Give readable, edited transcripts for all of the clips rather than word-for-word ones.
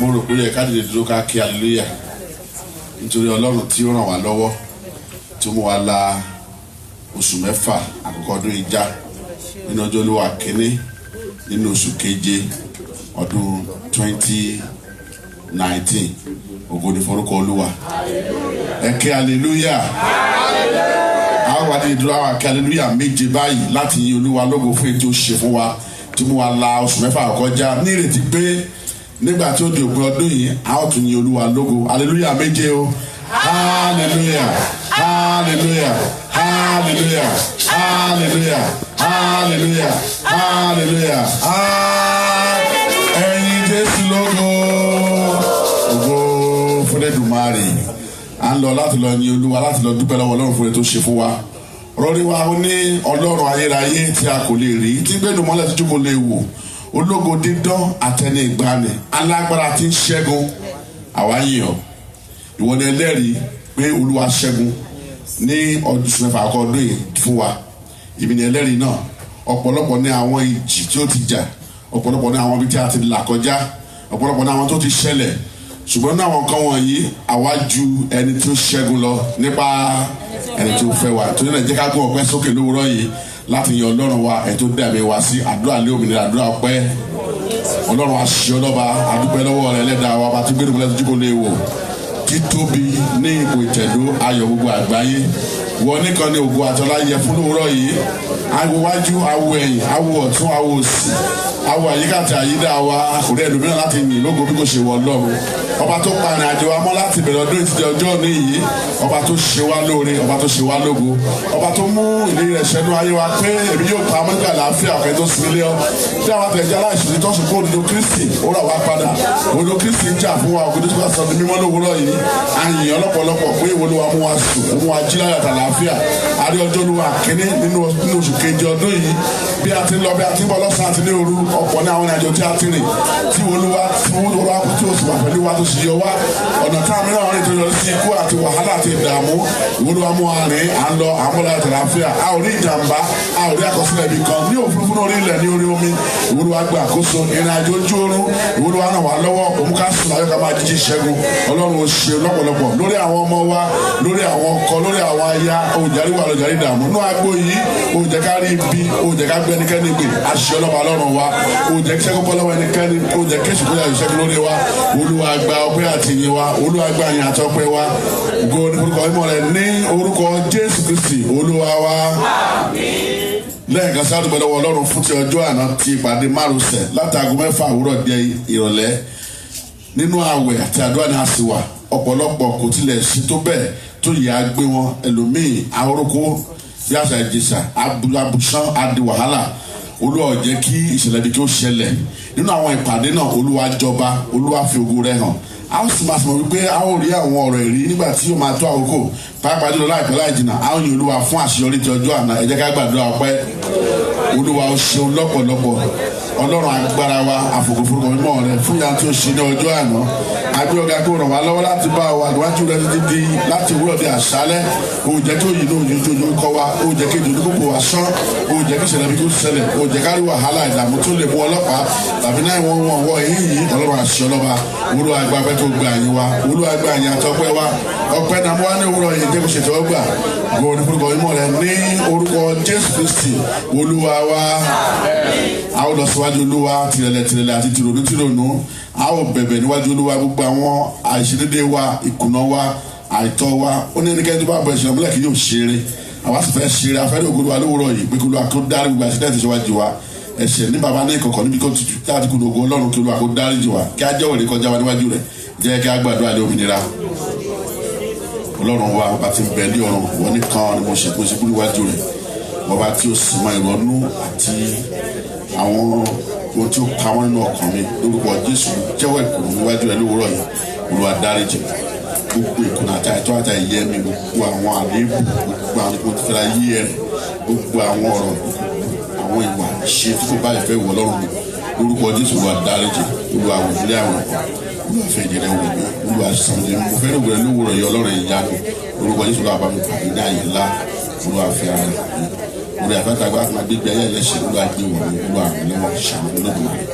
mo rò pé ká dìde dúró ká kí hallelujah nítorí Ọlọ́run tí ó ràn wá lọ́wọ́ tí ó mú wa la oṣù mẹ́fà àkọ́kọ́ ọdún ìjà nínú ọjọ́ Olúwa kínní nínú oṣù keje ọdún 2019 ògo ni forúkọ Olúwa ẹ kí hallelujah àwọn wà ní ìdúrà wa kí hallelujah méje báyìí láti yin Olúwa lógo fún ètò ṣe fún wa tí mú wa la oṣù mẹ́fà kọjá ní ìrètí pé nígbà tí ó di òpin ọdún yìí a ó tún yin Olúwa lógo hallelujah méje o hallelujah hallelujah hallelujah hallelujah hallelujah hallelujah ẹ̀yin Jésù lógo ògo fún Èdùmàrè à ń lọ láti lọ yin Olúwa láti lọ dúpẹ́ lọ́wọ́ Ọlọ́run fún ètò ṣe fún wa rọrí wa ó ní Ọlọ́run ayérayé tí a kò lè rí tí gbẹ́nu mọ́lẹ̀ tí jókòó lè wò ológo dídán àtẹni ìgbani alágbára tí ń ṣẹ́gun àwa yìn ọ́ ìwọ ni ẹlẹ́rìí pé Olúwa ṣẹ́gun ní ọdún mẹ́fà àkọ́kọ́ ọdún yìí fún wa ìbí ni ẹlẹ́rìí náà ọ̀pọ̀lọpọ̀ ní àwọn ìjì tí ó ti jà ọ̀pọ̀lọpọ̀ ní àwọn ibi tí a ti là kọjá ọ̀pọ̀lọpọ̀ ní àwọn tó ti ṣẹlẹ̀ ṣùgbọ́n ní àwọn nǹkan wọ̀nyí àwa ju ẹni tó ṣẹ́gun lọ nípa ẹni tó fẹ́ wa torí náà jẹ́ ká gbọ́ ọpẹ́ sókè lówùúrọ̀ yìí láti yan Ọlọ́run wa ẹ̀ tó dàbí wa sí àdúrà lé òmìnira àdúrà ọpẹ́ Ọlọ́run wa ṣe ọlọ́ba àdúpẹ́ lọ́wọ́ rẹ̀ lẹ́dàá wa bá ti gbé ìdúpẹ́ lẹ́tọ́jú kò lè wò títóbi ní ipò ìtẹ̀dó ayọ̀ gbogbo àgbáyé wọ́n nìkan ní ògo àtọ́lá yẹ fún lówùúrọ̀ yìí awo wájú awo ẹ̀yìn awo ọ̀tún awo òsì awo àyíká àti àyídá wa kò rí ẹlòmíràn láti yìn lógo bí kò ṣe wọ Ọlọ́run ọba tó pa ní àjọ wa mọ́ láti bẹ̀rẹ̀ ọdún ìtìjẹ́ ọjọ́ òní yìí ọba tó ṣe wá lóore ọba tó ṣe wá lógo ọba tó mú ìlérí rẹ̀ ṣẹ́nu ayé wa pé èmi yóò pa amẹ́ríkà láàfíà ọ̀kẹ́ tó sinmi lé ọ tí àwọn àtẹ̀jẹ́ aláìsàn tó ṣùgbọ́n òdodo Kristi ó rà wá padà òdodo Kristi ń jà fún wa òdodo Kristi sọ ní mímọ́ lówùúrọ̀ yìí àyìn ọlọ́pọ̀lọpọ̀ pé Olúwa mú wa sùn mú wa jí láyọ̀ àtàlàáfíà àrí ọjọ́ Olúwa kínní nínú oṣù keje ọdún yìí bí a ti ń lọ bí a ti ń bọ̀ lọ́sàn-án àti ní òru ọ̀pọ̀ ní àwọn ìrìnàjò tí a ti rìn tí Olúwa tí ó sì wà pẹ̀lú wa tó sì yọ wá ọ̀nà táwọn mìíràn rìn tó yọ sí ikú àti wàhálà àti ìdààmú Olúwa mú wa rìn à ń lọ àmúlò àtàlàáfíà a ò rí ìjàmbá a ò rí àkọsílẹ̀ ibì kan ní òfurufú náà orí ilẹ̀ ní orí omi Olúwa gba àkóso ìrìnàjò ojú oorun Olúwa ràn wá lọ́wọ́ òmùkásùn láyọ̀ ká máa jíjí ṣẹ́gun Ọlọ́run ó ṣe lọ́pọ̀lọpọ̀ lórí àwọn ọmọ wa lórí àwọn ọkọ lórí àwọn aya òjàrí wà lọ́jàrí dààmú inú agbo yìí òjẹ́ ká rí ibi òjẹ́ ká gbé ẹnikẹ́ni gbè àṣìṣe ọlọ́pàá Ọlọ́run wa òjẹ́ kí sẹ́kọ̀ọ́ lọ́wọ́ ẹnikẹ́ni òjẹ́ kí èsì kóyà ìṣẹ́gun lórí wa Olúwa gba ọpẹ́ àti ìyìn wa Olúwa gba ìyìn àti ọpẹ́ wa ògo ní orúkọ mímọ́ rẹ̀ ní orúkọ Jésù Kristi Olúwa wa lẹ́ẹ̀kan sáà dúpẹ́ lọ́wọ́ Ọlọ́run fún ti ọjọ́ àná ti ìpàdé márosẹ̀ látàgọ́ 6 àwúrọ̀ di ìrọ̀lẹ́ nínú àwẹ̀ àti àdúrà ní àsìwà ọ̀pọ̀lọpọ̀ kò tilẹ̀ sí tó bẹ́ẹ̀ tó yẹ agbé wọn ẹlòmíì ahórókó bí àṣà ìjẹsà abùsán adi wàhálà Olúwa ò jẹ́ kí ìṣẹ̀lẹ̀ bí kí ó ṣẹlẹ̀ nínú àwọn ìpàdé náà Olúwa jọba Olúwa fi ògo rẹ̀ hàn a ó sì máa sọ wípé a ó rí àwọn ọ̀rọ̀ èrí nígbà tí yóò máa tó àkókò pàápàá jùlọ láìpẹ́ láì jìnnà a ó yin Olúwa fún àṣeyọrí ti ọjọ́ àná ẹ jẹ́ ká gbàdúrà ọpẹ́ Olúwa ó ṣeun lọ́pọ̀lọpọ̀ Ọlọ́run agbára wa àfòkòfòkò mímọ́ rẹ̀ fún ìyá tí ó ṣe ní ọjọ́ àná agbé ọ̀gá kó ràn wá lọ́wọ́ láti bá wa níwájú rẹ̀ títí di láti òwúrọ̀ di àṣálẹ́ ó jẹ́ kí òyìn náà yóò jó kọ́ wa ó jẹ́ kí ìdòdó kókò wá sán ó jẹ́ kí ìṣẹ̀lẹ̀ bí kò ṣẹlẹ̀ ó jẹ́ kárí wàhálà ìdààmú tó lè mú ọlọ́pàá tàbí náà wọ́n wọ èyí yìí Ọlọ́run àṣẹ ọlọ́ba Olúwa gba ọpẹ́ tó gba àyìn wa Olúwa gba àyìn àtọpẹ́ wa ọpẹ́ náà wá ní òwúrọ̀ yìí jẹ́ kó ṣètò ọgbà gbòòrò ní orúkọ mímọ́ rẹ̀ ní orúkọ Jésù Kristi Olúwa wa a ó lọ síwájú Olúwa tìrẹ̀lẹ̀ àti tìrònú a ó bẹ̀bẹ̀ níwájú Olúwa gbogbo àwọn àìṣedédé wa ìkùnà wa àìtọ́ wa ó ní ẹnikẹ́ni tó bá bọ̀ ìṣẹ̀lẹ̀ múlẹ̀ kí yóò ṣeré àwa sì fẹ́ ṣeré afẹ́rẹ́ ògo Olúwa lówùúrọ̀ yìí pé kí Olúwa kó dárí gbogbo àṣírí ìṣèwádìí wa ẹ̀ṣẹ̀ ní bàbá ní ìkọ̀kọ̀ níbi kó tutù láti kú ògo Ọlọ́run kí Olúwa kó dárí jì wá kí á jẹ́ òrè kọjá wa níwájú rẹ̀ jẹ́ kí á gbàdúrà lé òmìnira Ọlọ́run wa bá ti bẹ̀ ní ọ̀run wọ́n nìkan ni mo ṣe kú níwájú rẹ̀ wọ́n bá tí ó sì mọ ìrọ́nú àti àwọn ohun tí ó pa wọ́n nínú ọkàn mi lórúkọ Jésù jẹ́wọ́ ìkùnú níwájú rẹ̀ lówùúrọ̀ yìí Olúwa dáríjì gbogbo ìkùnà àti àìtọ́ àti àìyẹ́ mi gbogbo àwọn àléébù gbogbo àwọn ìkùnà tí fẹ́ra yí ẹ̀rẹ̀ gbogbo àwọn ọ̀rọ̀ àwọn ìwà ṣe tí kò bá ìfẹ́ wọ̀ lọ́rùn mi lórúkọ Jésù Olúwa dáríjì Olúwa wòlíì àwọn ọ̀pọ̀ Olúwa fẹ́ ìjẹ́rẹ́ wò mí Olúwa sàmúlẹ̀ mo fẹ́ lóògùn rẹ̀ lówùúrọ̀ yìí Ọlọ́run ìyanu lórúkọ Jésù Olúwa bá mi pàdé ní àyè ńlá Olúwa fi ara rẹ̀ orí àfẹ́tàgbà máa gbégbé ayé ẹlẹ́ṣẹ̀ Olúwa gbé wọ̀ mí Olúwa rẹ̀ lọ́wọ́ ṣàmúlẹ̀ lóògùn rẹ̀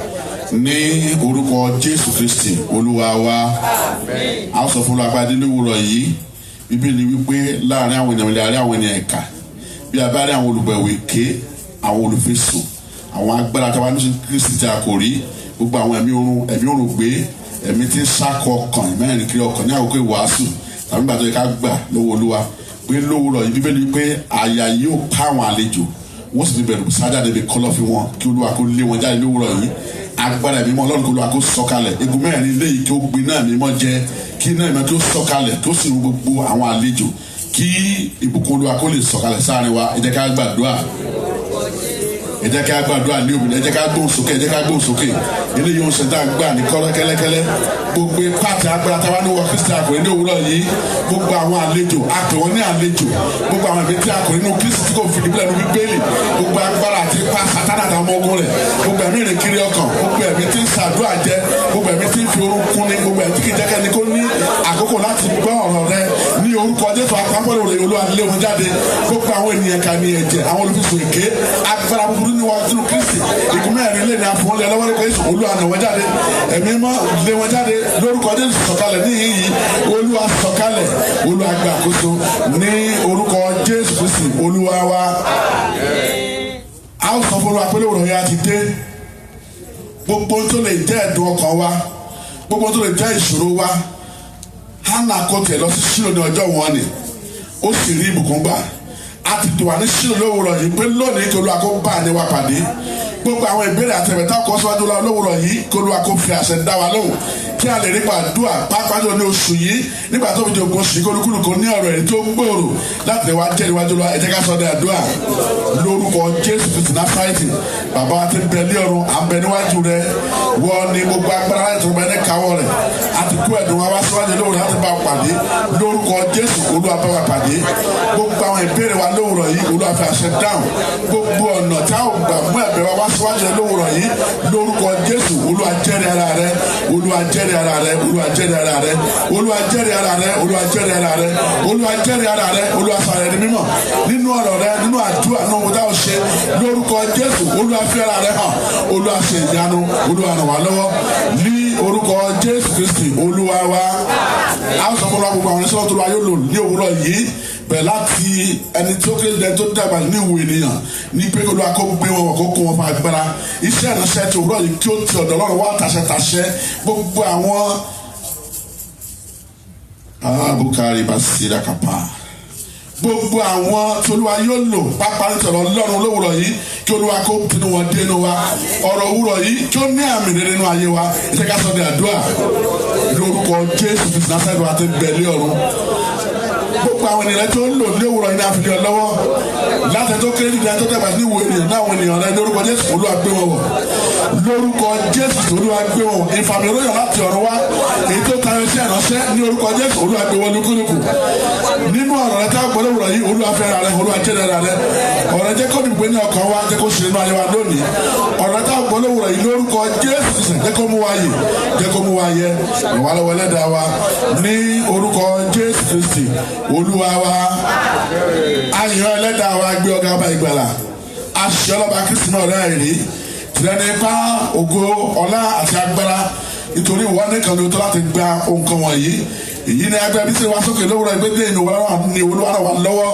ní orúkọ Jésù Kristi Olúwa wa. A sọ fún olùpàdé lówùrọ̀ yìí Bíbélì wípé láàrin àwọn ènìyàn láàrin àwọn ènìyàn ẹ̀ka bí a bá rí àwọn olùgbẹ̀wò èké àwọn olùfẹ̀sùn àwọn agbára tí a wá ní Kristi tí a kò rí gbogbo àwọn ẹ̀mí òrùn gbé ẹ̀mí tí ń sákọ̀ ọkàn mẹ́rin kiri ọkàn ní àkókò ìwàásù tàbí gbàtọ́ yẹ ká gbà lọ́wọ́ Olúwa pé lówùrọ̀ yìí Bíbélì wípé àyà yóò ká àwọn àlejò wọ́n sì ti bẹ̀rù sájáde bí kọ́lọ́fín wọn kí Olúwa kó lé wọn jáde lówùrọ̀ yìí agbára mímọ́ Ọlọ́run kó Olúwa kó sọ̀kalẹ̀ egun mẹ́rin léyìí kí ó gbin náà mímọ́ jẹ kí náà mímọ́ kí ó sọ̀kalẹ̀ kí ó sì rú gbogbo àwọn àlejò kí ìbùkún Olúwa kó lè sọ̀kalẹ̀ sáàrin wa ẹ jẹ́ ká gbàdúrà ẹ jẹ́ ká gbàdúrà ní òbí ẹ jẹ́ ká gbóhùn sókè ẹ jẹ́ ká gbóhùn sókè eléyìí ń ṣe tá a gbà ní kọ́lọ́ kẹ́lẹ́kẹ́lẹ́ gbogbo pàtì agbára táwa ní wọ Kristi àkòrí ní òwúrọ̀ yìí gbogbo àwọn àlejò àpè wọn ní àlejò gbogbo àwọn ìbí tí àkòrí ní Kristi tí kò fi ìdíbílẹ̀ ní Bíbélì gbogbo agbára àti ipa Sátánì àtàwọn ọmọ ogun rẹ̀ gbogbo ẹ̀mí rìn kiri ọkàn gbogbo ẹ̀mí tí ń ṣàdúrà jẹ gbogbo ẹ̀mí tí ń fi orúnkún ní gbogbo ẹ̀mí tí kì í jẹ́ kẹ́ni kó ní àkókò láti gbọ́ ọ̀rọ̀ rẹ ní orúkọ Jésù àpapọ̀lọ̀ rẹ̀ Olúwa lé wọn jáde gbogbo àwọn ènìyàn kan ní ẹ̀jẹ̀ àwọn olùfisùn èké agbára búburú ní wọn sínú Kristi ìgbìmọ̀rin lé ní àfọwọ́lẹ̀ lọ́wọ́ nípa Jésù Olúwa nà wọ́n jáde ẹ̀mí mọ́ lé wọn jáde lórúkọ Jésù sọ̀kalẹ̀ ní yìí Olúwa sọ̀kalẹ̀ Olúwa gbà àkóso ní orúkọ Jésù Kristi Olúwa wa. A ó sọ fún wa pé lóòrọ̀ yẹn a ti dé gbogbo tó lè jẹ́ ẹ̀dùn ọkàn wa gbogbo tó lè jẹ́ ìṣòro wa Hánà kò tẹ̀ lọ sí Ṣílò ní ọjọ́ wọn ni ó sì rí ìbùkún gbà a ti dùn wá ní Ṣílò lówùrọ̀ yìí pé lónìí kí Olúwa kó bá a ní wa pàdé gbogbo àwọn ìbéèrè àtẹ̀wẹ̀tà kọ́ síwájú lówùrọ̀ yìí kí Olúwa kó fi àṣẹ dá wa lóhùn kí a lè rí gbàdúrà pàápàá ní oṣù yìí nígbà tó fi di ogun sí kólúkúlùkù ní ọ̀rọ̀ èyí tó gbòòrò láti lè wá jẹ́ níwájú lọ ẹ jẹ́ ká sọ ní àdúrà lórúkọ Jésù Kristi Násárẹ́tì bàbá wa ti bẹ ní ọ̀run à ń bẹ níwájú rẹ wọ́n ní gbogbo agbára láti tó bẹ ní káwọ́ rẹ̀ àti kú ẹ̀dùn wa wá síwájú lóhùn láti bá wa pàdé lórúkọ Jésù Olúwa bá wa pàdé gbogbo àwọn ìbéèrè wa lówùrọ̀ yìí Olúwa fi àṣẹ dáhùn gbogbo ọ̀nà tí a ò gbà mú ẹ̀bẹ̀ wa wá síwájú lówùrọ̀ yìí lórúkọ Jésù Olúwa jẹ́rìí ara rẹ Olúwa jẹ́rìí ara rẹ Olúwa jẹ́rìí ara rẹ Olúwa jẹ́rìí ara rẹ Olúwa jẹ́rìí ara rẹ Olúwa jẹ́rìí ara rẹ Olúwa sọ rẹ ní mímọ́ nínú ọ̀rọ̀ rẹ nínú àdúrà náà wọ́n dáhùn ṣe lórúkọ Jésù Olúwa fi ara rẹ hàn Olúwa ṣe ìyanu Olúwa ràn wá lọ́wọ́ ní orúkọ Jésù Kristi Olúwa wa. A sọ fún wa gbogbo àwọn oníṣẹ́ tó wá yóò lò ní òwúrọ̀ yìí bẹ̀rẹ̀ láti ẹni tó kéré jẹ tó dàgbà ní ìwé ènìyàn ní pé Olúwa kó gbé wọn kó kó wọn fún agbára iṣẹ́ ìránṣẹ́ tó òwúrọ̀ yìí kí ó ti ọ̀dọ̀ Ọlọ́run wá tàṣẹ gbogbo àwọn abukari basira kapa gbogbo àwọn tí Olúwa yóò lò pápá nítorí Ọlọ́run lówùrọ̀ yìí kí Olúwa kó pinnu wọn dénú wa ọ̀rọ̀ òwúrọ̀ yìí kí ó ní àmì rere nínú ayé wa ẹ ká sọ ní àdúrà lórúkọ Jésù Kristi Násárẹ́tì wa ti bẹ̀lẹ́ ọ̀run gbogbo àwọn ènìyàn tó ń lò ní òwúrọ̀ yìí ní àfihàn lọ́wọ́ láti tó kéré nígbà tó dàgbà ní ìwé ènìyàn náà àwọn ènìyàn rẹ lórúkọ Jésù Olúwa gbé wọn wọ̀ lórúkọ Jésù Olúwa gbé wọn wọ̀ ìfàmì olóyè láti ọ̀run wá èyí tó tayọ sí ìránṣẹ́ ní orúkọ Jésù Olúwa gbé wọn lúkúlùkù nínú ọ̀rọ̀ rẹ tá a gbọ́ lówùrọ̀ yìí Olúwa fẹ́ ra rẹ Olúwa jẹ́ ra rẹ ọ̀rọ̀ jẹ́ kó dìgbò ní ọkàn wa jẹ́ kó ṣe nínú ayé wa lónìí ọ̀rọ̀ tá a gbọ́ lówùrọ̀ yìí lórúkọ Jésù jẹ́ kó mú wa yè jẹ́ kó mú wa yẹ ìwà lọ́wọ́ ẹlẹ́dàá wa ní orúkọ Jésù Kristi Olúwa wa ayọ̀ ẹlẹ́dàá wa gbé ọ̀gá ọba ìgbàlà aṣọ ọlọ́ba Kristi náà rẹ̀ rí tìrẹ́ni ipá ògo ọlá àti agbára nítorí ìwọ nìkan ni o tó láti gba ohun kan wọ̀nyí èyí ni agbẹ́ bí sèwá sókè lówùrọ̀ ìgbésẹ̀ ní Olúwa ràn wá lọ́wọ́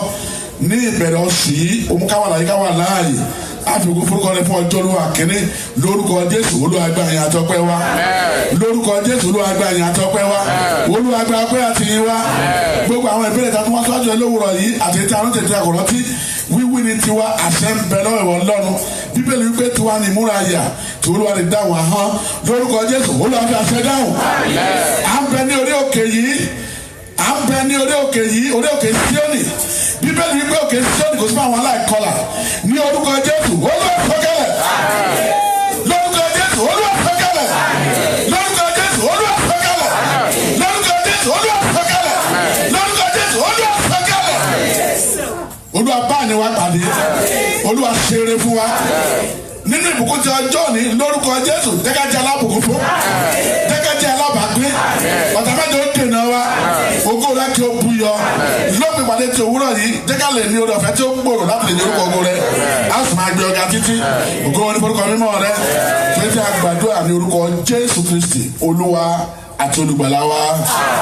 ní ìbẹ̀rẹ̀ oṣù yìí òmùkáwà láyé káwà láàyè àfikún forúkọ rẹ fún ọjọ́ Olúwa kínní lórúkọ Jésù Olúwa gba ìyìn àtọpẹ́ wa lórúkọ Jésù Olúwa gba ìyìn àtọpẹ́ wa Olúwa gba ọpẹ́ àti ìyìn wa gbogbo àwọn ìbéèrè tí a tún wá sọ́jọ́ lówùrọ̀ yìí àti tí a rántí tí a kò rántí wíwí ni tiwa àṣẹ ń bẹ lọ́wọ́ ìwọ Ọlọ́run Bíbélì wípé tiwa ni ìmúra àyà tí Olúwa lè dáhùn ahọ́n lórúkọ Jésù Olúwa fi àṣẹ dáhùn à ń bẹ ní orí òkè yìí à ń bẹ ní orí òkè yìí orí òkè Síónì Bíbélì wípé òkè Síónì kò sí fún àwọn aláìkọlà ní orúkọ Jésù Olúwa sọ̀kalẹ̀ lórúkọ Jésù Olúwa sọ̀kalẹ̀ lórúkọ Jésù Olúwa sọ̀kalẹ̀ lórúkọ Jésù Olúwa sọ̀kalẹ̀ lórúkọ Jésù Olúwa sọ̀kalẹ̀ Olúwa bá ní wa pàdé Olúwa ṣeré fún wa nínú ìbùkún tí ọjọ́ ní lórúkọ Jésù jẹ́kájẹ́ alábùkún fún jẹ́kájẹ́ alábàágbé ọ̀tá mẹ́jọ ó dènà wa ògo rẹ kí ó buyọ lópin ìpàdé tí òwúrọ̀ yìí jẹ́ká lè ní orí ọ̀fẹ́ tí ó gbòòrò láti lè ní orúkọ ògo rẹ a sì máa gbé ọ̀gá títí ògo ní orúkọ mímọ́ rẹ ẹ jẹ́ a gbàdúrà ní orúkọ Jésù Kristi Olúwa àti olùgbàlà wa.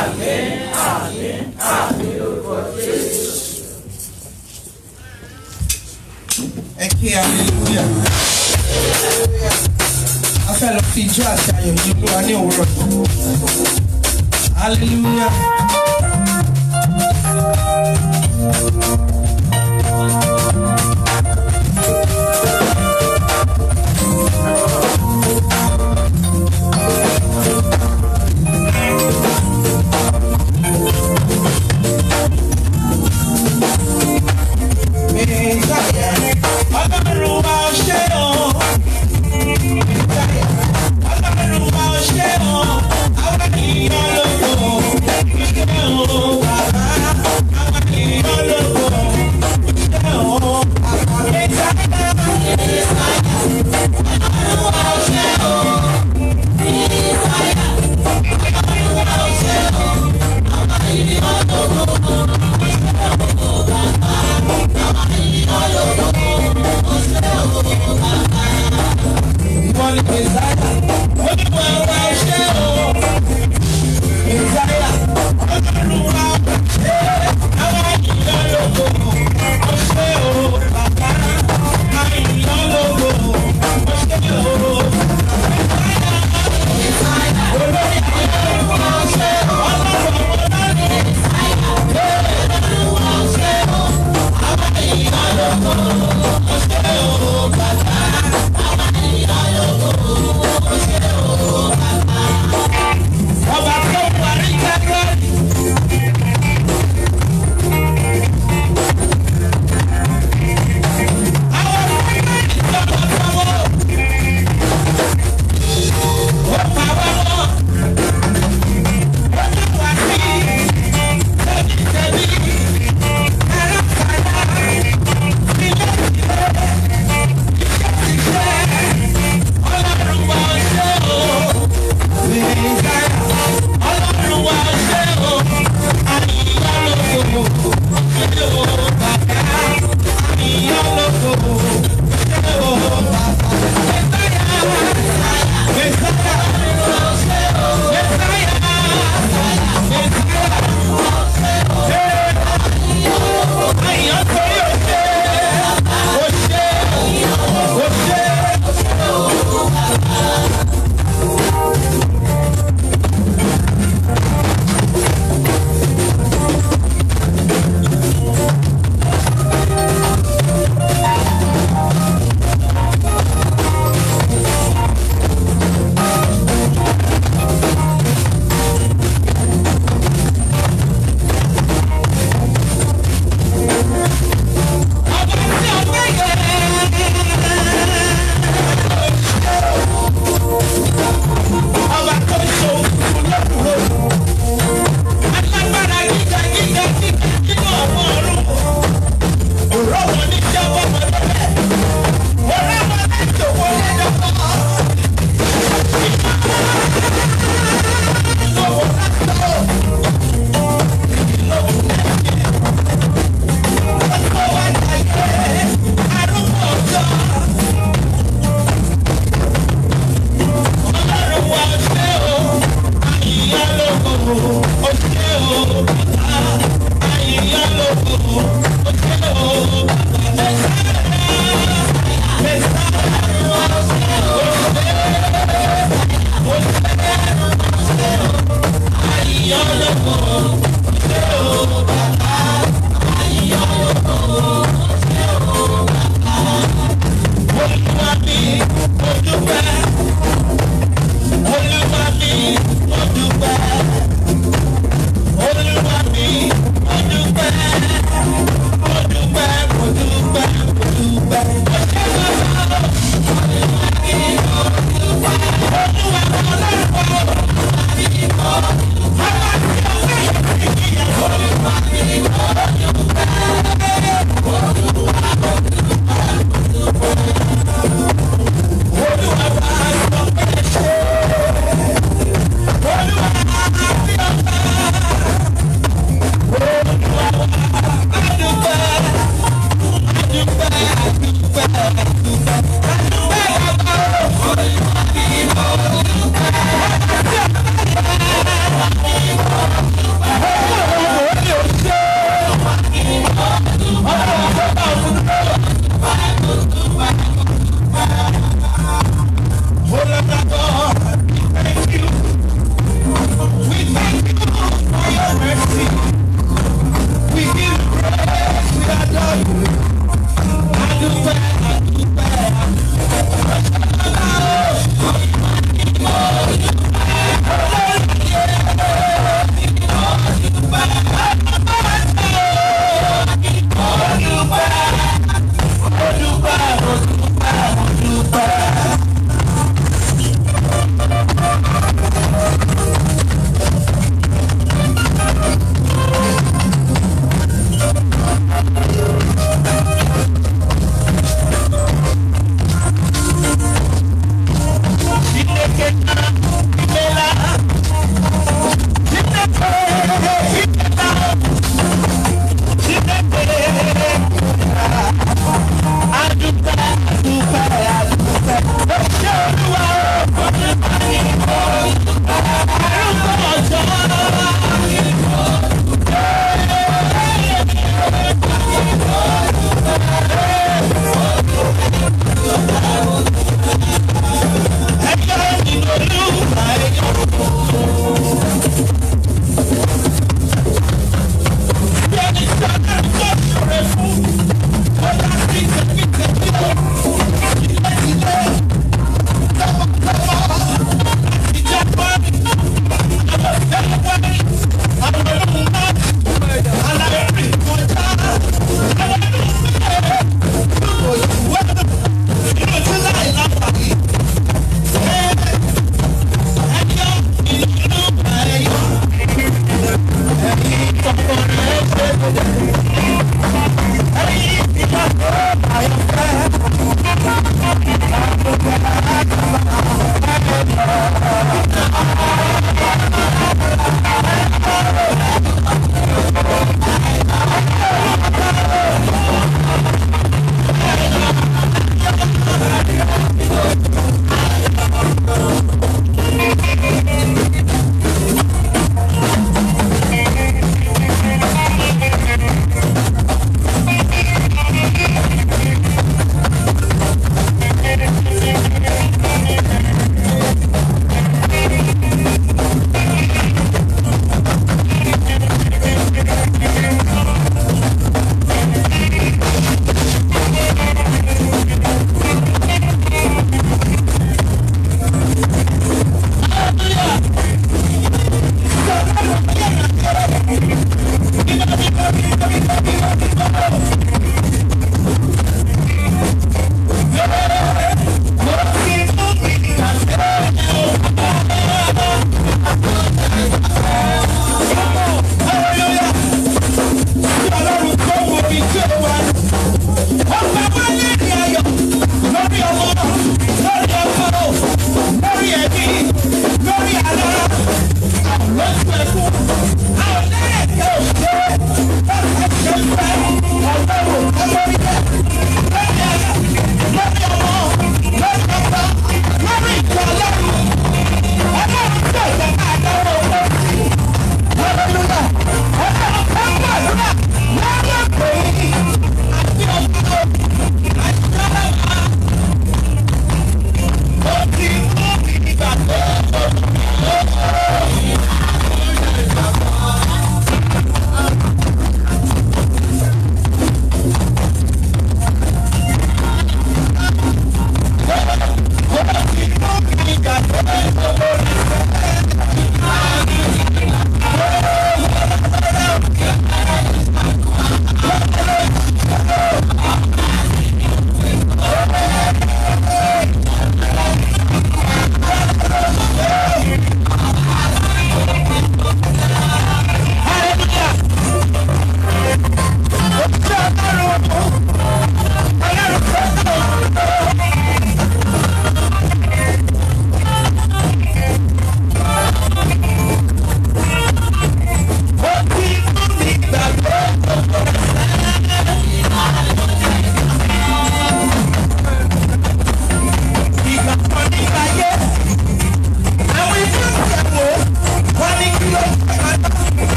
Àmín, àmín, àmín lórúkọ Jésù. Ẹ kí hallelujah. A fẹ́ lọ fi ijó àti ayọ̀ yìí Olúwa ní òwúrọ̀. Hallelujah. Baba,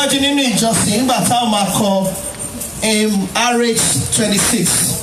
tẹ̀síwájú nínú ìjọsìn nígbà táwọn máa kọ RH 26.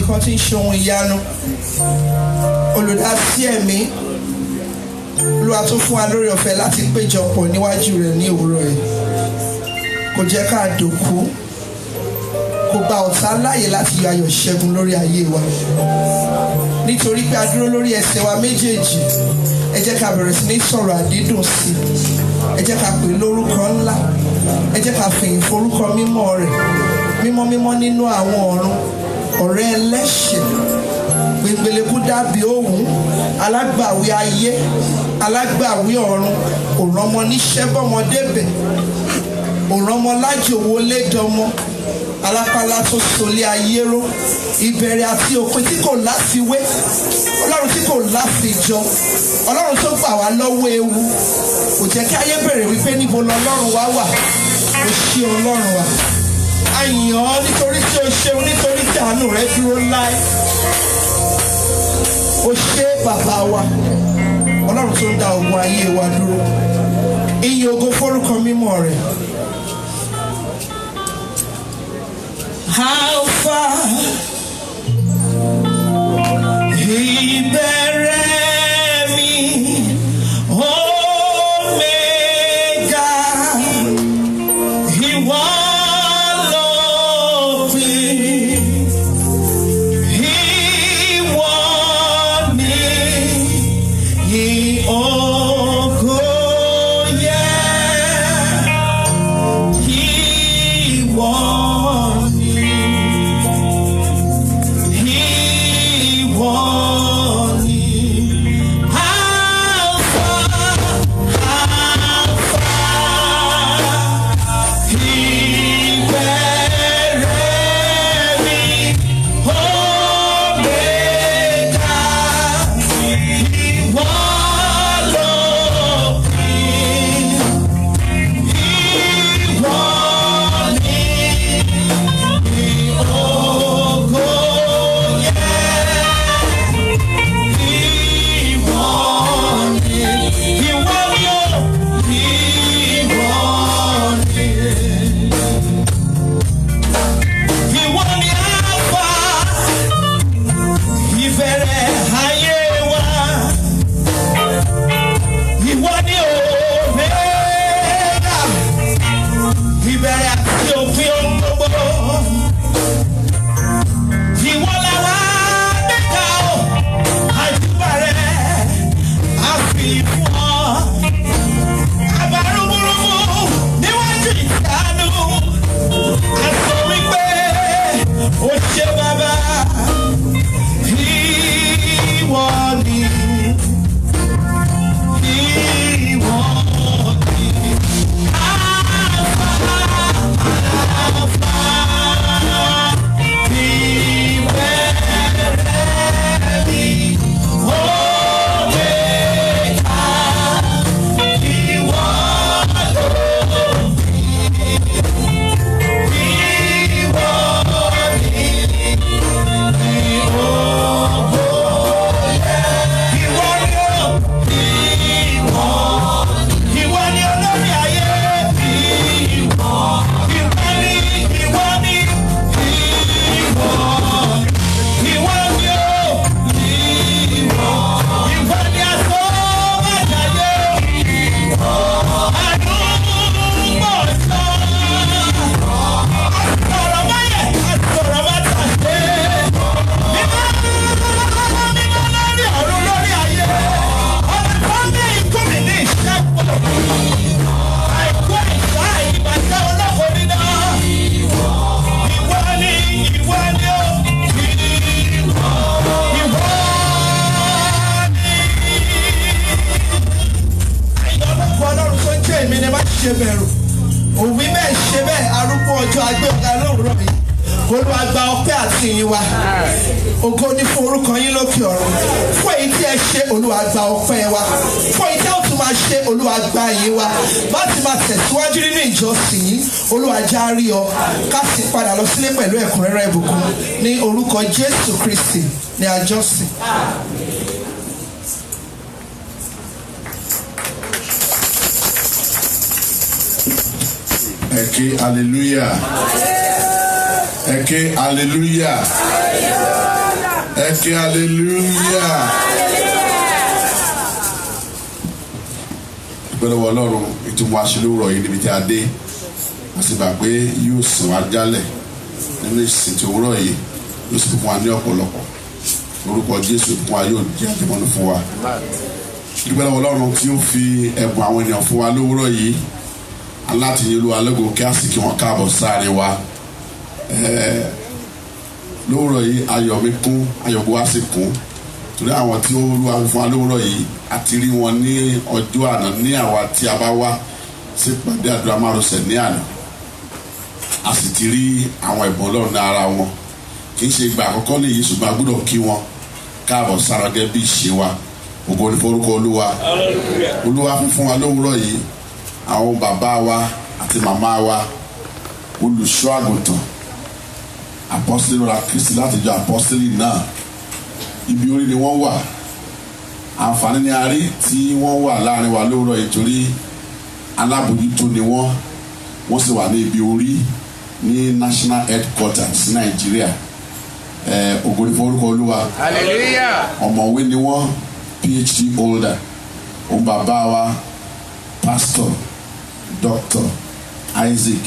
nǹkan tí ń ṣe ohun ìyanu. Olùdásí ẹ̀mí Olúwa tó fún wa lórí ọ̀fẹ́ láti péjọpọ̀ níwájú rẹ̀ ní òwúrọ̀ yìí. Kò jẹ́ ká dòkú, kò gba ọ̀tá láàyè láti yọ ayọ̀ ṣẹ́gun lórí ayé wa. Nítorí pé a dúró lórí ẹsẹ̀ wa méjèèjì, ẹ jẹ́ ká bẹ̀rẹ̀ sí ní sọ̀rọ̀ àdídùn sí i. Ẹ jẹ́ ká pè lórúkọ ńlá, ẹ jẹ́ ká fìyìn forúkọ mímọ́ rẹ̀, mímọ́ mímọ́ nínú àwọn ọ̀run, ọ̀rẹ́ ẹlẹ́ṣẹ̀, gbẹngbẹlẹ́kú dàbí òun, alágbàwí ayé, alágbàwí ọ̀run, òrànmọ níṣẹ́ bọ́mọdé bẹ̀, òrànmọ lájòwò lédọmọ, alápálá tó solé ayé ró, ìbẹ̀rẹ̀ àti òpin tí kò láfiwé, ọlọ́run tí kò láfijọ, ọlọ́run tó gbà wá lọ́wọ́ ewu, kò jẹ́ kí ayé bèrè wípé níbo lọ́lọ́run wá wà, kò sí ọlọ́run wa. A yìn ọ́ nítorí tí o ṣeun, nítorí tí àánú rẹ dúró láé. O ṣé bàbá wa, ọlọ́run tó ń dá ogun ayé wa dúró. Ìyìn ògo forúkọ mímọ́ rẹ̀. Alpha, ìbẹ̀rẹ̀ mi, Omega, ìwọ lópin, ìwọ ni ògo yẹ, ìwọ. ṣe bẹ̀rù òwí bẹ́ẹ̀ ṣe bẹ́ẹ̀ arúgbó ọjọ́ agbé ọ̀gá lóòrọ̀ yìí Olúwa gba ọpẹ́ àti ìyìn wa ògo ní fún orúkọ yín lókè ọ̀run fún èyí tí ẹ ṣe Olúwa gba ọpẹ́ wa fún èyí tí ẹ tún máa ṣe Olúwa gba ìyìn wa bá ti máa tẹ̀síwájú nínú ìjọsìn yìí Olúwa já rí ọ ká sì padà lọ sílé pẹ̀lú ẹ̀kúnrẹ́rẹ́ ìbùkún ní orúkọ Jésù Kristi ní àjọsìn. Eke hallelujah. Eke hallelujah. Ẹ kí hallelujah. Ìpẹ́lẹ̀ wọ Ọlọ́run ìtumọ̀ aṣèlúrọ̀ yìí níbi tí a dé. A sì gbà pé yóò sìn wá jálẹ̀ nínú ìsìn tí òwúrọ̀ yìí yóò sì fún wa ní ọ̀pọ̀lọpọ̀. Orúkọ Jésù fún wa yóò jẹ́ àjẹmọ́nú fún wa. Ìpẹ́lẹ̀ wọ Ọlọ́run tí ó fi ẹ̀bùn àwọn ènìyàn fún wa lówùrọ̀ yìí. Aláti ní Olúwa lógo kí a sì kí wọn káàbọ̀ sáré wa. Lówùrọ̀ yìí ayọ̀ mi kún, ayọ̀ bó wá sí kún. Torí àwọn tí Olúwa fún wa lówùrọ̀ yìí àti rí wọn ní ọjọ́ àná ní àwa tí a bá wá sí ìpàdé àdúrà márosẹ̀ ní àná. A sì ti rí àwọn ẹ̀bùn Ọlọ́run ní ara wọn. Kì í ṣe ìgbà àkọ́kọ́ nìyí ṣùgbọ́n a gbọ́dọ̀ kí wọn káàbọ̀ sára gẹ́gẹ́ bí ìṣe wa. Ògo ni forúkọ Olúwa. Olúwa fún wa lówùrọ̀ yìí àwọn bàbá wa àti màmá wa olùṣọ́ àgùntàn apọ́sítélì ra Kristi láti jọ apọ́sítélì náà ibi orí ni wọ́n wà àǹfààní ni a rí tí wọ́n wà láàrin wa lówùrọ̀ yìí torí alábòjútó ni wọ́n sì wà ní ibi orí ní national headquarters ní Nàìjíríà ògo ni fún orúkọ Olúwa ọ̀mọ̀wé ni wọ́n PhD holder òun bàbá wa pastor Dr. Isaac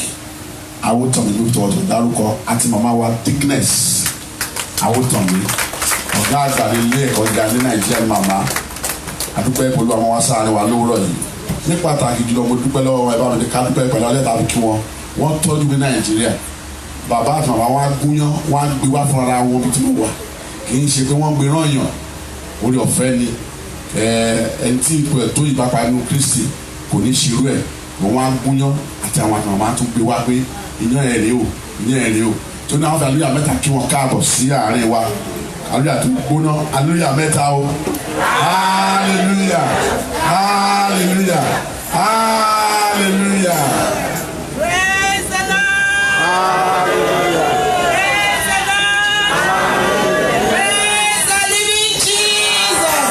Awotomi ló tọwọ́ tó dárúkọ àti màmá wa Thickness Awotomi ọ̀gá àgbà ilé ẹ̀kọ́ gíga ní Nàìjíríà ní màmá adúpẹ́ pẹ̀lú àwọn wá sáré wa lówùrọ̀ yìí ní pàtàkì jùlọ mo dúpẹ́ lọ́wọ́ ẹ bá mi ní ká dúpẹ́ pẹ̀lú alẹ́ tàbí kí wọ́n tọ́jú mi Nàìjíríà bàbá àti màmá wa gúnyán wọ́n á gbé wá fúnra wọn bí tí mo wà kì í ṣe pé wọ́n gbé rán yàn orí ọ̀fẹ́ ni ẹni tí ipò ẹ̀ tó ìbápa inú Kristi kò ní ṣirú ẹ̀ wọ́n wá gúnyán àti àwọn àti màmá tó gbé wá pé iyán ẹ̀ rèé o iyán ẹ̀ rèé o tó ní àwọn fẹ́ alóyà mẹ́ta kí wọ́n káàbọ̀ sí àárín wa alóyà tó gbóná alóyà mẹ́ta o hallelujah hallelujah hallelujah. Praise the Lord. Hallelujah. Praise the Lord. Praise the living Jesus.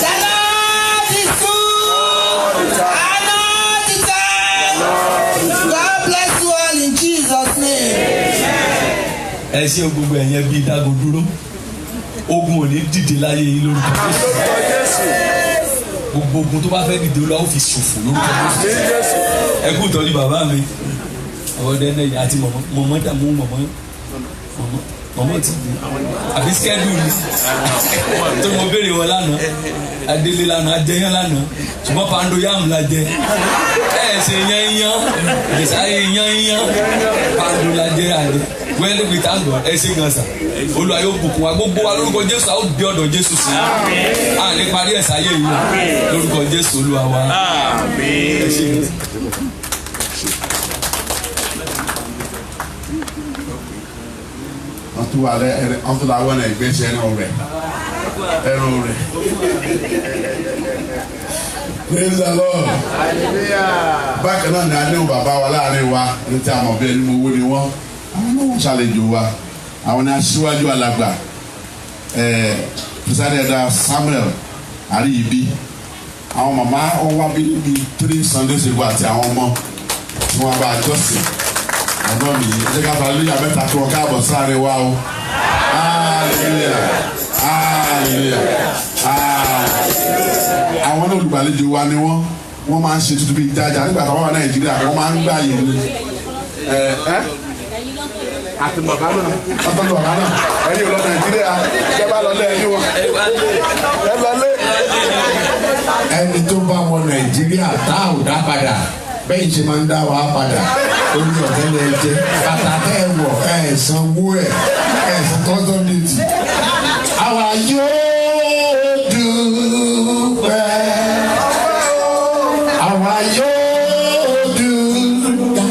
The Lord is good. And all the time. God bless you all in Jesus' name. Ẹ ṣe gbogbo ẹ̀yẹn bíi dágo dúró ogun ò ní dìde láyé yìí lórúkọ Jésù gbogbo ogun tó bá fẹ́ dìde Olúwa ó fi ṣòfò lórúkọ Jésù ẹ kú ìtọ́jú bàbá mi ọ̀dẹ́nẹ̀ àti mọ̀mọ́ dàmú mọ̀mọ́ ti di àbí skẹ́dùn ni tó mo béèrè wọn lánàá adélé lánàá ajẹyán lánàá ṣùgbọ́n pando yam la jẹ ṣe yányán ìṣàyè yányán pando la jẹ àlẹ wẹ́lẹ́ bí táǹgọ̀ ẹ ṣe gan sa Olúwa yóò bùkún wa gbogbo wa lórúkọ Jésù a ó gbé ọ̀dọ̀ Jésù sí a lè parí ẹ̀sà ayé yìí lórúkọ Jésù Olúwa wa ẹ ṣe gan sa. Wọ́n tún wà lẹ́ wọ́n tún làwọn ẹ̀ gbé ṣe ẹran rẹ̀. Praise the Lord. Bákan náà ni a ní bàbá wa láàrin wa ní tí a mọ̀ bí ẹni mo wó ni wọ́n àwọn náà wọ́n ṣàlejò wa àwọn ní aṣíwájú alàgbà President Samuel Ariyibi àwọn màmá wọn wá bí 3 Sundays ago àti àwọn ọmọ tí wọ́n bá jọ́sìn àgbọ̀n mi ẹ̀jẹ̀ ká fara lóyún abẹ́ta kí wọ́n káàbọ̀ sáré wa o hallelujah hallelujah àwọn náà olùgbàlejò wa ni wọ́n máa ń ṣe tuntun bíi jájà nígbà táwọn wà Nàìjíríà wọ́n máa ń gbà yìí ni àti bàbá náà ọtọ́jú bàbá náà ẹ̀yin ò lọ Nàìjíríà ẹ bá lọ lé ẹ̀yin wọn ẹ lọ lé. ẹni tó bá wọ Nàìjíríà tá ò dá padà bẹ́ẹ̀ ṣe máa ń dá wa padà orí ọ̀tẹ́ lẹ jẹ bàtà tẹ́ ẹ wọ̀ ẹ sanwó ẹ san kọ́sọ́mìtì. àwa yóò dúpẹ́ àwa yóò dúpẹ́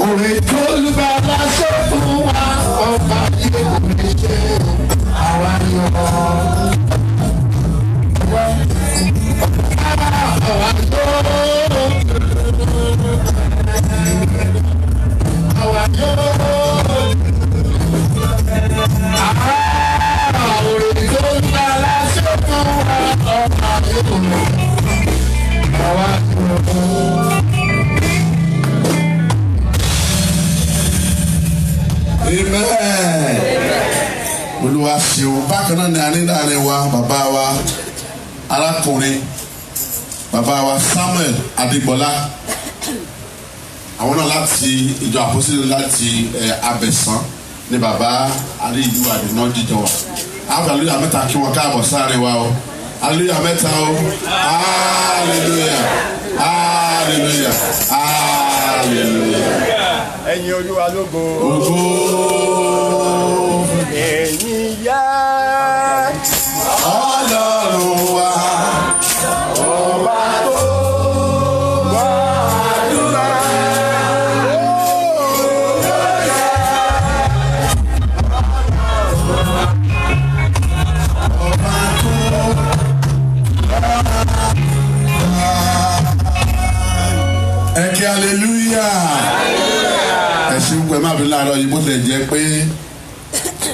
òwe tó lùbàlà sọ fún wa ọba yóò lè ṣe àwa yóò. Our ṣeun bákan náà ni a ní láàrin wa bàbá wa arákùnrin bàbá wa Samuel Adégbọlá àwọn náà láti ìjọ àpòsílẹ̀ láti Abẹ̀sán ní bàbá adéyìí àdínà jíjọ wa aleluya mẹ́ta kí wọn káàbọ̀ sáré wa o aleluya mẹ́ta o aleluya aleluya aleluya. Ẹ̀yin Olúwa lógo. Ògo. Ẹ̀yin yá. Ọlọ́run wa. Ọba tó gbọ́ àdúrà. Ẹ kí aleluya. Ẹ ṣeun pẹ̀ má bí láàárọ̀ yìí bó tẹ̀ jẹ́ pé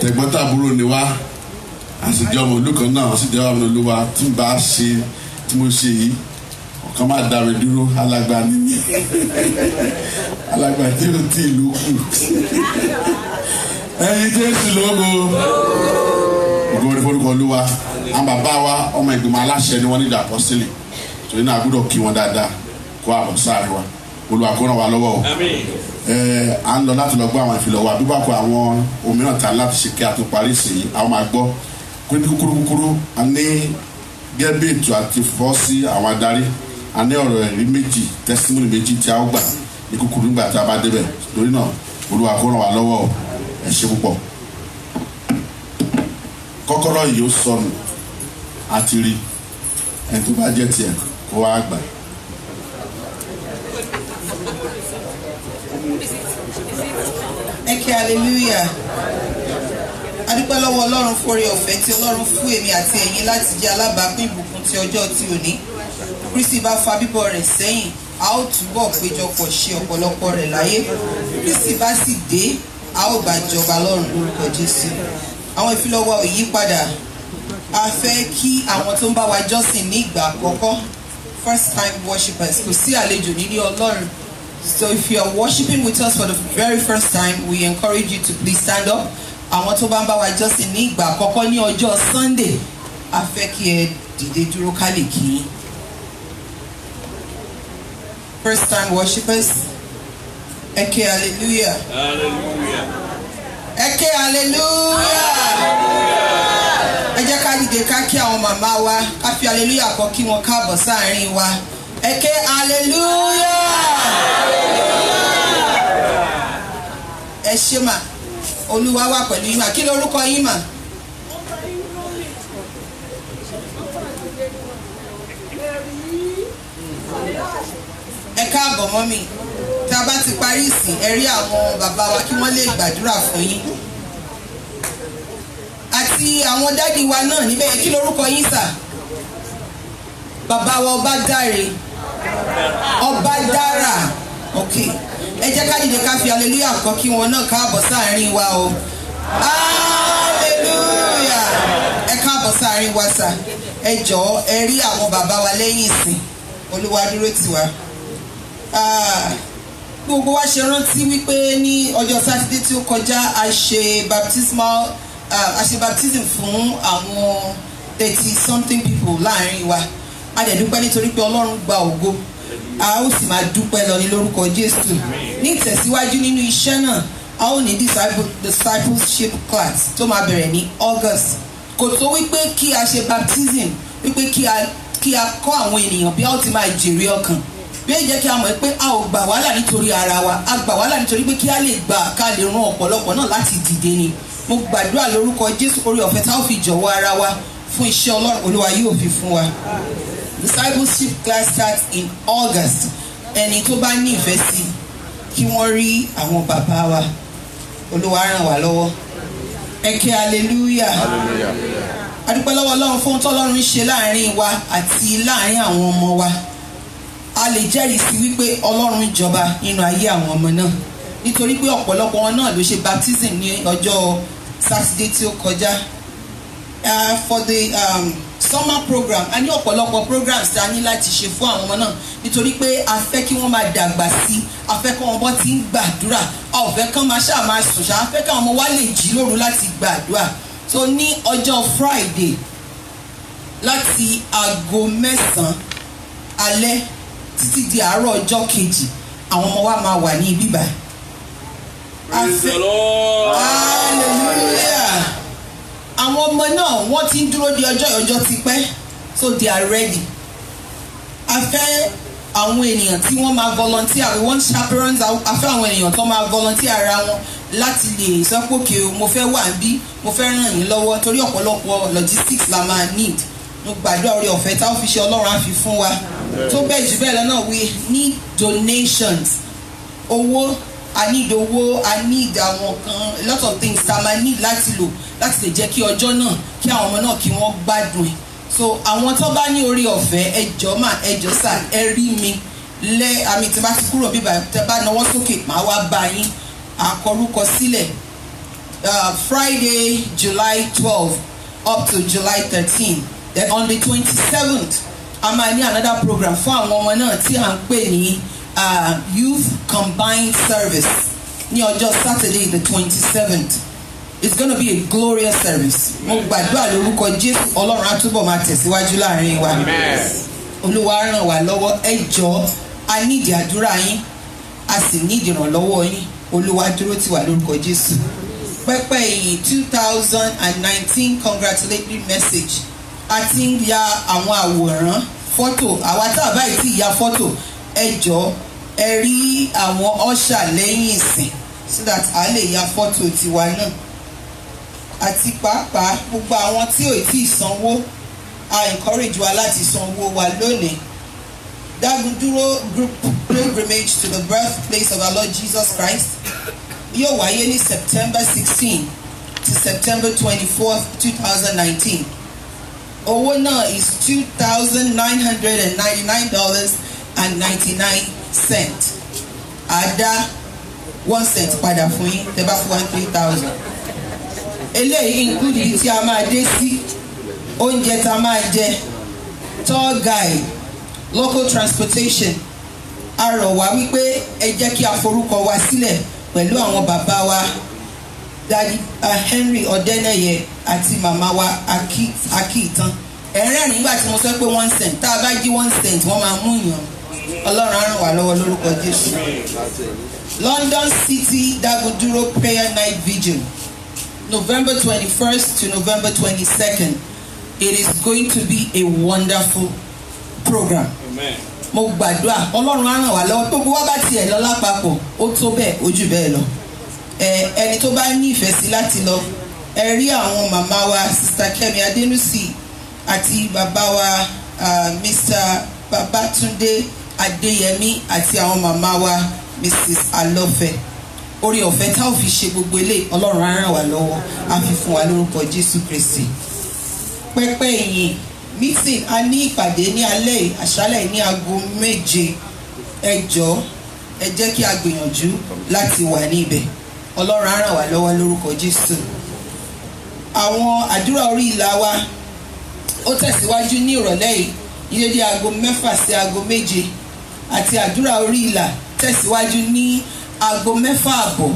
tẹ̀gbọ́ntàbúrò ni wá àsìjọ́ ọmọ olùkọ́ náà àsìjọ́ ọmọ olúwa tí n bá ṣe tí mo ṣe yìí ọ̀kan máa dá mi dúró alàgbà nìyí alàgbà tí o tí ìlú kù ẹ̀yin Jésù lógo ògo ní forúkọ olúwa àwọn bàbá wa ọmọ ìgbìmọ̀ aláṣẹ ni wọ́n ní ìdàpọ̀sílẹ̀ torí náà a gbọ́dọ̀ kí wọn dáadáa kó àbọ̀ sáré wa olúwa kó ràn wá lọ́wọ́ o à ń lọ láti lọ gbọ́ àwọn ìfilọ̀ wa bí bá kọ àwọn òmíràn ta láti ṣe kí a tó parí sí i àwọn máa gbọ́ pé ní kúkúrú a ní gẹ́gẹ́ ètò àti fọ́ sí àwọn adarí a ní ọ̀rọ̀ ẹ̀rí méjì tẹ́símọ́nì méjì tí a ó gbà ní kúkúrú nígbà tí a bá débẹ̀ lórí náà olúwa kó ràn wá lọ́wọ́ o ẹ ṣé púpọ̀ kọ́kọ́rọ́ yìí ó sọnù àti rí ẹni tó bá jẹ́ tiẹ̀ kó wá gbà. Ẹ kí hallelujah. A dúpẹ́ lọ́wọ́ Ọlọ́run fún oore ọ̀fẹ́ tí Ọlọ́run fún èmi àti ẹ̀yin láti jẹ́ alábàápín ìbùkún ti ọjọ́ ti òní. Kristi bá fa bíbọ̀ rẹ̀ sẹ́yìn, a ó túbọ̀ péjọpọ̀ ṣe ọ̀pọ̀lọpọ̀ rẹ̀ láyé. Kristi bá sì dé, a ó bá jọba lọ́run lórúkọ Jésù. Àwọn ìfilọ́wọ́ ò yí padà. A fẹ́ kí àwọn tó ń bá wa jọ́sìn ní ìgbà àkọ́kọ́, first time worshippers, kò sí àlejò nílé Ọlọ́run. So if you are worshiping with us for the very first time, we encourage you to please stand up. Àwọn tó bá ń bá wa jọ́sìn ní ìgbà àkọ́kọ́ ní ọjọ́ Sunday, a fẹ́ kí ẹ dìde dúró ká lè kí yín. First time worshippers, ẹ ké hallelujah. Ẹ ké hallelujah. Ẹ jẹ́ ká dìde ká kí àwọn màmá wa, ká fi hallelujah kọ́ kí wọ́n káàbọ̀ sáàárín wa. Ẹ ké hallelujah. Ẹ ṣé mà, Olúwa wà pẹ̀lú yín mà. Kí lorúkọ yín mà? Ẹ káàbọ̀ mọ́mì. Tá a bá ti parí ìsìn, ẹ rí àwọn bàbá wa kí wọ́n lè gbàdúrà fún yín. Àti àwọn dádì wa náà níbẹ̀ yẹn. Kí lorúkọ yín sà? Bàbá wa Ọbádáre. Ọbádára. Okay. Ẹ jẹ́ ká dìde ká fi hallelujah kọ́ kí wọn náà káàbọ̀ sáàárín wa o. Hallelujah. Ẹ káàbọ̀ sáàárín wa sà. Ẹ jọ̀ọ́ ẹ rí àwọn bàbá wa lẹ́yìn ìsìn. Olúwa dúró tì wá. Gbogbo wa ṣe rántí wípé ní ọjọ́ Sátidé tí ó kọjá a ṣe baptism fún àwọn 30-something people láàárín wa. A dẹ̀ dúpẹ́ nítorí pé Ọlọ́run gba ògo. A ó sì máa dúpẹ́ lọ ní lórúkọ Jésù. Ní ìtẹ̀síwájú nínú iṣẹ́ náà, a ó ní discipleship class tó máa bẹ̀rẹ̀ ní August. Kò tó wípé kí a ṣe baptism, wípé kí a kọ́ àwọn ènìyàn bí a ó ti máa jèrè ọkàn. Bí ó jẹ́ kí a mọ̀ pé a ò gbà wàhálà nítorí ara wa, a gbà wàhálà nítorí pé kí a lè gbà ká lè ran ọ̀pọ̀lọpọ̀ náà láti dìde ni. Mo gbàdúrà lórúkọ Jésù oore ọ̀fẹ́ tá ó fi jọ̀wọ́ ara wa fún iṣẹ́ Ọlọ́run Olúwa yóò fi fún wa. Discipleship class starts in August. Ẹni tó bá ní ìfẹ́ sí kí wọ́n rí àwọn bàbá wa. Olúwa ràn wá lọ́wọ́. Ẹ ké hallelujah. A dúpẹ́ lọ́wọ́ Ọlọ́run fún ohun tí Ọlọ́run ń ṣe láàrin wa àti láàrin àwọn ọmọ wa. A lè jẹ́rìí sí wípé Ọlọ́run ń jọba nínú ayé àwọn ọmọ náà. Nítorí pé ọ̀pọ̀lọpọ̀ wọn náà ló ṣe baptism ní ọjọ́ Sátidé tí ó kọjá. For the summer program, a ní ọ̀pọ̀lọpọ̀ programs tí a ní láti ṣe fún àwọn ọmọ náà nítorí pé a fẹ́ kí wọ́n máa dàgbà sí, a fẹ́ kí wọ́n bọ́ ti ń gbàdúrà, a ò fẹ́ kán máa ṣáà máa sùn ṣáà, a fẹ́ káwọn ọmọ wa lè jí lóru láti gbàdúrà. so ní ọjọ́ Friday láti aago 9 alẹ́ títí di àárọ̀ ọjọ́ kejì àwọn ọmọ wa máa wà ní ibi báyìí. Praise the Lord. Hallelujah. Àwọn ọmọ náà wọ́n ti ń dúró di ọjọ́ ti pẹ́, so they are ready. A fẹ́ àwọn ènìyàn tí wọ́n máa volunteer, we want chaperones. A fẹ́ àwọn ènìyàn tó máa volunteer ara wọn láti lè sọ pé òkè mo fẹ́ wà bí mo fẹ́ ràn yín lọ́wọ́ torí ọ̀pọ̀lọpọ̀ logistics la máa need. Mo gbàdúrà oore ọ̀fẹ́ tá a fi ṣe Ọlọ́run á fi fún wa. Tó bẹ́ẹ̀ jù bẹ́ẹ̀ lọ́nà we need donations. Owó, I need owó, I need àwọn kan, a lot of things tá a máa need láti lò láti lè jẹ́ kí ọjọ́ náà kí àwọn ọmọ náà kí wọ́n gbádùn ẹ̀. So àwọn tó bá ní orí ọ̀fẹ́ ẹ jọ̀ọ́ mà ẹ jọ̀ọ́ sà ẹ rí mi àmì tí bá ti kúrò bíbá tẹ bá nawọ́ sókè màá wá bá yín àkọrúkọ sílẹ̀. Friday, July 12 up to July 13. Then on the 27th a máa ní another program fún àwọn ọmọ náà tí à ń pè ní Youth Combined Service ní ọjọ́ Saturday the 27th. It's going to be a glorious service. Mo gbàdúrà lórúkọ Jésù Ọlọ́run á túbọ̀ máa tẹ̀síwájú láàrin wa. Olúwa ràn wá lọ́wọ́ ẹ jọ̀ọ́ a nídìí àdúrà yín a sì nídìí ìrànlọ́wọ́ yín. Olúwa dúró tì wá lórúkọ Jésù. Pẹ́pẹ́ ìyìn 2019 congratulatory message. A ti ń ya àwọn àwòrán fọ́tò àwa tá a báyìí ti ya fọ́tò ẹ jọ̀ọ́ ẹ rí àwọn ọ̀ṣà lẹ́yìn ìsìn so that a lè ya fọ́tò tiwa náà. Àti pàápàá gbogbo àwọn tí ò tí ì sanwó a encourage wa láti sanwó wa lónìí. Daguduro group pilgrimage to the birthplace of our Lord Jesus Christ yóò wáyé ní September 16 to September 24, 2019. Owó náà is $2,999.99. Àdá 1 cent padà fún yín tẹ́ bá fún wa 3,000. Eléyìí include ibi tí a máa dé sí, oúnjẹ tá a máa jẹ, tour guide, local transportation. A rọ̀ wá wípé ẹ jẹ́ kí a forúkọ wa sílẹ̀ pẹ̀lú àwọn bàbá wa Daddy Henry Ọ̀dẹ́nẹ̀yẹ àti màmá wa Akíìtàn. Ẹ̀rẹ́ nígbà tí mo sọ pé 1 cent tá a bá jí 1 cent wọ́n máa mú yàn. Ọlọ́run á ràn wá lọ́wọ́ lórúkọ Jésù. London City Daguduro Prayer Night Vigil, November 21st to November 22nd. It is going to be a wonderful program. Amen. Mo gbàdúrà Ọlọ́run á ràn wá lọ́wọ́ gbogbo wa bá tiẹ̀ lọ lápapọ̀ ó tó bẹ́ẹ̀ ó jù bẹ́ẹ̀ lọ. Ẹni tó bá ní ìfẹ́ sí láti lọ ẹ rí àwọn màmá wa Sister Kẹ́mi Adénúsì àti bàbá wa Mr. Babatunde Adéyẹmí àti àwọn màmá wa Mrs. Alọ́fẹ́. Orí ọ̀fẹ́ tá ò fi ṣe gbogbo ilé Ọlọ́run á ràn wá lọ́wọ́ á fi fún wa lórúkọ Jésù Kristi. Pẹ́pẹ́ ìyìn meeting a ní ìpàdé ní alẹ́ àṣálẹ́ ní aago 7. Ẹ jọ̀ọ́ ẹ jẹ́ kí a gbìyànjú láti wà ní ibẹ̀. Ọlọ́run á ràn wá lọ́wọ́ lórúkọ Jésù. Àwọn àdúrà orí ìlà wa ó tẹ̀síwájú ní ìrọ̀lẹ́ yìí ní dédé aago 6 sí aago 7 àti àdúrà orí ìlà tẹ̀síwájú ní aago 6:30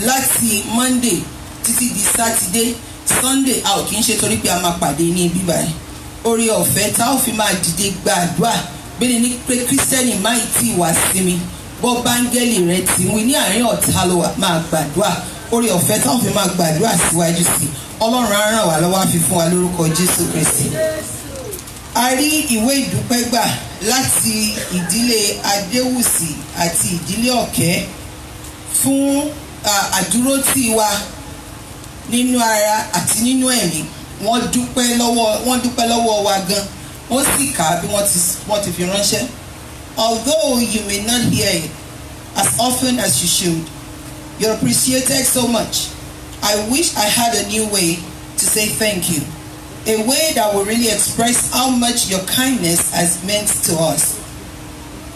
láti Monday títí di Saturday. Sunday a ò kì í ṣe torí pé a máa pàdé ní ibi báyìí. Orí ọ̀fẹ́ tá ò fi máa dìde gbàdúrà bẹ́ẹ̀ ni pé Kírísítẹ́nì máa tí wá sí mi bọ́ báńgẹ́lì rẹ̀ tí wí ní àárín ọ̀tá ló wà máa gbàdúrà. Orí ọ̀fẹ́ tá ò fi máa gbàdúrà síwájú sí Ọlọ́run á ràn wá lọ́wọ́ á fi fún wa lórúkọ Jésù Kristi. A rí ìwé ìdúpẹ́ gbà láti ìdílé Adéwùsì àti ìdílé Ọ̀kẹ́ fún àdúrótì wa nínú ara àti nínú ẹ̀mí. Wọ́n dúpẹ́ lọ́wọ́ wa gan. Wọ́n sì kà á bí wọ́n ti fi ránṣẹ́. Although you may not hear it as often as you should, you're appreciated so much. I wish I had a new way to say thank you. A way that will really express how much your kindness has meant to us.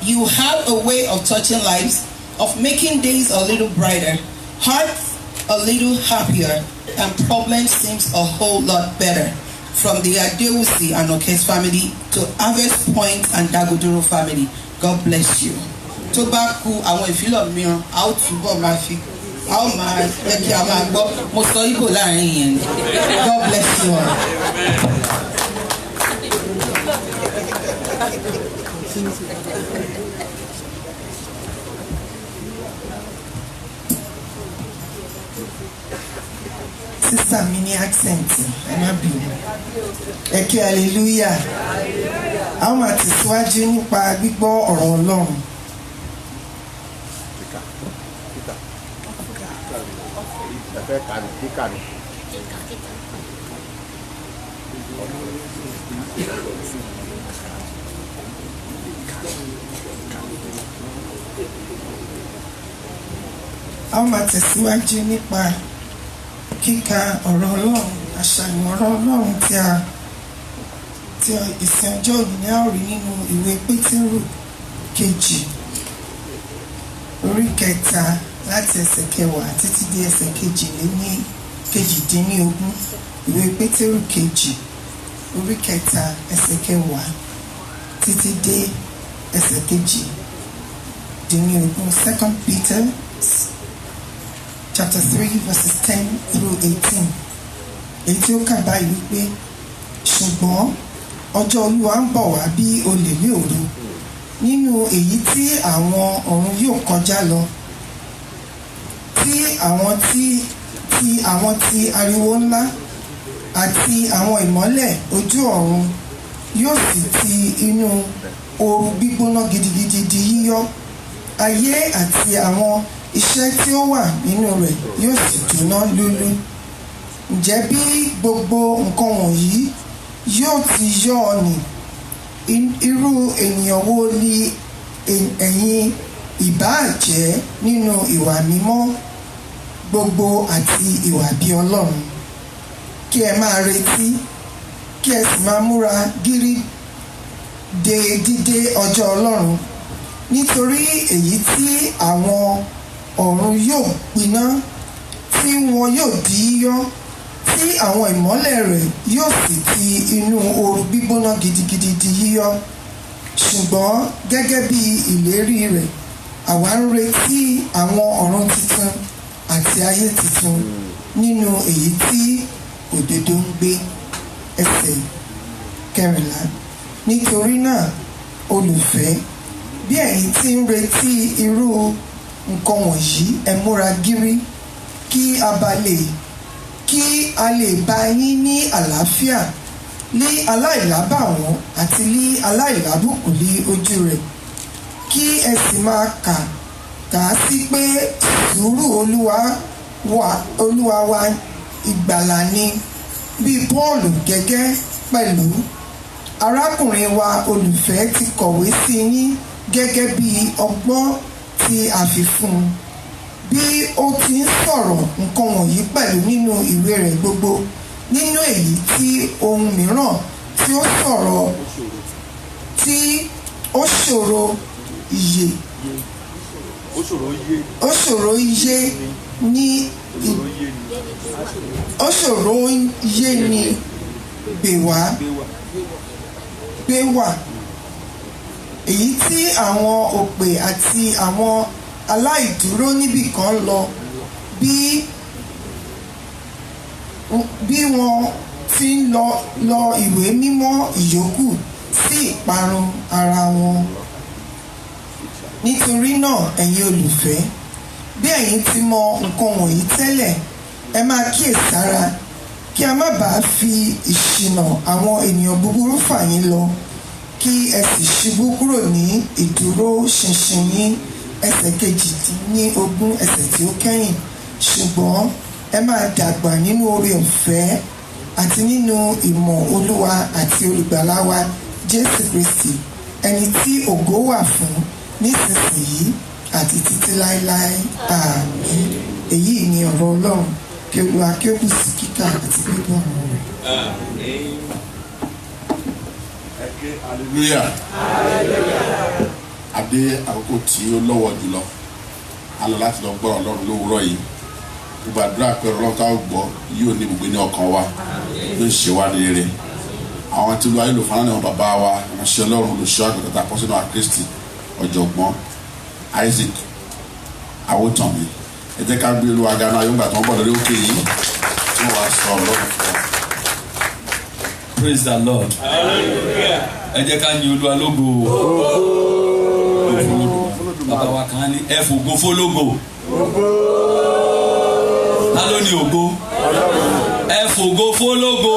You have a way of touching lives, of making days a little brighter, hearts a little happier, and problems seems a whole lot better. From the Adewusi and Okes family to Harvest Point and Daguduro family, God bless you. Tó bá kù àwọn ìfilọ̀ mìíràn, a ó túbọ̀ máa fi a ó máa jẹ́ kí a máa gbọ́ mo sọ Ìgbò láàrin yẹn ni God bless you all. sísà mi ní accent ẹ má bínú ẹ kí hallelujah a ó máa tẹ̀síwájú nípa gbígbọ́ ọ̀rọ̀ Ọlọ́run. A ó máa tẹ̀síwájú nípa kíka ọ̀rọ̀ Ọlọ́run, àṣàyàn ọ̀rọ̀ Ọlọ́run tí ìsìn ọjọ́ òní ni a ó rí nínú ìwé Pétérù kejì orí kẹta láti ẹsẹ̀ kẹwàá títí dé ẹsẹ̀ kejìdínlógún. Ìwé Pétérù kejì orí kẹta ẹsẹ̀ kẹwàá títí dé ẹsẹ̀ kejìdínlógún. 2 Peter chapter 3 verses 10 through 18. Èyí tí ó kà báyìí wípé ṣùgbọ́n ọjọ́ Olúwa ń bọ̀ wá bí olè ní òru, nínú èyí tí àwọn ọ̀run yóò kọjá lọ, tí àwọn ti ariwo ńlá àti àwọn ìmọ́lẹ̀ ojú ọ̀run yóò sì ti inú ooru gbígbóná gidigidi di yíyọ, ayé àti àwọn iṣẹ́ tí ó wà nínú rẹ̀ yóò sì jóná lúlú. Ǹjẹ́ bí gbogbo nǹkan wọ̀nyí yóò ti yọ ọ́ nì, irú ènìyàn wo ni ẹ̀yin ìbáà jẹ́ nínú ìwà mímọ́ gbogbo àti ìwà bí Ọlọ́run? Kí ẹ máa retí, kí ẹ sì máa múra gírí de dídé ọjọ́ Ọlọ́run, nítorí èyí tí àwọn ọ̀run yóò gbiná, tí wọn yóò di yíyọ, tí àwọn ìmọ́lẹ̀ rẹ̀ yóò sì ti inú ooru gbígbóná gidigidi di yíyọ. Ṣùgbọ́n gẹ́gẹ́ bí ìlérí rẹ̀, àwa ń retí àwọn ọ̀run tuntun àti ayé tuntun nínú èyí tí òdodo ń gbé. Ẹsẹ̀ 14. Nítorí náà olùfẹ́, bí ẹ̀yin ti ń retí irú nǹkan wọ̀nyí, ẹ múra gírí kí a lè bá yín ní àlàáfíà, ní aláìlábàwọ́n àti ní aláìlábùkù ní ojú rẹ̀. Kí ẹ sì máa kà á sí pé sùúrù Olúwa wa ìgbàlà ni, bí Pọ́ọ̀lù gẹ́gẹ́ pẹ̀lú arákùnrin wa olùfẹ́ ti kọ̀wé sí yín gẹ́gẹ́ bí ọgbọ́n tí a fi fún un. Bí ó ti ń sọ̀rọ̀ nǹkan wọ̀nyí pẹ̀lú nínú ìwé rẹ̀ gbogbo, nínú èyí tí ohun mìíràn tí ó ṣòro yé ni gbé wà, èyí tí àwọn òpè àti àwọn aláìdúró níbìkan lọ bí wọ́n ti ń lọ ìwé mímọ́ ìyókù sí ìparun ara wọn. Nítorí náà ẹ̀yin olùfẹ́, bí ẹ̀yin ti mọ nǹkan wọ̀nyí tẹ́lẹ̀, ẹ máa kíyèsára kí a má bàa fi ìṣìnà àwọn ènìyàn búburú fà yín lọ, kí ẹ sì ṣubú kúrò ní ìdúró ṣinṣin yín. Ẹsẹ̀ 18 ẹsẹ̀ tí ó kẹ́yìn. Ṣùgbọ́n ẹ máa dàgbà nínú oore ọ̀fẹ́ àti nínú ìmọ̀ Olúwa àti olùgbàlà wa Jésù Kristi, ẹni tí ògo wà fún nísinsìnyí àti títí láéláé. Àmín. Èyí ni ọ̀rọ̀ Ọlọ́run. Kí Olúwa kí ó bù sí kíkà àti gbígbọ́ ọ̀rọ̀ rẹ̀. Hallelujah. Adé àkókò tí ó lọ́wọ́ jùlọ a lọ láti lọ gbọ́ Ọlọ́run lówùúrọ̀ yìí. Gbogbo àdúrà pé Ọlọ́run ká gbọ́ yóò ní gbogbo ní ọkàn wa, yóò ṣe wá ní rere. Àwọn tí olúwa yóò lò fún àwọn bàbá wa ìránṣẹ́ Ọlọ́run olùṣọ́ àgùntàn àpọ́sítélì Kristi ọ̀jọ̀gbọ́n Isaac Awótánmi ẹ jẹ́ ká gbé Olúwa ga náà yóò gbà tó ń bọ̀ lórí òkè yìí tí wọ́n wá sọ ọ̀rọ̀ fún wa. Praise the Lord. Ẹ jẹ́ ká yin Olúwa lógo. Bàbá wa kan ní ẹ fògo fólógo. Ta ló ní ògo? Ẹ fògo fólógo.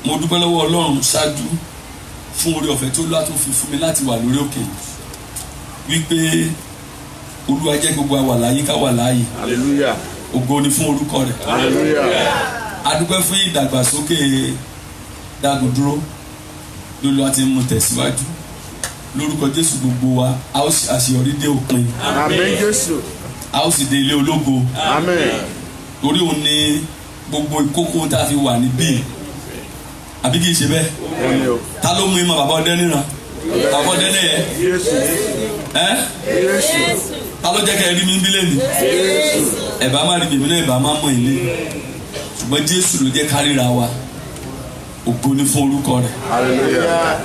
Mo dúpẹ́ lọ́wọ́ Ọlọ́run ṣáájú fún oore ọ̀fẹ́ tó lọ́wọ́ tó fi fún mi láti wà lórí òkè wípé Olúwa jẹ́ gbogbo àwa láyé ká wà láàyè. Hallelujah. Ògo ni fún orúkọ rẹ̀. Hallelujah. A dúpẹ́ fún ìdàgbàsókè Daguduro lólu àti mú tẹ̀síwájú lórúkọ Jésù gbogbo wa a ó sì àṣeyọrí dé òpin. Amen Jésù. A ó sì dé ilé ológo. Amen. Torí òun ni gbogbo ìkókó tá a fi wà níbí àbí kì í ṣe bẹ́ẹ̀. Ta ló mú ìmọ̀ bàbá ọdẹ níran bàbá ọdẹ náà yẹ. Ta ló jẹ́ kẹ́ ẹ rí mi bí lẹ́nu. Ẹ bá má rí bèmí náà ẹ bá má mọ̀ ilé ṣùgbọ́n Jésù ló jẹ́ káríra wa. Ògo ni fún orúkọ rẹ̀. Hallelujah.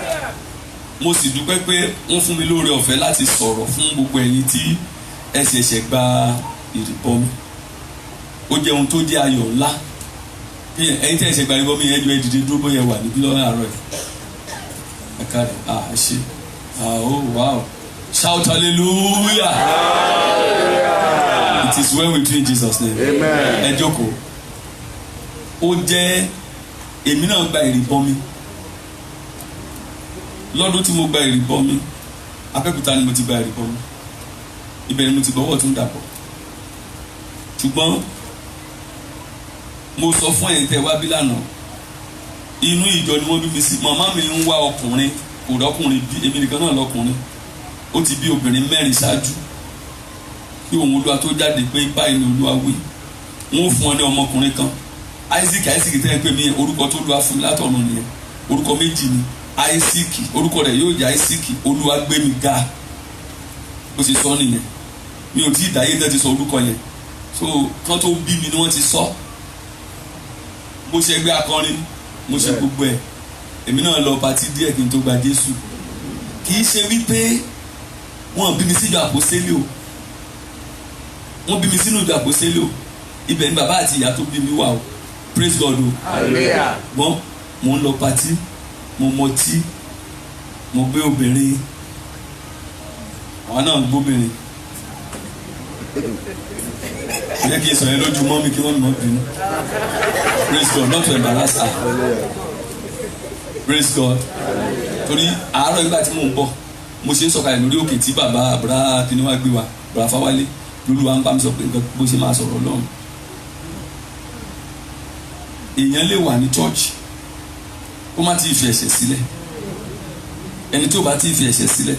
Mo sì dúpẹ́ pé wọ́n fún mi lóore ọ̀fẹ́ láti sọ̀rọ̀ fún gbogbo ẹ̀yin tí ẹ ṣẹ̀ṣẹ̀ gba ìrìbọmi. Ó jẹ́ ohun tó jẹ́ ayọ̀ ńlá. Ẹ̀yin tí ẹ ṣẹ̀ṣẹ̀ gba ìrìbọmi yẹn ju ẹ dìde dúró bóyá wà níbí lọ́wọ́ àárọ̀ yìí. Ẹ káre ṣe oh wow shout hallelujah. It is well with you in Jesus name. Amen. Ẹ jókòó. Ó jẹ́ èmi náà gba ìrìbọmi lọ́dún tí mo gba ìrìbọmi Abẹ́òkúta ni mo ti gba ìrìbọmi ibẹ̀ ni mo ti gbọ́wọ́ tún dàpọ̀ ṣùgbọ́n mo sọ fún ẹ̀yin tẹ́ wá bí lánàá inú ìjọ ni wọ́n bí mi sí màmá mi ń wá ọkùnrin kò rọ́kùnrin bí èmi nìkan náà lọ́kùnrin ó ti bí obìnrin 4 ṣáájú kí òun Olúwa tó jáde pé báyìí ni Olúwa wí wọ́n fún ọ ní ọmọkùnrin kan Isaac tẹ́ ẹ pè mí orúkọ tó Olúwa fún mi látọ̀run nìyẹn orúkọ méjì ni Isaac orúkọ rẹ̀ yóò jẹ́ Isaac Olúwa gbé mi ga bó ṣe sọ nìyẹn mi ò tí ì dáyé tẹ́ ti sọ orúkọ yẹn so kán tó bí mi ni wọ́n ti sọ mo ṣe ẹgbẹ́ akọrin mo ṣe gbogbo ẹ̀ èmi náà lọ patí díẹ̀ kí n tó gba Jésù kì í ṣe wípé wọ́n bí mi sínú àpòsílẹ̀ o wọ́n bí mi sínú àpòsílẹ̀ o ibẹ̀ ni bàbá àti ìyá tó bí mi wà o praise God o Hallelujah. gbọ́n mo ń lọ patí mo mọtí mo gbé obìnrin àwọn náà gbóbìnrin jẹ́ kí n sọ yẹn lójú mọ́ mi kí wọ́n mọ̀ bínú praise God not to embarrass her praise God torí àárọ̀ ìgbà tí mò ń bọ̀ mo ṣe ń sọ̀kalẹ̀ lórí òkè tí bàbá àbúrá kìnìún wa gbé wa bàbá Fáwálé lóluwà ń bá mi sọ pé nǹkan bó ṣe máa sọ̀rọ̀ lọ́run èèyàn lè wà ní church kó má ti fi ẹ̀ṣẹ̀ sílẹ̀ ẹni tí ó bá ti fi ẹ̀ṣẹ̀ sílẹ̀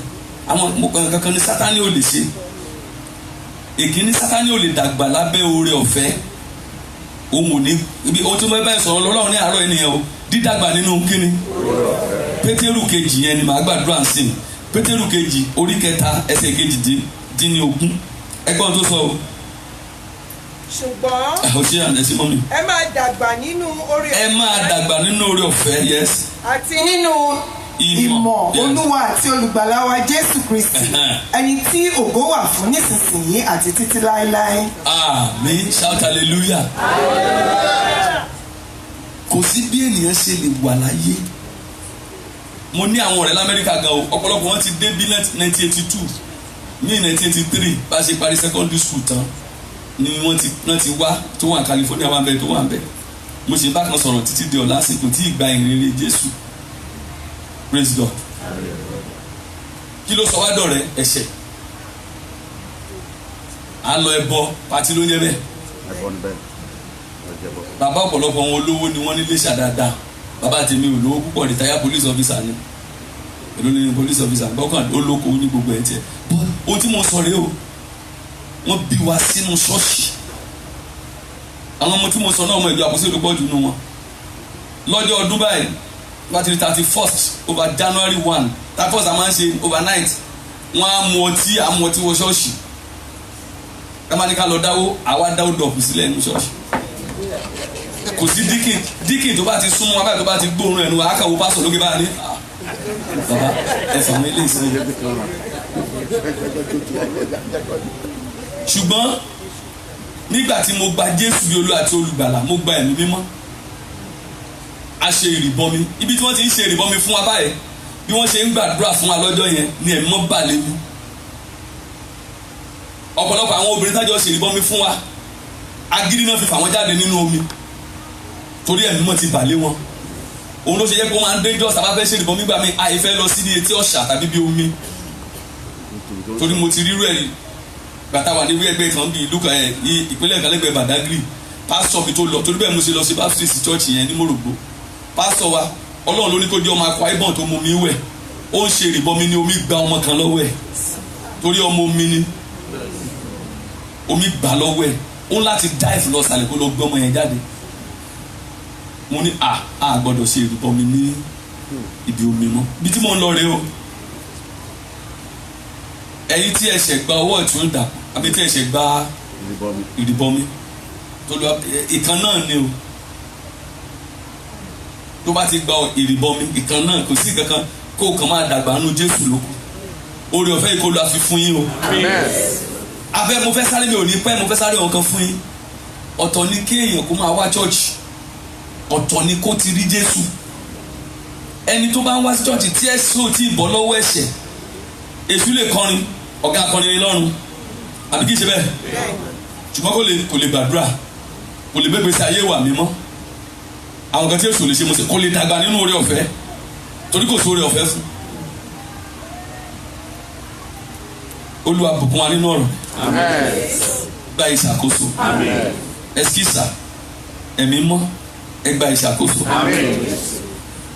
àwọn kankan ní Sátánì ò lè ṣe èkíní Sátánì ò lè dàgbà lábẹ́ oore ọ̀fẹ́ òun ò ní ibi ohun tí mo bá sọ̀rọ̀ lọ́rùn ní àárọ̀ ènìyàn o dídàgbà nínú kíni Pétérù kejì yẹn ni màá gbàdúrà sí i Pétérù kejì orí 3 ẹsẹ̀ kejì dín ní 20 ẹgbọ́n tó sọ o. Ṣùgbọ́n ọ̀ṣẹ́ àdẹ́sí mọ́ mi. ẹ máa dàgbà nínú oore ọ̀fẹ́. ẹ máa dàgbà nínú oore ọ̀fẹ́ yes. àti nínú ìmọ̀ Olúwa àti olùgbàlà wa Jésù Kristi ẹni tí ògo wà fún nísinsìnyí àti títí láéláé. Àmín shout hallelujah. Kò sí bí ènìyàn ṣe lè wà láyé mo ní àwọn ọ̀rẹ́ l'Amẹ́ríkà gan o ọ̀pọ̀lọpọ̀ wọn ti dé bí 1982 ní 1983 bá ṣe parí secondary school tán ni wọ́n ti wá tó wà California wà bẹ́ẹ̀ tó wà bẹ́ẹ̀ mo ṣe bá kan sọ̀rọ̀ títí di ọ̀la àsìkò tí ìgbà ìrere Jésù praise God kí ló sọ wá dọ̀rẹ́ ẹ̀ṣẹ̀ à ń lọ ẹbọ pàtí ló yẹ bẹ́ẹ̀ bàbá ọ̀pọ̀lọpọ̀ wọn olówó ni wọ́n nílé ṣàdáadáa bàbá tèmi ò lówó púpọ̀ rìtáyà police officer ni èló ni police officer gbọ́kàn ó lóko ní gbogbo ẹ̀ tiẹ̀ bọ́ ohun tí mo sọ rèé o wọ́n bí wa sínú ṣọ́ọ̀ṣì àwọn ọmọ tí mo sọ náà ọmọ ìjọ àpòsí olùpọ̀ jù nù wọn lọ́jọ́ ọdún báyìí láti rí 31st over January 1 31st a máa ń ṣe overnight wọ́n á mu ọtí wọ ṣọ́ọ̀ṣì kámáníkà lọ dáwó àwa dáwó dọ̀pù sílẹ̀ nínú ṣọ́ọ̀ṣì kò sí díkìn tó bá ti súnmọ́ abáyé tó bá ti gbóòórùn ẹnu àkàwọ́ pásọ̀ lókè bá ní bàbá ẹ̀fà mi lè sí. ṣùgbọ́n nígbà tí mo gba Jésù bí Olúwa àti olùgbàlà mo gba ẹ̀mí mímọ́ a ṣe ìrìbọmi ibi tí wọ́n ti ń ṣe ìrìbọmi fún wa báyìí bí wọ́n ṣe ń gbàdúrà fún wa lọ́jọ́ yẹn ni ẹ̀mí mọ́ bà lé mi ọ̀pọ̀lọpọ̀ àwọn obìnrin tájọ́ ṣe ìrìbọmi fún wa agídí náà fi fà wọ́n jáde nínú omi torí ẹ̀mí mọ́ ti bà lé wọn òun ló ṣe yẹ kó máa ń dangerous tá bá fẹ́ ṣe ìrìbọmi gbà mí àìfẹ́ lọ sí ní etí ọ̀ṣà tàbí bí omi torí mo ti rírú ẹ̀ gbàtà wà ní ẹgbẹ́ kan bí ìlú kan ẹ̀ ní ìpínlẹ̀ kan lẹ́gbẹ̀ẹ́ Badagry pásítọ̀ mi tó lọ torí bẹ́ẹ̀ mo ṣe lọ sí Baptist church yẹn ní Morogbo pásítọ̀ wa Ọlọ́run ló ní kó jẹ́ ọmọ Akwa Ibom tó mú mi wẹ̀ ó ń ṣe ìrìbọmi ní omi gba ọmọ kan lọ́wọ́ ẹ̀ torí ọmọ omi ni omi gbà lọ́wọ́ ẹ̀ ó láti dive lọ sàlẹ̀ kó lọ gbé ọmọ yẹn jáde mo ní a gbọ́dọ̀ ṣe ìrìbọmi ní ibi omi mọ́ bí tí mo ń lọ rèé o ẹ̀yin tí ẹ̀ṣẹ̀ gba ọwọ́ ìtún dà àbí tí ẹ̀ṣẹ̀ gba ìrìbọmi tó lọ ìkan náà ni o tó bá ti gba ìrìbọmi ìkan náà kò sí kankan kó kàn máa dàgbà nínú Jésù lóko oore ọ̀fẹ́ yìí kó lọ àfi fún yín o abẹ́ mo fẹ́ sáré mi ò ní pẹ́ mo fẹ́ sáré ọ̀kan fún yín ọ̀tọ̀ ni kéèyàn kó máa wá church ọ̀tọ̀ ni kó ti rí Jésù ẹni tó bá ń wá sí church tí ẹ̀sùn ò tí ì bọ́ lọ́wọ́ ẹ̀ṣẹ̀ èṣù lè kọrin ọ̀gá akọrin ni lọ́run àbí kìí ṣe bẹ́ẹ̀ ṣùgbọ́n kò lè gbàdúrà kò lè bẹ́gbèsè ayé wà mímọ́ àwọn kan tí èṣù lè ṣe mo ṣe kò lè dàgbà nínú oore ọ̀fẹ́ torí kò sí oore ọ̀fẹ́ fún Olúwa bùkún wa nínú ọ̀rọ̀ gba ìṣàkóso ẹsikísà ẹ̀mí mọ́ ẹ gba ìṣàkóso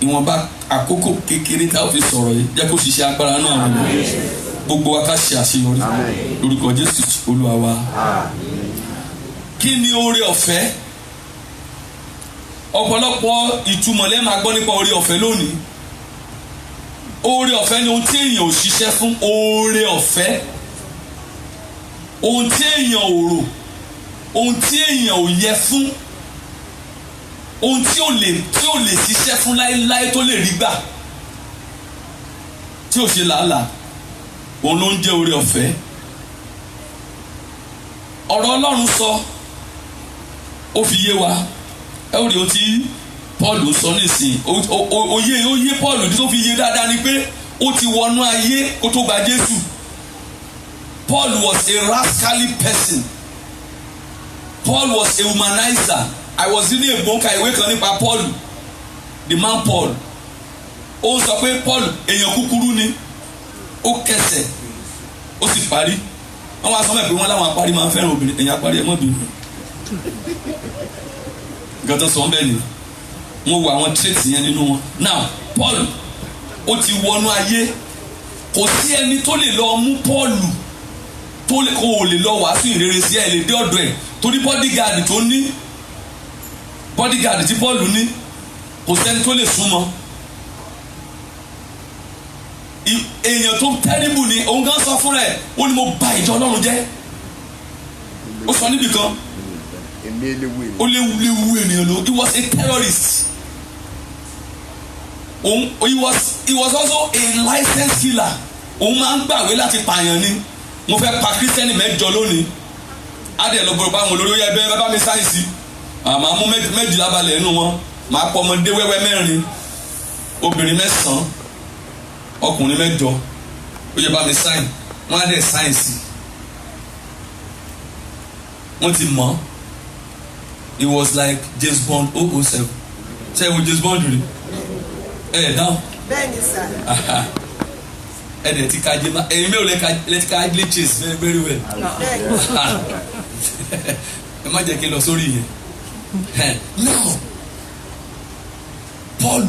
ìwọ̀nba àkókò kékeré tá a fi sọ̀rọ̀ yìí jẹ́ kó ṣiṣẹ́ agbára náà wọn lọ gbogbo wa ká ṣe àṣeyọrí lórúkọ Jésù Olúwa wa. Kí ni oore ọ̀fẹ́? ọ̀pọ̀lọpọ̀ ìtumọ̀ lẹ́ẹ̀ máa gbọ́ nípa oore ọ̀fẹ́ lónìí. Oore ọ̀fẹ́ ni ohun tí èèyàn ò ṣiṣẹ́ fún. Oore ọ̀fẹ́ ohun tí èèyàn ò rò, ohun tí èèyàn ò yẹ fún, ohun tí ò lè ṣiṣẹ́ fún láéláé tó lè rí gbà, tí ò ṣe làálàá, òun ló ń jẹ́ oore ọ̀fẹ́. Ọ̀rọ̀ Ọlọ́run sọ, ó fi yé wa. Ẹ ó rí ohun tí Paul sọ nísìnyí, oyè Paul tó fi yé dáadáa ni pé ó ti wọnú ayé kó tó gba Jésù. Paul was a rascally person. Paul was a humanizer. I was reading a book ìwé kan nípa Paul, the man Paul. Ó sọ pé Paul èèyàn kúkúrú ni, ó kẹsẹ̀, ó sì parí. Wọ́n wá sọ mẹ́ pé wọ́n láwọn apárí máa ń fẹ́ràn obìnrin, èèyàn apárí ẹ̀ mọ́ obìnrin. Gàtọ̀ sọ bẹ́ẹ̀ ni wọ́n wo àwọn traits yẹn nínú wọn. Now Paul ó ti wọnú ayé, kò sí ẹni tó lè lọ mú Paul kó o lè lọ wàásù ìrere sí ẹ lè dé ọ̀dọ̀ ẹ̀, torí bodyguard tó ní, bodyguard tí Paul ní kò sẹ́ni tó lè súnmọ́. Èèyàn tó terrible ni òun kan sọ fún rẹ̀, ó ní mo bà ìjọ Ọlọ́run jẹ́. Ó sọ níbi kan ó léwu ènìyàn ló. He was a terrorist. He was also a licensed killer. Òun máa ń gbàwé láti pààyàn ni. Mo fẹ́ pa kírísítẹ́nì 8 lónìí. Adé lọ gbọ́dọ̀ bá àwọn olórí ẹgbẹ́ bàbá mi sáyẹ̀nsì. Màá mú 12 balẹ̀ nínú wọn. Màá pọ̀ ọmọdé wẹ́wẹ́ 4, obìnrin 9, ọkùnrin 8. Ó yẹ bá mi sáyìn. Wọ́n á dẹ̀ sáyẹ̀nsì. Wọ́n ti mọ̀. It was like James Bond 007. Ṣé ẹ wo James Bond rí? Dáhùn. Bẹ́ẹ̀ni sá. Ẹ̀dẹ̀ ti ka jẹ́ ma ẹ̀yin mẹ́rin lẹ́ ti ka glitches very well. Ẹ má jẹ́ kí n lọ sórí yẹn. Now Paul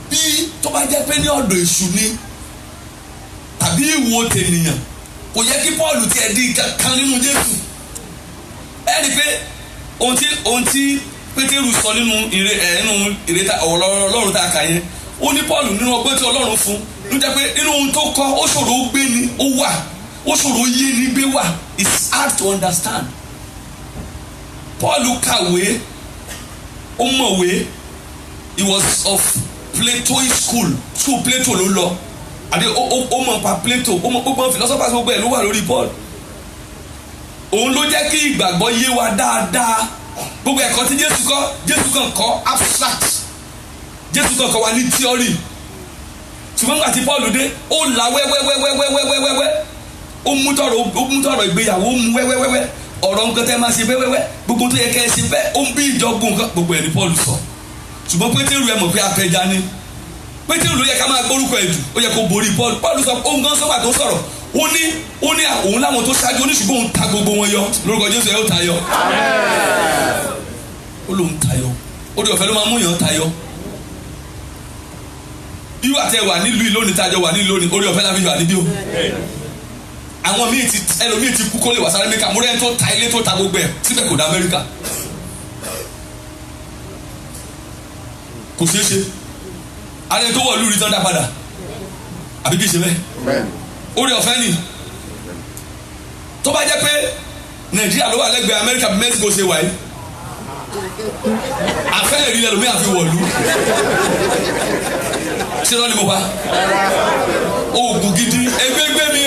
bí tó bá jẹ́ pé ní ọ̀dọ̀ èṣù ni tàbí ìwọ tènìyàn, kò yẹ kí Paul tiẹ̀ di kan nínú Jésù. Ẹ rí i pé ohun tí Pétérù sọ nínú ìrètà Ọlọ́run tá a kà yẹn, ó ní Paul nínú ọgbọ́n tí Ọlọ́run fún ló jẹ́ pé inú ohun tó kọ́ ó ṣòro ó gbé ni ó wà, ó ṣòro yé ni gbé wà. It's hard to understand. Paul kàwé, ó mọ̀wé, he was of Platoic school Plato ló lọ àbí ó mọ̀ pa Plato ó mọ̀ philosophers gbogbo ẹ̀ ló wà lórí Paul. Òun ló jẹ́ kí ìgbàgbọ́ yé wa dáadáa. Gbogbo ẹ̀kọ́ tí Jésù kàn kọ́ abstract, Jésù kàn kọ́ wa ní theory. Ṣùgbọ́n nígbà tí Paul dé ó là wẹ́wẹ́wẹ́wẹ́wẹ́wẹ́wẹ́, ó mú tọ̀rọ̀ ìgbéyàwó ó mú wẹ́wẹ́wẹ́wẹ́, ọ̀rọ̀ nǹkan tẹ́ máa ṣe wẹ́wẹ́wẹ́, gbogbo tó yẹ kẹ́ ẹ ṣe bẹ́ẹ̀ ó ń bí ìjọgùn nǹkan gbogbo ẹ̀ ní Paul sọ. Ṣùgbọ́n Pétérù ẹ mọ̀ pé apẹja ni, Pétérù ló yẹ ká máa gbórúkọ ẹ̀dù, ó yẹ kó borí Paul. Paul sọ ohun kan sọ́gbà tó sọ̀rọ̀ ó ní òun láwọn tó ṣáájú oníṣùgbọ́n òun ta gbogbo wọn yọ lórúkọ Jésù ẹ̀ ó tayọ. Ó lóun tayọ, orí ọ̀fẹ́ ló máa mú yàn tayọ. Irú àtẹ wà nílùú ìlónìí tájọ wà nílùú ìlónìí orí ọ̀fẹ́ láfi wà níbí o. Àwọn ẹlòmíì ti kú kó lè wà sáré Amẹ́ríkà, mo rẹ́ tó ta ilé tó ta gbogbo ẹ̀ síbẹ̀ kò dá Amẹ́ríkà. Kò ṣeé ṣe ààrẹ tó wọ̀ lórí tán dá padà àbí kì í ṣe bẹ́ẹ̀. Orí ọ̀fẹ́ ni tó bá jẹ́ pé Nàìjíríà ló wà lẹ́gbẹ̀ẹ́ Amẹ́ríkà bí Mẹ́síkò ṣe wà yìí afẹ́ ìrìlẹ̀ lómi àfi wọ̀lú ṣé lọ́ọ́ ni mo pa oògùn gidi ẹgbẹ́gbẹ́ mi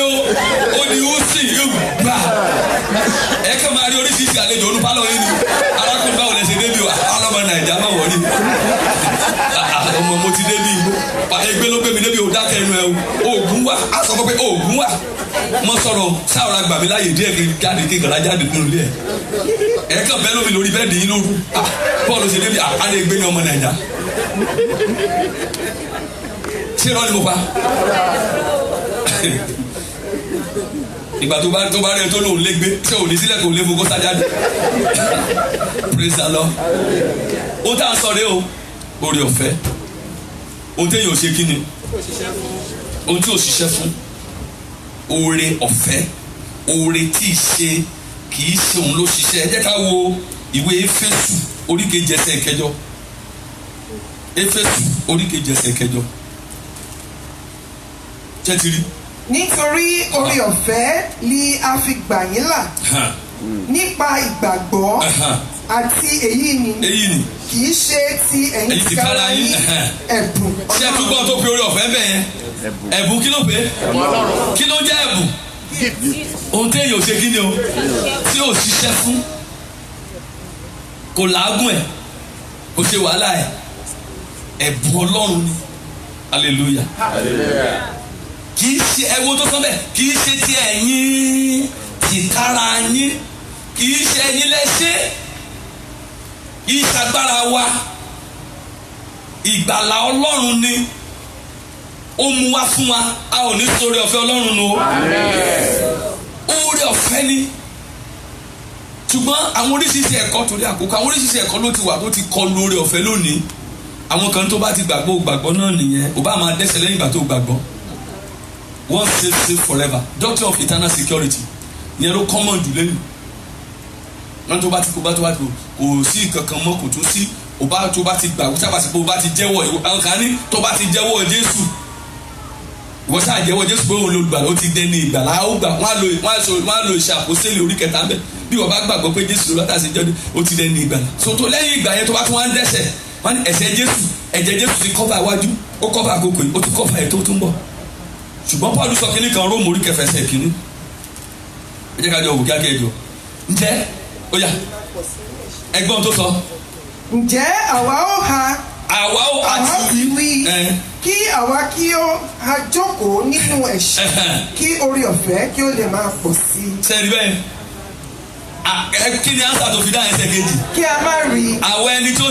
ó ní ó sì yóò gbà ẹ kàn máa rí oríṣiríṣi àlejò olùpálọ̀ yìí ni arákùnrin báwo lẹ ṣe débi wa ọlọ́mọ Nàìjíríà máa wọlé ọmọ mo ti débi ẹgbẹ́ ló gbé mi débi ò dákẹ́ ẹnu ẹ o oògùn wà á sọ pé oògùn wà mo sọ̀rọ̀ sáwọ́ra gbà mí láàyè díẹ̀ jáde kí gàrà jáde nínú ilé ẹ̀ kàn bẹ́ẹ̀ lómi lórí bẹ́ẹ̀ dìín lóru bọ́ọ̀lù ṣe débi àlẹ́ gbé ní ọmọ Nàìjíríà ṣé irọ́ ni mo pa ìgbà tó bá rẹ̀ tó lòun lé gbé ṣé òun ní sílẹ̀ kò lé fún kó sájáde praise the Lord. Ohun tá à ń sọ rẹ o oore ọ̀fẹ́ ohun téèyàn ò ṣe kí ni ohun tí ò ṣiṣẹ́ fún oore ọ̀fẹ́ oore tí ì ṣe kì í ṣe òun ló ṣiṣẹ́. Ẹ jẹ́ ká wo ìwé Éfésù oríkejì ẹsẹ̀ kẹjọ. Éfésù oríkejì ẹsẹ̀ kẹjọ. Ṣé ti rí? Nítorí oore ọ̀fẹ́ ni a fi gbà yín là nípa ìgbàgbọ́ àti èyí ni kì í ṣe ti ẹ̀yin tìkára yín ẹ̀bùn. Ṣé ẹ tún gbọ́n tó pe oore ọ̀fẹ́ bẹ́ẹ̀ yẹn? Ẹ̀bùn kí ló pé? Kí ló jẹ́ ẹ̀bùn? Ohun téèyàn ò ṣe kí ni o tí ò ṣiṣẹ́ fún kò láàgùn ẹ̀ kò ṣe wàhálà ẹ̀ ẹ̀bùn Ọlọ́run ni hallelujah. Kì í ṣe ẹ̀wọ̀n tó sọ bẹ́ẹ̀ kì í ṣe ti ẹ̀yin tìkára yín kì í ṣe ẹ̀yin lẹ́ṣẹ̀ ìṣàgbára wa ìgbàlà Ọlọ́run ni ó mú wá fún wa a ò ní sórí ọ̀fẹ́ Ọlọ́run nù o oore ọ̀fẹ́ ni ṣùgbọ́n àwọn oríṣiríṣi ẹ̀kọ́ torí àkókò àwọn oríṣiríṣi ẹ̀kọ́ ló ti wà tó ti kọlu oore ọ̀fẹ́ lónìí. Àwọn kan tó bá ti gbàgbọ́ náà nìyẹn ò bá máa dẹ́ṣẹ̀ lẹ́yìn ìgbà tó gbàgbọ́ once saved forever doctrine of eternal security ìyẹn ló common jù lẹ́nu náà tó bá ti kò sí kankan mọ́ kò tún sí tó bá ti gbàgbọ́ sábà sí pé o bá ti jẹ́wọ́ àwọn kan ní tó bá ti jẹ́wọ́ Jésù ìwọ sáà jẹ́wọ́ Jésù pé òun ló gbà ó ti dẹni ìgbàlá ó gbà wọ́n á lo ìṣàkóso orí kẹta ń bẹ̀ bí wọ́n bá gbàgbọ́ pé Jésù ló látà sí jọ́dún ó ti dẹni ìgbàlá so tó lẹ́yìn ìgbà yẹn tó bá tún wá ń dẹ́ṣẹ̀ wọ́n ní ẹ̀ṣẹ̀ Jésù ti kọ́fà iwájú ó kọ́fà àkókò yìí ó ti kọ́fà ẹ̀ tó tún bọ̀ ṣùgbọ́n Paul sọ kínní kan Róòmù orí kẹfà ẹsẹ̀ kínní ẹ jẹ́ ká jọ wò kíákẹ́ ẹjọ́ ǹjẹ́ ó yá ẹgbọ́n tó sọ. ǹjẹ́ àwa ó àti wí kí àwa kí ó ha jókòó nínú ẹ̀ṣẹ̀ kí oore ọ̀fẹ́ kí ó lè máa pọ̀ sí i. sẹ́ẹ̀rì bẹ́ẹ̀ kí ni ansa tó fi dá ẹsẹ̀ kejì. kí a má rí àwọn ẹni tí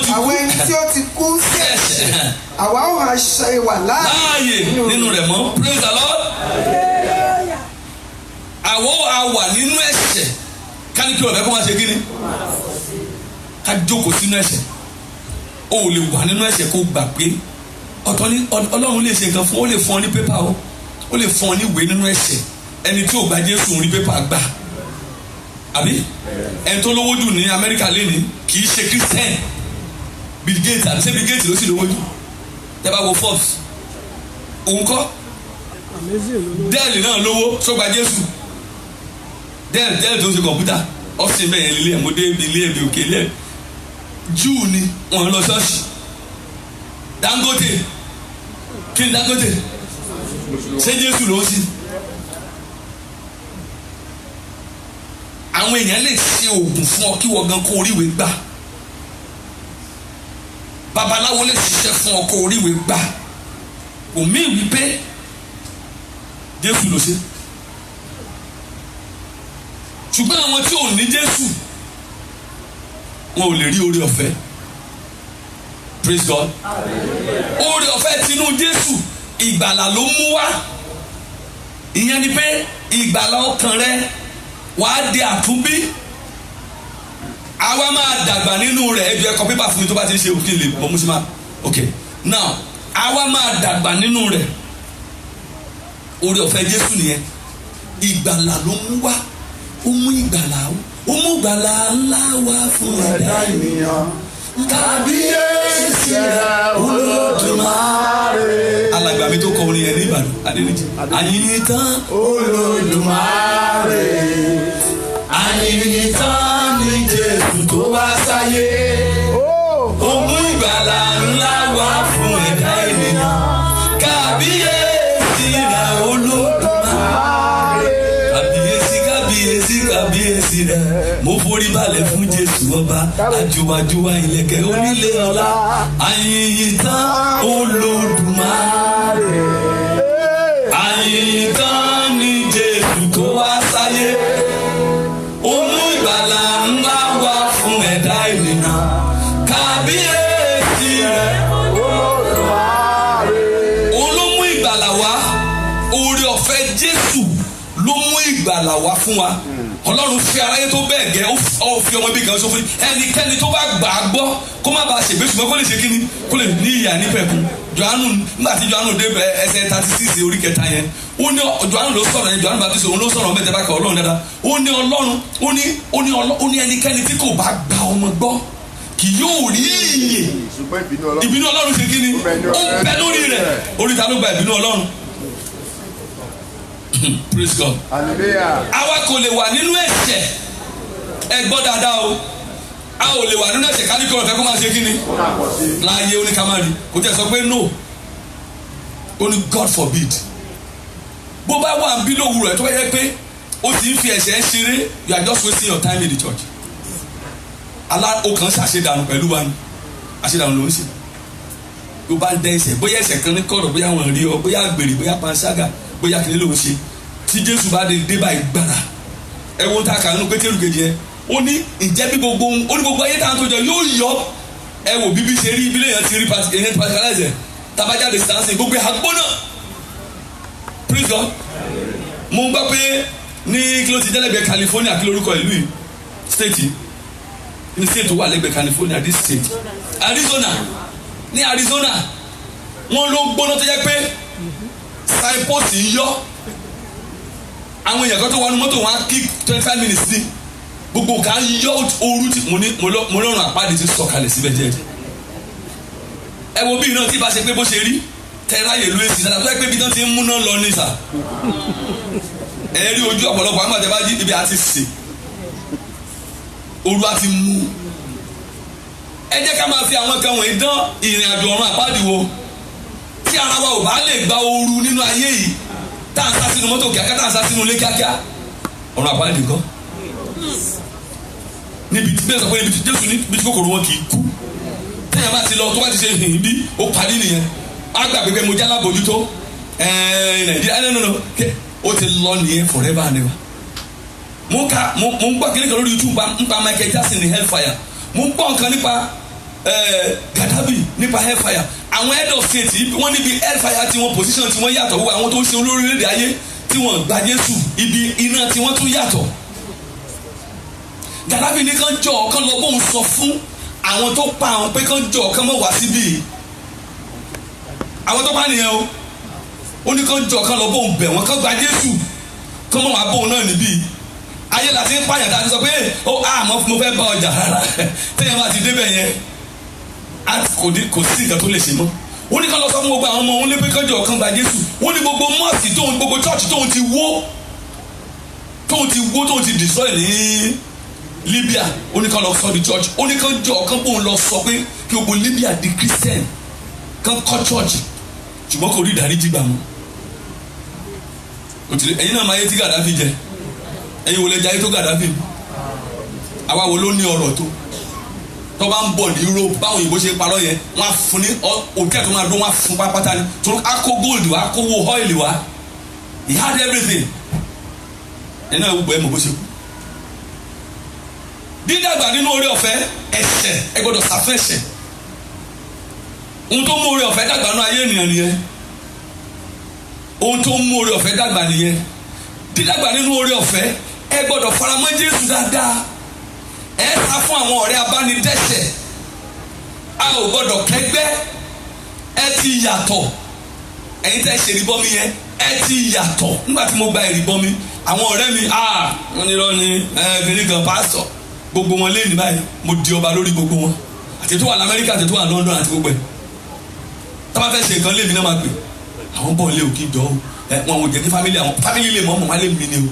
ó ti kú sí ẹ̀ṣẹ̀ àwa ó ha ṣe wà láàyè nínú rẹ̀ mọ́ praise the Lord. àwa ó wà nínú ẹ̀ṣẹ̀ ká ní kí ọ̀rẹ́ kó máa ṣe kí ni ká jókòó sínú ẹ̀ṣẹ̀ o ò lè wà nínú ẹ̀ṣẹ̀ kó gbà pé ọ̀tọ̀ ní Ọlọ́run lè ṣe nǹkan fún ó lè fún ọ ní pépà o ó lè fún ọ ní ìwé nínú ẹ̀ṣẹ̀ ẹni tí ò gba Jésù ń rí pépà gbà àbí ẹni tó lówó jù ní Amẹ́ríkà lẹ́ni kì í ṣe Christian Bill Gates àti ṣé Bill Gates ló sì lówó jù tẹ́ bá wo Forbes òun kọ́ Dell náà lówó tó gba Jésù Dell tó ń ṣe kọ̀mpútà ọ́fíìsì bẹ́ẹ̀ yẹn lé ẹ̀ mo dé ilé ẹ̀mí òkè ilé ẹ̀ Júù ni wọ́n lọ ṣọ́ọ̀ṣì Dangote kí ni Dangote ṣé Jésù ló sí. àwọn èèyàn lè ṣe oògùn fún ọ kí wọ́n gan kó oríwèé gbà, babaláwo lè ṣiṣẹ́ fún ọ kó oríwèé gbà, òmí wípé Jésù ló ṣe. ṣùgbọ́n àwọn tí ò ní Jésù wọn ò lè rí oore ọ̀fẹ́. Praise God. Oore ọ̀fẹ́ tinú Jésù ìgbàlà ló mú wá. ìyẹn ni pé ìgbàlà ọkàn rẹ wàá di àtúnbí, àwa máa dàgbà nínú rẹ̀. ẹjọ́ ẹ̀kọ́ pépà fún mi tó bá ti ń ṣe òkè lè mọ̀ mú sí ma. ok now àwa máa dàgbà nínú rẹ̀. oore ọ̀fẹ́ Jésù nìyẹn, ìgbàlà ló mú wá, ó mú ìgbàlà ńlá wá fún ẹ̀dá ènìyàn. Kábíyèsí rẹ̀ Olódùmarè. alàgbà mi tó kọ orin yẹn ní Ìbàdàn Adéníjì. àyìntàn Olódùmarè, àyìntàn ní Jésù tó wá sáyé, ó mú ìgbàlà ńlá wá fún ẹ̀dá ènìyàn. Kábíyèsí rẹ̀ Olódùmarè, kábíyèsí rẹ̀, mo forí balẹ̀ fún Jésù ọba, àjùwàjùwà ìlẹ̀kẹ̀ onílé ọlá. àyìntàn Olódùmarè, àyìntàn ní Jésù tó wá sáyé, ó mú ìgbàlà ńlá wá fún ẹ̀dá ènìyàn. Kábíyèsí rẹ̀ Olódùmarè, òun ló mú ìgbàlà wá. oore ọ̀fẹ́ Jésù ló mú ìgbàlà wá fún wa. Ọlọ́run fi aráyé tó bẹ́ẹ̀ gẹ́ ó fi ọmọ ibi kan sọ fún ẹnikẹ́ni tó bá gbà á gbọ́ kó má bàa ṣègbè ṣùgbọ́n kó lè ṣe kíni, kó lè ní ìyà nípẹ̀kun. Jòhánù nígbà tí Jòhánù dé ẹsẹ̀ 36 orí kẹta yẹn, ó ní Jòhánù ló sọ̀rọ̀ yẹn, Jòhánù Báptísì òun ló sọ̀rọ̀ mẹ́tẹ̀ bá kà Ọlọ́run dáadáa. ó ní Ọlọ́run ó ní ẹnikẹ́ni tí kò bá gba ọmọ gbọ́ kì yóò rí ìyè. ìbínú Ọlọ́run ṣe kíni, ó ń bẹ lórí rẹ̀. orí ta ló gba ìbínú Ọlọ́run? Praise God. Hallelujah. àwa kò lè wà nínú ẹ̀ṣẹ̀, ẹ gbọ́ dáadáa o, a ò lè wà nínú ẹ̀ṣẹ̀ ká ní kí ọ̀rọ̀ fẹ́ kó máa ṣe kí ni láàyè oníkàmáàrí. kò tẹ̀ sọ pé no, ó ní God forbid. bó bá wà ń bí lówùrọ̀ ẹ̀ tó bá yẹ pé ó ti ń fi ẹ̀ṣẹ̀ ṣeré, you are just wasting your time in the church. o kàn ṣàṣedànù pẹ̀lú wa ni, àṣedànù ló ń ṣe. tó bá ń dẹ́ ẹ̀ṣẹ̀, bóyá ẹ̀ṣẹ̀ kan ní kọ̀rọ̀, bóyá wọn rí ọ, bóyá àgbèrè, bóyá panṣágà, bóyá kìnìún ló ń ṣe. tí Jésù bá dé báyìí gbára, ẹ wo ta kà nínú Pétérù kejì yẹn, ó ní ǹjẹ́ bí gbogbo ayé tá à ń tó jọ yóò yọ. ẹ wò bíbí ṣe rí ibi lèèyàn ti rí èyàn ti pàṣẹ tabajáde sánsìn gbogbo àgbọ̀nà. Praise God. mo ń gbọ́ pé ní kí ló ti jẹ́ lẹ́gbẹ̀ẹ́ California, kí lórúkọ ìlú yìí state ní state tó wà lẹ́gbẹ̀ẹ́ California, this state Arizona. ní Arizona wọ́n ló gbóná tó yẹ pé signpost yọ, àwọn èèyàn kan tó wọnú mọ́tò wọn á kí 25 minutes ní gbogbo ká yọ ooru tí mo lọ́rùn àpáàdé ti sọ̀kalẹ̀ síbẹ̀ jẹ́jẹ́. ẹ wo bí iná tí bá ṣe pé bó ṣe rí tẹ́ráyè ló èsì dáadáa tó yẹ pé bí iná ti ń múná lọ ní sà, ẹ rí ojú ọ̀pọ̀lọpọ̀ àwọn àtẹ̀bá jí ibi àti sè, ooru àti mú. ẹ jẹ́ ká máa fi àwọn kan wọ̀nyí dán ìrìn àjò ọ̀run àpáàdé wo, tí ara wa ò bá lè gba ooru nínú ayé yìí, tá à ń sá sínú mọ́tò kíákíá, tá à ń sá sínú ilé kíákíá, ọ̀run àpáàdé kọ́. níbi tí bẹ́ẹ̀ sọ pé níbi tí Jésù níbi tí kòkòrò wọn kì í kú, téèyàn bá ti lọ tó bá ti ṣe hìn bí ó parí nìyẹn. á gbà pé mo jẹ́ alábòjútó Nàìjíríà no ó ti lọ nìyẹn forever and ever. mo ń gbọ́ kíní kan lórí YouTube nípa Michael Jackson ní Hellfire, mo ń gbọ́ nǹkan nípa Gaddafi nípa Hellfire. àwọn head of state wọ́n níbi Hellfire tí wọ́n position tí wọ́n yàtọ̀ wọ́n àwọn tó ń ṣe olórílẹ̀-èdè ayé tí wọ́n gba Jésù ibi iná tí wọ́n tún yàtọ̀. Gaddafi ní kán jọ kán lọ bóun sọ fún àwọn tó pa àwọn pé kán jọ kán mọ̀ wá síbí, àwọn tó pa nìyẹn o, ó ní kán jọ kán lọ bóun bẹ̀ wọ́n kán gba Jésù kán mọ̀ wá bóun náà níbí. ayé la ti ń pààyàn tá a ti sọ pé ó mo fẹ́ bá ọjà rárá téèyàn bá ti débẹ̀ yẹn kò sí nǹkan tó lè ṣe mọ́. ó ní kán lọ sọ fún gbogbo àwọn ọmọ òun lé pé kán jọ kán gba Jésù. ó ní gbogbo mọ́ọ̀sì tóun gbogbo chọ́ọ̀chì tóun ti destroy ní Libya, ó ní kán lọ sọ di church, ó ní kán jọ kán bóun lọ sọ pé kí gbogbo Libya di Christian kán kọ́ church. ṣùgbọ́n kò rí ìdáríjì gbà mọ́. ẹ̀yin náà máa yé tí Gaddafi jẹ, ẹ̀yin wo lè jayé tó Gaddafi, àwa wo ló ní ọrọ̀ tó bá ń bọ̀ ní Europe báwọn òyìnbó ṣe parọ́ yẹn wọ́n á fún ní òkè tó máa dún wọ́n á fún pápátá ni tó á kó gold wá kó wo oil wá, he had everything. ẹ̀ náà gbogbo ẹ̀ mọ̀ bó ṣe kú. dídàgbà nínú oore ọ̀fẹ́ ẹ̀ṣẹ̀ ẹ gbọ́dọ̀ ṣàfẹ́ṣẹ̀. ohun tó mú oore ọ̀fẹ́ dàgbà nínú ayé ènìyàn nìyẹn. ohun tó mú oore ọ̀fẹ́ dàgbà nìyẹn. dídàgbà nínú oore ọ̀fẹ́ ẹ gbọ́dọ̀ faramọ́ Jésù dáadáa. ẹ sá fún àwọn ọ̀rẹ́ abánidẹ́ṣẹ̀. a ò gbọ́dọ̀ kẹ́gbẹ́. ẹ ti yàtọ̀. ẹ̀yin tẹ́ ṣe ìrìbọmi yẹn ẹ ti yàtọ̀. nígbà tí mo gba ìrìbọmi àwọn ọ̀rẹ́ mi wọ́n ní lọ́ni kìnìún kan pásítọ̀ gbogbo wọn lẹ́yìn báyìí mo di ọba lórí gbogbo wọn àti tó wà lamẹ́ríkà àti tó wà London àti gbogbo ẹ̀. tábà fẹ́ ṣe nǹkan lèmi náà máa pè àwọn bọ̀ lé o kí n jọ o wọn ò jẹ́ kí fámìlì lè mọ́ ọmọ wa lè mi ni o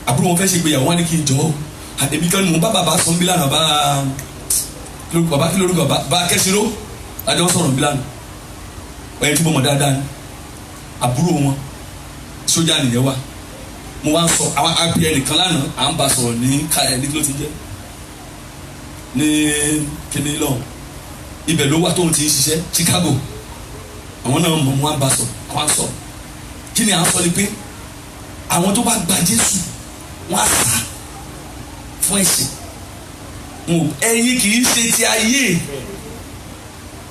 àbúrò wọn fẹ́ ṣe gbéyàwó wọn ni kí n jọ o èmi kan ni mo bá bàbá sọ bí lánàá bá kí lórúkọ bá kẹ́sìró àjọ sọ̀rọ̀ bí lánàá ọ̀yẹ́ tí mo mọ̀ dáadáa ni àbúrò wọn sójà nìyẹn wà mo wá ń sọ àwọn apẹ ẹnìkan lánàá à ń bá sọ̀rọ̀ ní káyọ̀ ní kí ló ti jẹ́ ní kíní lọ ibẹ̀ ló wá tóun ti ń ṣiṣẹ́ Chicago àwọn náà mọ̀ mo wá ń bá sọ̀rọ̀ àwọn sọ kí ni à ń sọ ni pé àwọn tó bá gba Jésù wọ́n á sá fún ẹ̀ṣẹ̀ ẹ̀yin kì í ṣe ti ayé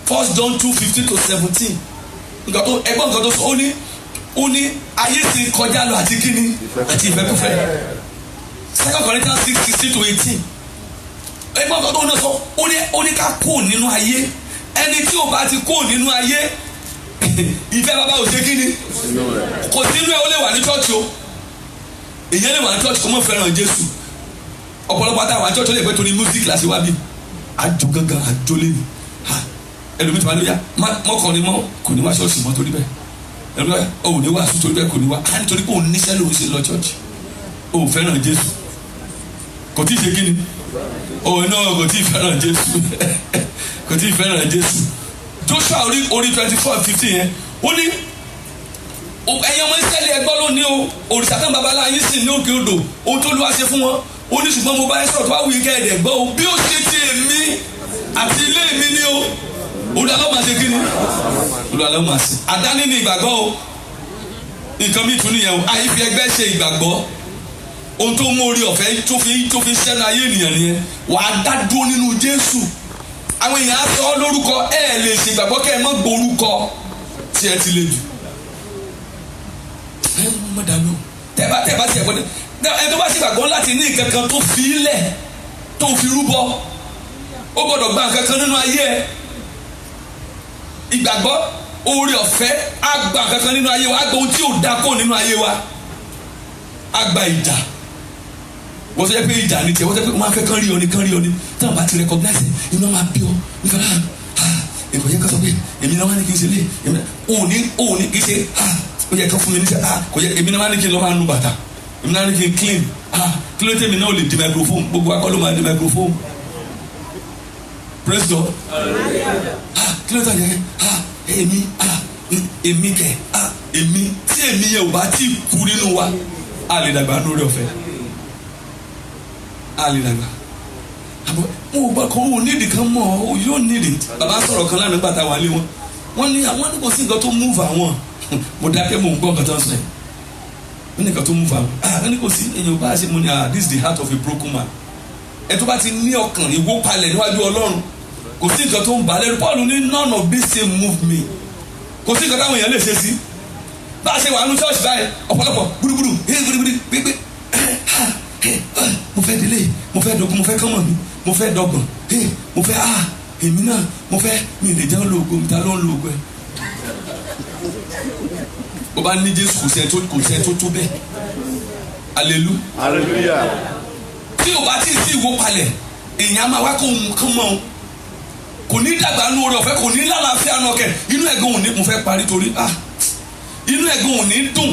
1 John 2:15-17 ẹgbọ́n nǹkan tó sọ ó ní ayé ti kọjá lọ àti kíni àti ìfẹ́kúfẹ́ 2 Corinthians 6:16-18 ẹgbọ́n nǹkan tó ń sọ ó ní ká kó nínú ayé ẹni tí ò bá ti kó nínú ayé ìfẹ́ bàbá ò ṣe kíni kò sínú ẹ ó lè wà ní chọ́ọ̀chì o èyàn lè wà ní chọ́ọ̀chì kó mọ̀ fẹ́ràn Jésù ọ̀pọ̀lọpọ̀ àtàwọn àti chọ́ọ̀chì lè pẹ́ torí music láti wá bí àjò gangan àjò lè ní ẹlòmíì tó máa lóya mọ́kànlélẹ́ mọ́ kò ní wá ṣọ́ọ̀ṣì mọ́ torí bẹ́ẹ̀ ẹlòmíì ò ní wá sùn torí bẹ́ẹ̀ kò ní wá á nítorí pé òun níṣẹ́ lòun ṣe lọ chọ́ọ̀chì òun fẹ́ràn Jésù kò tí ì ṣe kíni òun náà kò tí ì fẹ́ràn Jésù kò tí ì fẹ́ràn Jésù Joshua orí 24:15 yẹn ó ní ẹ̀yin ọmọ Ísírẹ́lì ẹgbọ́ lónìí o òrìṣà tán babalá yín sì ní òkè odò ohun tó lù wá ṣe fún wọn ó ní ṣùgbọ́n mo bá ẹ sọ̀rọ̀ tó wá wù í kẹ́ẹ̀dẹ̀ gbọ́ o bí ó ṣe ti èmi àti ilé mi ni o olùdàlọ́ máa ṣe kí ni olùdàlọ́ máa ṣe àdáni ní ìgbàgbọ́ o nǹkan mi tún nìyẹn o àyífi ẹgbẹ́ ṣe ìgbàgbọ́ ohun tó mú orí ọ̀fẹ́ tó fi ṣẹ́nu ayé ènìyàn nìyẹn wàá dá dúró nínú Jésù àwọn èèyàn á sọ ọ́ lórúkọ ẹ lè ṣe ìgbàgbọ́ kẹ́ ẹ mọ́ gborúkọ tí ẹ ti lè jù ẹ mọ̀ dànù tẹ́bá ti ẹ̀gbọ́n ẹ tó bá ṣe ìgbàgbọ́ láti ní nǹkan kan tó fi lẹ̀ tó fi rúbọ ó gbọ́dọ̀ gba nǹkan kan nínú ayé ẹ ìgbàgbọ́ oore ọ̀fẹ́ á gba nǹkan kan nínú ayé wa á gba ohun tí ò dá kó nínú ayé wa á gba ìjà wọ́n sọ pé ìjà ni tiẹ̀ wọ́n sọ pé wọ́n á fẹ́ kán rí ọ ni tí wọ́n bá ti recognize inú wọn máa bí ọ nígbà náà èkó yẹ ká sọ pé èmi náà wá ní kí n ṣe lé òun ní kí n ṣe ó yẹ ká fún mi ní sẹ kò yẹ èmi náà wá ní kí n lọ́ máa nu bàtà èmi náà ní kí n clean kí ló tẹ̀mí náà ò lè di microphone gbogbo akọ́ ló máa di microphone praise God kí ló tẹ̀ yẹ èmi kẹ èmi tí èmi yẹ ò bá tí kú nínú wa a lè dàgbà lórí ọ̀fẹ́ a lè dàgbà àbọ̀ mo gbọ́ kọ́ o nídìí kan mọ̀ o yóò nídìí bàbá sọ̀rọ̀ kan lánàá gbàtà wà lé wọn wọ́n ní kò sí nǹkan tó move àwọn mo dákẹ́ mo ń gbọ́ nǹkan tó ń sọ yẹn wọ́n ní nǹkan tó move àwọn wọ́n ní kò sí èèyàn bá a ṣe mo ní this is the heart of a broken man ẹ tó bá ti ní ọkàn ìwó palẹ̀ níwájú Ọlọ́run kò sí nǹkan tó ń bà lẹ́rù Paul ní none of this thing move me kò sí nǹkan táwọn èèyàn lè ṣe sí bá a ṣe wà nínú ṣọ́ọ̀ṣì báyìí ọ̀pọ̀lọpọ̀ gbúdúgbúdú gbégbé mo fẹ́ délé mo fẹ́ dọ̀gbọ̀n mo fẹ́ kọ́mọ̀ mi mo fẹ́ dọ̀gbọ̀n mo fẹ́ èmi náà mo fẹ́ mi lè jẹun lóògùn mi ta ló ń lo ògùn ẹ̀. o bá ní Jésù kò sẹ́ tó bẹ́ẹ̀ hallelujah tí o bá tí ì sí ìwó palẹ̀ èèyàn máa wá kó mọ́ o kò ní dàgbà nù orí ọ̀fẹ́ kò ní lálàáfíà nù ọkẹ́ inú ẹ̀gbọ́n òní mo fẹ́ parí torí inú ẹ̀gbọ́n òní dùn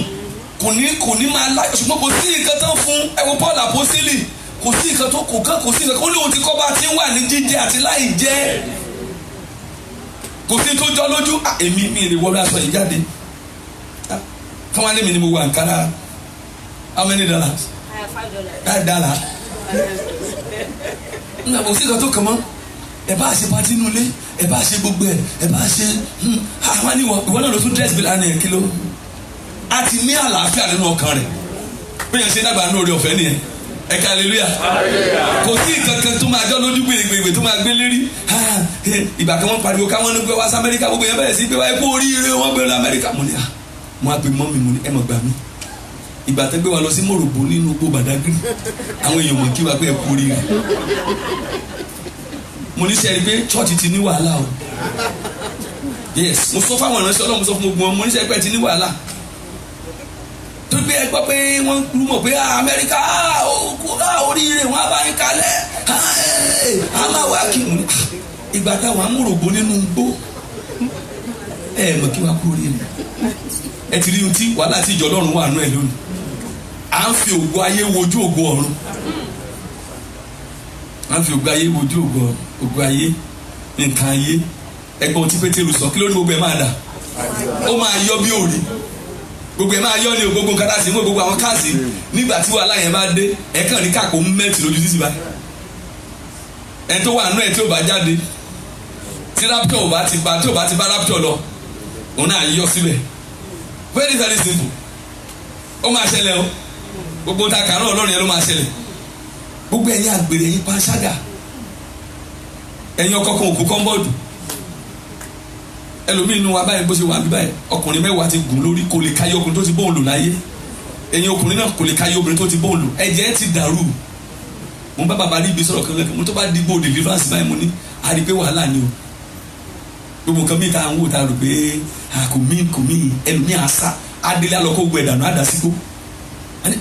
kò ní máa láyọ̀ ṣùgbọ́n kò sí nǹkan tán fún ẹ̀wọ̀n Paul àpọ́sítélì kò sí nǹkan tó kò sí nǹkan ó ní òun ti kọ́ bá ti ń wà ní jíjẹ àti láì jẹ kò sí tó jọ lójú èmi mi lè wọlé aṣọ yìí jáde káwọn alẹ́ mi ni mo wọ Ankara how many dollars? I have $5. $5. Nna mo sì kan tó kàn mọ́ ẹ bá ṣe pati inú ilé ẹ bá ṣe gbogbo ẹ bá ṣe àwọn àníwọ̀ ìwọ náà ló tún dress bill àná kí ló a ti ní àlàáfíà nínú ọkàn rẹ̀ bí yẹn ṣe dàgbà ní orí ọ̀fẹ́ nìyẹn ẹ ká hallelujah kò sí kankan tó máa jọ lójú gbèrègbèrè tó máa gbé lérí ìgbà kan wọ́n pariwo káwọn ní pé wá sí Amẹ́ríkà gbogbo yẹn bẹ̀rẹ̀ sí pé wá ẹ kú oríire wọ́n gbé lọ Amẹ́ríkà mo ní mo á pe mọ́ mi mo ní ẹ mọ̀ gbà mí ìgbà tó gbé wa lọ sí Mòròbó nínú gbó Badagry àwọn èèyàn mọ̀ kí wa pé ẹ kú oríire mo ní sẹ́yìn pé church ti ní wàhálà o yes mo sọ fáwọn ìránṣẹ́ Ọlọ́run mo sọ fún gbogbo wọn mo ní sẹ́yìn pé ti ní wàhálà tó gbé ẹgbọ́ pé wọ́n rú mọ̀ pé Amẹ́ríkà oríire wọn á bá yín kalẹ̀ á máa wá kí mo ní ìgbà táwọn amúrògbó nínú gbó ẹ mọ̀ kí wọ́n kú oríire ẹ ti rí ohun tí wàhálà tí ìjọ Ọlọ́run wà nù ẹ lónìí à ń fi ògo ayé wojú ògo ọ̀run à ń fi ògo ayé wojú ògo ayé nǹkan ayé ẹgbọ́n tí Pétérù sọ kí ló ní gbogbo ẹ máa dà ó máa yọ bí òrì gbogbo ẹ máa yọ ní gbogbo nǹkan láti mú gbogbo àwọn káàsì nígbà tí wàhálà yẹn bá dé ẹ kàn ní káàkó mẹ́tì lójú títí báyìí ẹni tó wà nù ẹ tí ò bá jáde tí rapture ò bá ti bá rapture lọ òun náà yọ síbẹ̀ very very simple ó máa ṣẹlẹ̀ o gbogbo ta kàrán Ọlọ́run yẹn ló máa ṣẹlẹ̀ gbogbo ẹ̀yin àgbèrè ẹ̀yin panṣágà ẹ̀yin ọkọ kan òkú kọ́ńbọ́ọ̀dù ẹlòmíín nu wa báyìí bó ṣe wà bí báyìí ọkùnrin mẹ́wàá ti gùn lórí kò lè káyé ọkùnrin tó ti bóun lò láyé ẹ̀yin ọkùnrin náà kò lè káyé obìnrin tó ti bóun lò ẹ̀jẹ̀ ti dàrú mo bá bàbá rí ibi sọ̀rọ̀ kankan mo tó bá dìbò deliverance báyìí mo ní a rí pé wàhálà ni o gbogbo nǹkan mi ta ń wò ta rò pé kò mí ẹlòmíín àṣà adélé alọ́kọ̀ gbọ́ ẹ̀dànù àdásígbó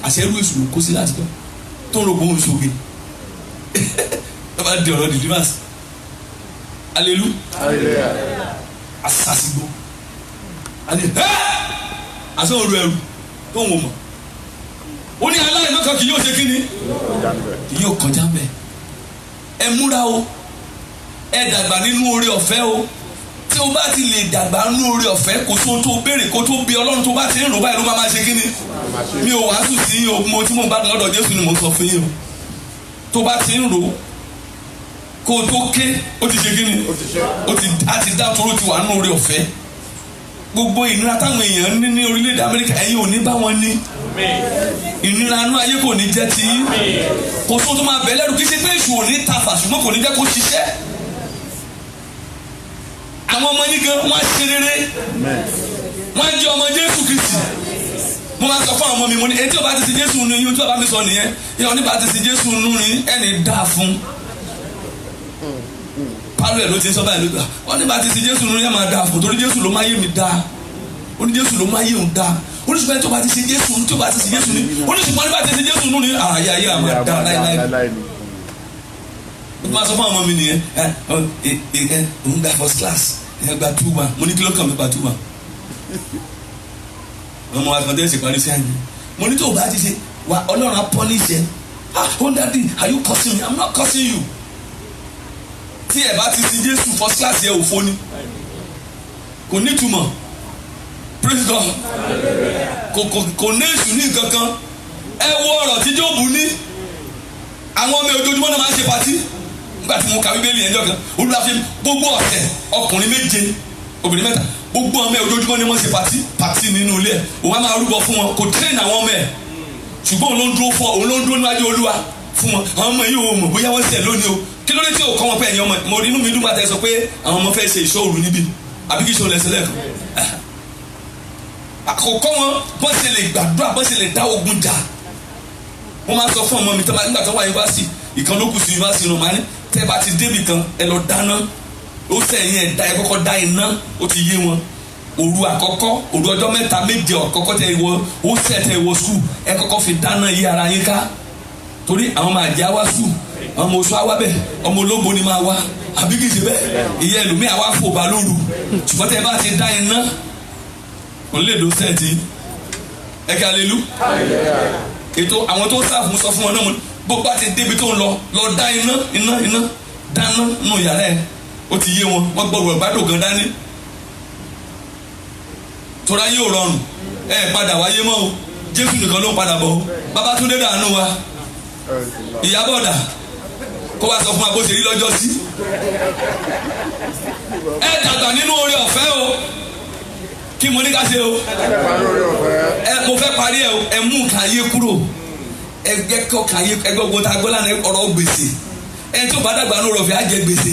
àṣẹ irú èṣù ló kó sí láti gbọ́ tó ń ro bóun ṣoge tó bá di ọ̀rọ̀ deliverance hallelujah asasigbo ase oru ẹrù tó ń wò mọ ó ní aláìná kan kì yóò ṣe kíni kì yóò kọjá mbẹ ẹ múra o ẹ dàgbà nínú oore ọ̀fẹ́ o tí o bá ti lè dàgbà nínú oore ọ̀fẹ́ kò tó tó béèrè kó tó bí Ọlọ́run tó bá ti ń rò báyìí ló máa ṣe kíni mi ò wàásù sí o mo tí mo bá lọ́dọ̀ Jésù ni mo sọ fún yín o tó bá ti ń rò kó o tó ké ó ti ṣe kíni a ti dá toró ti wà nínú oore ọ̀fẹ́ gbogbo ìnira táwọn èèyàn ní orílẹ̀-èdè Amẹ́ríkà ẹ̀yin ò ní bá wọn ní ìnira inú ayé kò ní jẹ́ ti kò tó máa bẹ̀ lẹ́rù kí ṣe pé èṣù ò ní tafà ṣùgbọ́n kò ní jẹ́ kó ṣiṣẹ́ àwọn ọmọ yín gan wọ́n á ṣe rere wọ́n á jẹ́ ọmọ Jésù Kristi mo máa sọ fún àwọn ọmọ mi mo ní etí ọba ti sin Jésù nù yín tí ọba mi sọ nìyẹn yẹn oníbà ti sin Jésù nù yín ẹni dáa fún pálọ̀ ẹ̀ ló ti sọ báyìí lóga oníbà ti sin Jésù nù yín máa dáa fún torí Jésù ló máa yé mi dáa oní Jésù ló máa yé òun dáa oníṣùpẹ́ tó bá ti sin Jésù tí ó bá ti sin Jésù ní oníṣùpẹ́ nígbà tí ti sin Jésù nù ní àyà ayé àmà dáa láíláí mo máa sọ fún àwọn ọmọ mi nìyẹn òun gba first class gba 2-1 mo ní kí ló kàn mí gba 2-1 ọmọ akọ̀dé ṣe parí sí àyè mo ní tó o bá ti ṣe wa Ọlọ́run á punish ẹ oh daddy are you cursing me I'm not cursing you tí ẹ bá ti sin Jésù first class yẹ òfo ni kò ní túmọ̀ praise God kò ní èṣù ní kankan ẹ wo ọ̀rọ̀ tí Jóòbù ní àwọn ọmọ ojoojúmọ́ náà máa ń ṣe patí nígbà tí mo ka Bíbélì yẹn jọ̀kan olùdásí gbogbo ọ̀sẹ̀ ọkùnrin 7 obìnrin 3 gbogbo ọmọ ojoojúmọ́ ni wọ́n ṣe patí nínú ilé ẹ̀ òun á máa rúbọ fún wọn kò train àwọn ọmọ ẹ̀ ṣùgbọ́n òun ló ń dúró níwájú Olúwa fún wọn àwọn ọmọ yìí ò mọ̀ bóyá wọ́n ṣẹ̀ lónìí o kí ló dé tí ò kọ́ wọn pé ẹ̀yin ọmọ mo rí inú mi dùn bá tẹ sọ pé àwọn ọmọ fẹ́ ṣe ìṣọ́ òru níbí àbí kí ìṣọ́ lẹ́sẹ̀ lẹ́ẹ̀kan àkọ́kọ́ wọn bọ́n ṣe lè gbàdúrà bọ́n ṣe lè dá ogun jà wọ́n máa sọ fún ọmọ mi nígbà tó wà yunifásitì ìkan ló kù sí yunifásitì náà máa ní tẹ́ bá ti débì kan ẹ lọ dáná ó sẹ́yìn ẹ̀dá ẹ kọ́kọ́ dá iná ó ti yé wọn òru àkọ́kọ́ òru ọjọ́ 7 àkọ́kọ́ tẹ ìwọ ó sẹ̀ tẹ ìwọ skul ẹ kọ́kọ́ fi dáná yí ara yín ká torí àwọn máa jẹ́ àwa skul àwọn ọmọ oṣù àwa bẹ̀ ọmọ ológo ni máa wá àbí kìí ṣe bẹ́ẹ̀ ìyẹn ẹlòmíì àwa fò bá lóru ṣùgbọ́n tẹ bá ti dá iná òun lè do sẹ́ẹ̀tì ẹ kí alelu ètò àwọn tó sáfù sọ fún wọn náà mo bó bá ti débi tó ń lọ dá iná dáná nù yàrá ẹ ó ti yé wọn gbọ́dọ̀ gbádùn gan dání tora yóò rọrùn ẹ padà wáyé mọ́ o Jésù nìkan ló ń padà bọ̀ o Babátúndé dànù wa Ìyábọ̀ dà kó wá sọ fún wa bó ṣe rí lọ́jọ́ sí ẹ dàgbà nínú oore ọ̀fẹ́ o kí mo ní ká ṣe o mo fẹ́ parí ẹ mú nǹkan ayé kúrò ẹgbẹ́ kọ̀ọ̀kan ayé ẹgbẹ́ ogun tá a gbọ́ lánàá ọ̀rọ̀ gbèsè ẹ tó bá dàgbà nínú oore ọ̀fẹ́ á jẹ gbèsè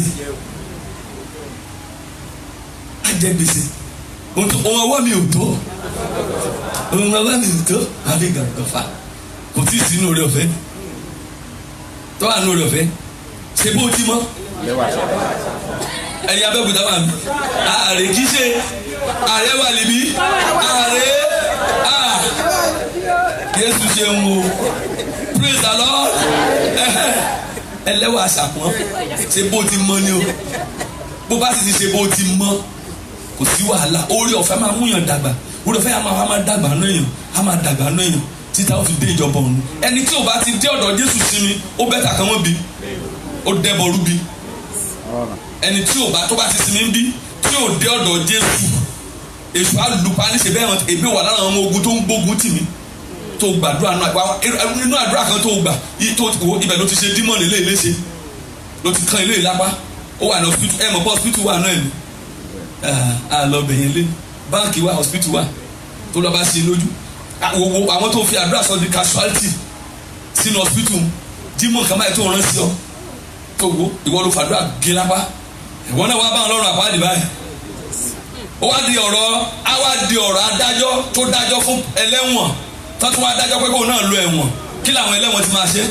ohun ọwọ́ mi ò tó àbí gàgàfà kò tí ì sínú oore ọ̀fẹ́ tó wà ní oore ọ̀fẹ́ ṣe bó ti mọ́ ẹ̀yin Abẹ́òkúta wà mí ààrẹ kì í ṣe ààrẹ wà níbí ààrẹ Jésù ṣe ń wo praise the Lord ẹlẹ́wà àṣàpọ̀n ṣe bó ti mọ́ ni o bó bá sì ti ṣe bó ti mọ́ kò sí wàhálà oore ọ̀fẹ́ máa mú yàn dàgbà oore ọ̀fẹ́ á máa dàgbà náà yàn á máa dàgbà náà yàn títa ó fi dé ìjọba ọ̀run ẹni tí ò bá ti dé ọ̀dọ̀ Jésù sí mi ó bẹ́tà kan mọ́ bi ó dẹ́bọ̀rú bi ẹni tí ò bá tó bá ti sinmi bí tí ò dé ọ̀dọ̀ Jésù èso àlùpàá ní ṣe bẹ́ẹ̀ hàn èmi wà lára àwọn ogun tó ń gbógun tì mí tó gbàdúrà nínú àdúrà kan tó gbà ibẹ̀ ló ti ṣe dímọ̀nì léṣe ló ti kan ilé ìlápá ó wà ní hospital ẹ̀ mọ̀ pé hospital wà náà ni àlọ́bẹ̀yìn lé báńkì wà hospital wà tó lọ́ bá ṣe lójú àwọn tó fi àdúrà sọ di casualty sínú hospital dímọ̀ kan báyìí tó rán sí ọ tó wo ìwọ ló fàdúrà gé lápá ìwọ náà wá bá ọlọ́run àpáàdì báyìí ó wá di ọ̀rọ̀ adájọ́ tó dájọ́ fún ẹlẹ́wọ̀n tó tún wá dájọ́ pé kóun náà lo ẹ̀wọ̀n kí làwọn ẹlẹ́wọ̀n ti máa ṣe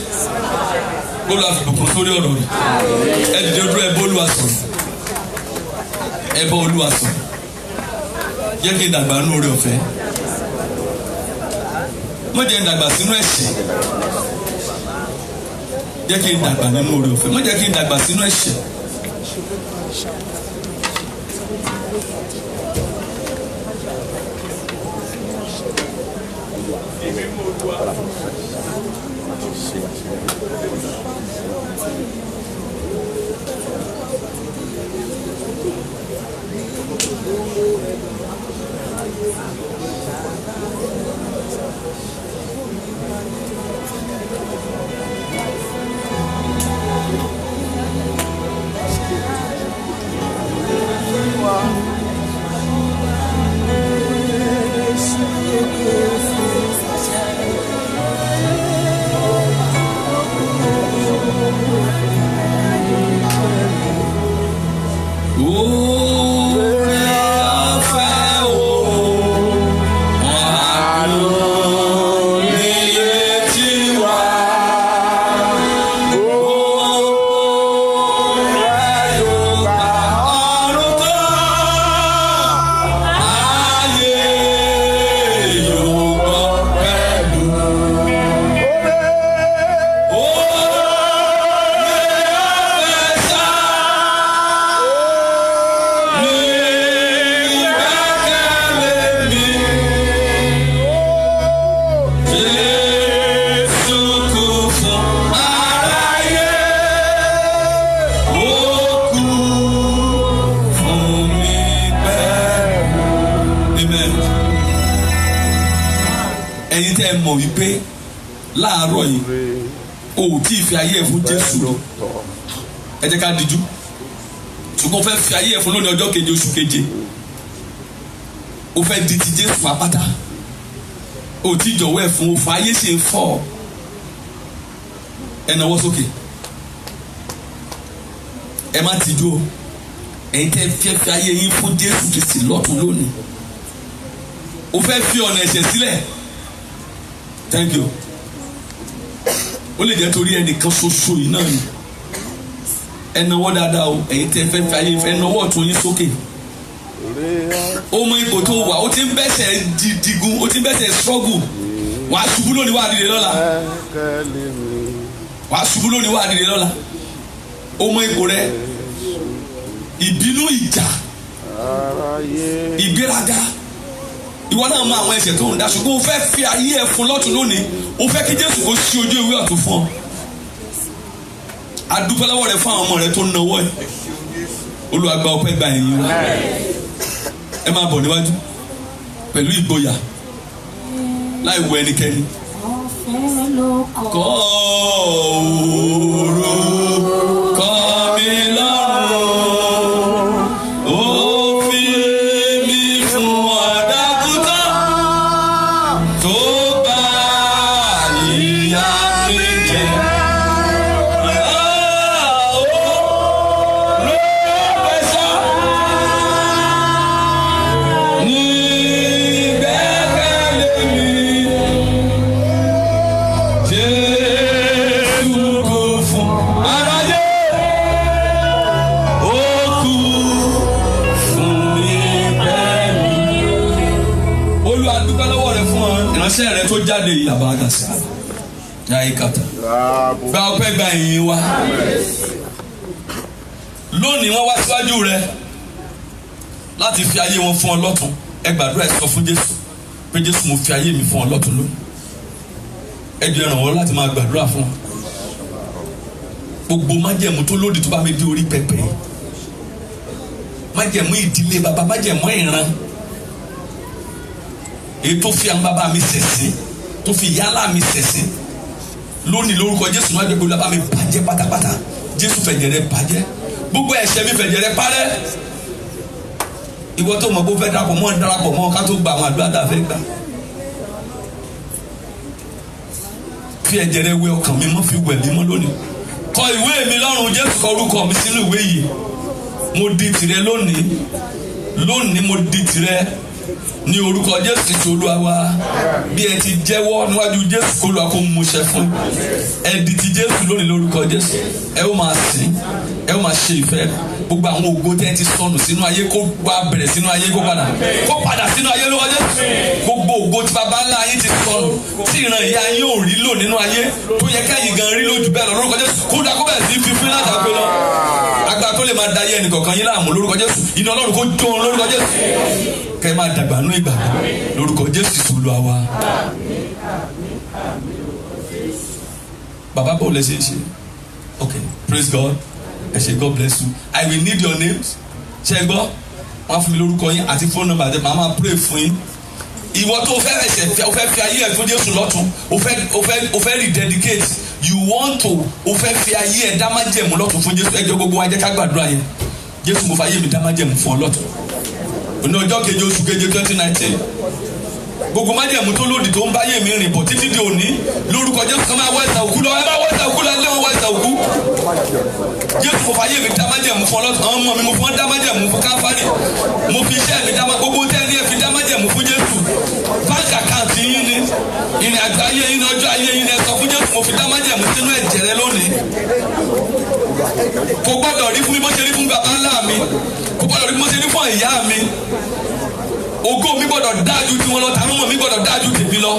ó lọ àbùkù sórí ọ̀rọ̀ rẹ̀ ẹ dìde dúró ẹ bá Olúwa sọ̀rọ̀ ẹ bá Olúwa sọ̀rọ̀ jẹ́ kí n dàgbà nínú oore ọ̀fẹ́ má jẹ́ n dàgbà sínú ẹ̀ṣẹ̀ jẹ́ kí n dàgbà nínú oore ọ̀fẹ́ má jẹ́ kí n dàgbà sínú ẹ̀ṣẹ̀. ẹ̀yin tẹ́ ẹ mọ̀ wípé láàárọ̀ yìí o ò tí ì fi ayé ẹ̀ fún Jésù lọ ẹ jẹ́ ká díjú ṣùgbọ́n o fẹ́ fi ayé ẹ̀ fún lónìí ọjọ́ keje oṣù keje o fẹ́ di ti Jésù apáta o ò tí ì jọ̀wọ́ ẹ̀ fún o fún ayé ṣe ń fọ́ ẹ nawọ́ sókè ẹ má tijú o ẹ̀yin tẹ́ fẹ́ fi ayé yín fún Jésù Kristi lọ́tun lónìí o fẹ́ fi ọ̀nà ẹ̀ṣẹ̀ sílẹ̀ thank you ó lè jẹ́ torí ẹnìkan ṣoṣo yìí náà ni ẹ nawọ́ dáadáa o ẹ̀yin tẹ́ fẹ́ fi ayé ẹ nawọ́ ọ̀tún yín sókè ó mọ ipò tó wà ó ti ń bẹ́sẹ̀ digun ó ti ń bẹ́sẹ̀ struggle wàá ṣubú lónìí wàá dìde lọ́la wàá ṣubú lónìí wàá dìde lọ́la ó mọ ipò rẹ ìbínú ìjà ìgbéraga ìwọ náà mọ àwọn ẹ̀ṣẹ̀ tó ń dá ṣùgbọ́n o fẹ́ fi ayé ẹ̀ fún lọ́tún lónìí o fẹ́ kí Jésù kó ṣí ojú ìwé ọ̀tún fún ọ adúpẹ́ lọ́wọ́ rẹ fún àwọn ọmọ rẹ tó ń nawọ́ ẹ̀ Olúwa gba ọpẹ́ gba ẹ̀yìn wa ẹ máa bọ̀ níwájú pẹ̀lú ìgboyà láì wọ ẹnikẹ́ni. kọ́ orúkọ mi lọ́rùn ó fi mi fún ọ̀dàkútà tó bá ìyá mi jẹ. ìránṣẹ́ rẹ tó jáde yìí àbáradà sí i yáyí kàtà gba ọpẹ́ gba ìyìn wa lónìí wọ́n wá síwájú rẹ láti fi ayé wọn fún ọ lọ́tun ẹ gbàdúrà ẹ sọ fún Jésù pé Jésù mo fi ayé mi fún ọ lọ́tun lónìí ẹ jẹ́ ràn wọ́n láti máa gbàdúrà fún ọ gbogbo májẹ̀mú tó lòdì tó bá mi di orí pẹpẹ májẹ̀mú ìdílé bàbá májẹ̀mú ìran èyí tó fi àwọn bàbá mi ṣẹ̀sín tó fi yálà mi ṣẹ̀sín lónìí lórúkọ Jésù máa gbé gbogbo bàbá mi bàjẹ́ pátápátá Jésù fẹ̀jẹ̀ rẹ̀ bàjẹ́ gbogbo ẹ̀ṣẹ̀ mi fẹ̀jẹ̀ rẹ̀ parẹ́ ìwọ tó mọ̀ bó fẹ́ darapọ̀ mọ́ ká tó gba àwọn àdúrà tá a fẹ́ gbà fi ẹ̀jẹ̀ rẹ̀ wẹ ọkàn mi mọ́ fi wẹ̀ mí mọ́ lónìí kọ ìwé mi lọ́rùn Jésù kọ orúkọ mi sínú ìwé yìí mo di tìrẹ lónìí mo di tìrẹ ní orúkọ Jésù ti Olúwa wa bí ẹ ti jẹ́wọ́ níwájú Jésù kó Olúwa kó mú ṣẹ fún ẹ di ti Jésù lónìí lórúkọ Jésù ẹ ó máa sìn ẹ ó máa ṣe ìfẹ́ gbogbo àwọn ògo tẹ́ ti sọnù sínú ayé kó wá bẹ̀rẹ̀ sínú ayé kó padà sínú ayé lórúkọ Jésù gbogbo ògo tí baba ńlá ayé ti sọnù tí ìran ìyá yín ò rí lò nínú ayé tó yẹ kẹ́yìn gan rí lójú bẹ́ẹ̀ lọ lórúkọ Jésù kó dá kó bẹ̀rẹ̀ sí fífín látàgbé lọ agbára tó lè máa da ayé ẹnìkọ̀ọ̀kan yín láàmú lórúkọ Jésù iná Ọlọ́run kó jó wọn lórúkọ Jésù kẹ́ máa dàgbà nínú ìgbàgbọ́ lórúkọ Jésù ti Olúwa wa. Baba báwo lẹ ṣe ṣe okay praise God ẹ ṣe God bless you I will need your names ṣe gbọ́ wọ́n fún mi lórúkọ yín àti phone number àti màá máa pray fún yín ìwọ tó fẹ́ ẹ̀ṣẹ̀ o fẹ́ fi ayé ẹ̀ fún Jésù lọ́tun o fẹ́ rededicate you want to o fẹ́ fi ayé ẹ̀ dá májẹ̀mú lọ́tun fún Jésù ẹjọ́ gbogbo wa jẹ́ ká gbàdúrà yẹn Jésù mo fa ayé mi dá májẹ̀mú fún ọ lọ́tun ní ọjọ́ keje oṣù keje 2019 gbogbo májẹ̀mú tó lòdì tó ń báyé mi rìn bọ̀ títí di òní lórúkọ Jésù kan máa wọ ẹ̀sà òkú lọ ẹ máa wọ ẹ̀sà òkú lọ ẹ léwọ́n wọ ẹ̀sà òkú Jésù mo fàyè mi dá májẹ̀mú fún ọlọ́tún àwọn ọmọ mi mo fún wọn dá májẹ̀mú fún káfárì mo fi iṣẹ́ mi dá gbogbo tẹ́lẹ̀ ẹ fi dá májẹ̀mú fún Jésù báńkì àkáǹtì yín ni ìrìn àjò ayé yín ní ọjọ́ ayé yín ni ẹ sọ fún Jésù mo fi dá májẹ̀mú sínú ẹ̀jẹ̀ rẹ lónìí kò gbọ́dọ̀ rí fún mi bó ṣe rí fún bàbá ńlá mi kò gbọ́dọ̀ rí fún bó ṣe rí fún ìyá mi ògo mi gbọ́dọ̀ dájú tí wọn lọ tàwọn ọmọ mi gbọ́dọ̀ dájú tèmi lọ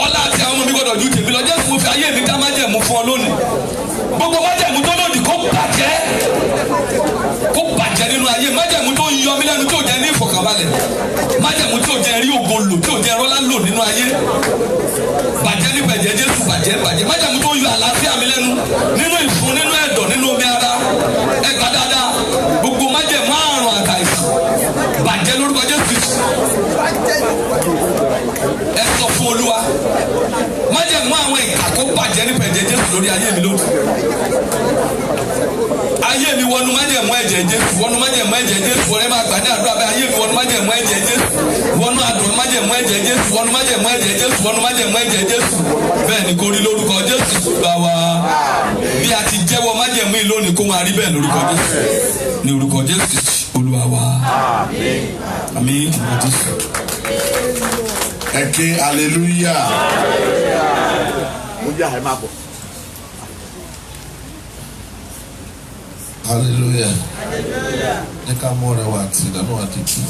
ọlá àti àwọn ọmọ mi gbọ́dọ̀ ju tèmi lọ Jésù mo fi ayé mi dá májẹ̀mú fún ọ lónìí gbogbo májẹ̀mú tó lòdì kó bàjẹ́ nínú ayé májẹ̀mú tó yọ mí lẹ́nu tí ò jẹ́ ní ìfọ̀kànbalẹ̀ májẹ̀mú tí ò jẹ́ rí ògo lò tí ò jẹ́ rọ́lá lò nínú ayé bàjẹ́ nípa ẹ̀jẹ̀ Jésù bàjẹ́ májẹ̀mú tó yọ àlàáfíà mi lẹ́nu nínú ìfun nínú ẹ̀dọ̀ nínú omi ara ẹ̀ka dáadáa gbogbo májẹ̀mú àrùn àtàìsàn bàjẹ́ lórúkọ Jésù ẹ sọ fún Olúwa májẹ̀mú àwọn ìkà kó bàjẹ́ nípa ẹ̀jẹ̀ Jésù lórí ayé mi lónìí ayé mi wọnú májẹ̀mú ẹ̀jẹ̀ Jésù wọnú májẹ̀mú ẹ̀jẹ̀ Jésù wọlé máa gbà ní àdúrà bẹ́ẹ̀ ayé mi wọnú májẹ̀mú ẹ̀jẹ̀ Jésù wọnú àdúrà májẹ̀mú ẹ̀jẹ̀ Jésù wọnú májẹ̀mú ẹ̀jẹ̀ Jésù wọnú májẹ̀mú ẹ̀jẹ̀ Jésù bẹ́ẹ̀ ni kò rí lórúkọ Jésù gbà wá bí a ti jẹ́wọ́ májẹ̀mú yìí lónìí kó máa rí bẹ́ẹ̀ lórúkọ Jésù ní orúkọ Jésù Olúwa wa àmín Jésù. Ẹ ké hallelujah. Hallelujah. Ní ká mú ọrẹ wa àti ìdáná wa tuntun.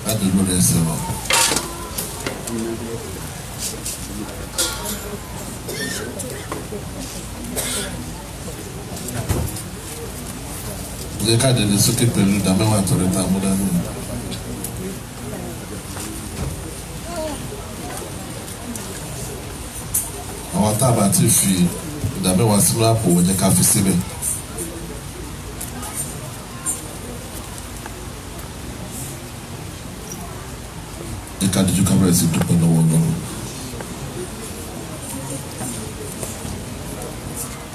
Láti lórí ẹsẹ̀ wa. Jẹ́ ká dìde sókè pẹ̀lú ìdámẹ́wàá tọrẹ tá a mú dání. Àwọn tábà ti fi ìdámẹ́wàá sínú àpò wọ́n jẹ́ ká fi síbẹ̀. jẹ́ ká dojú kámẹ́rà sí dúpẹ́ lọ́wọ́ Ọlọ́run.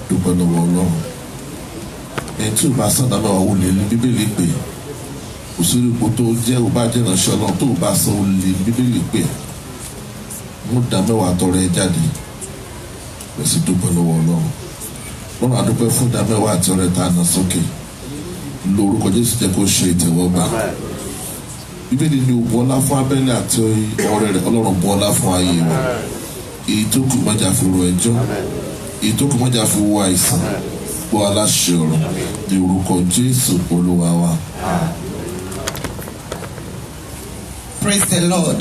Dúpẹ́ lọ́wọ́ Ọlọ́run. Ẹni tí ò bá sàn dáná wà wọlé ní Bíbélì pé kò sí ipò tó jẹ́ ò bá jẹ́ ìránṣẹ́ Ọlọ́run tó ò bá san olè ní Bíbélì pé mú dá mẹ́wàá tọrẹ jáde bẹ́ẹ̀ sì dúpẹ́ lọ́wọ́ Ọlọ́run. Lọ́run àdúpẹ́ fún dá mẹ́wàá àti ọrẹ tá a nà sókè lórúkọ Jésù jẹ́ kó ṣe ìtẹ́wọ́gbà. Bíbélì ni o bọ́lá fún Ábẹ́lì àti ọrẹ rẹ̀ Ọlọ́run bọ́lá fún ayé wọn. Èyí tó kù mọ́jà fi ro ẹjọ́, èyí tó kù mọ́jà fi wo àìsàn, gbọ́ aláṣẹ ọ̀rọ̀ ní orúkọ Jésù Olúwa wa. Praise the Lord.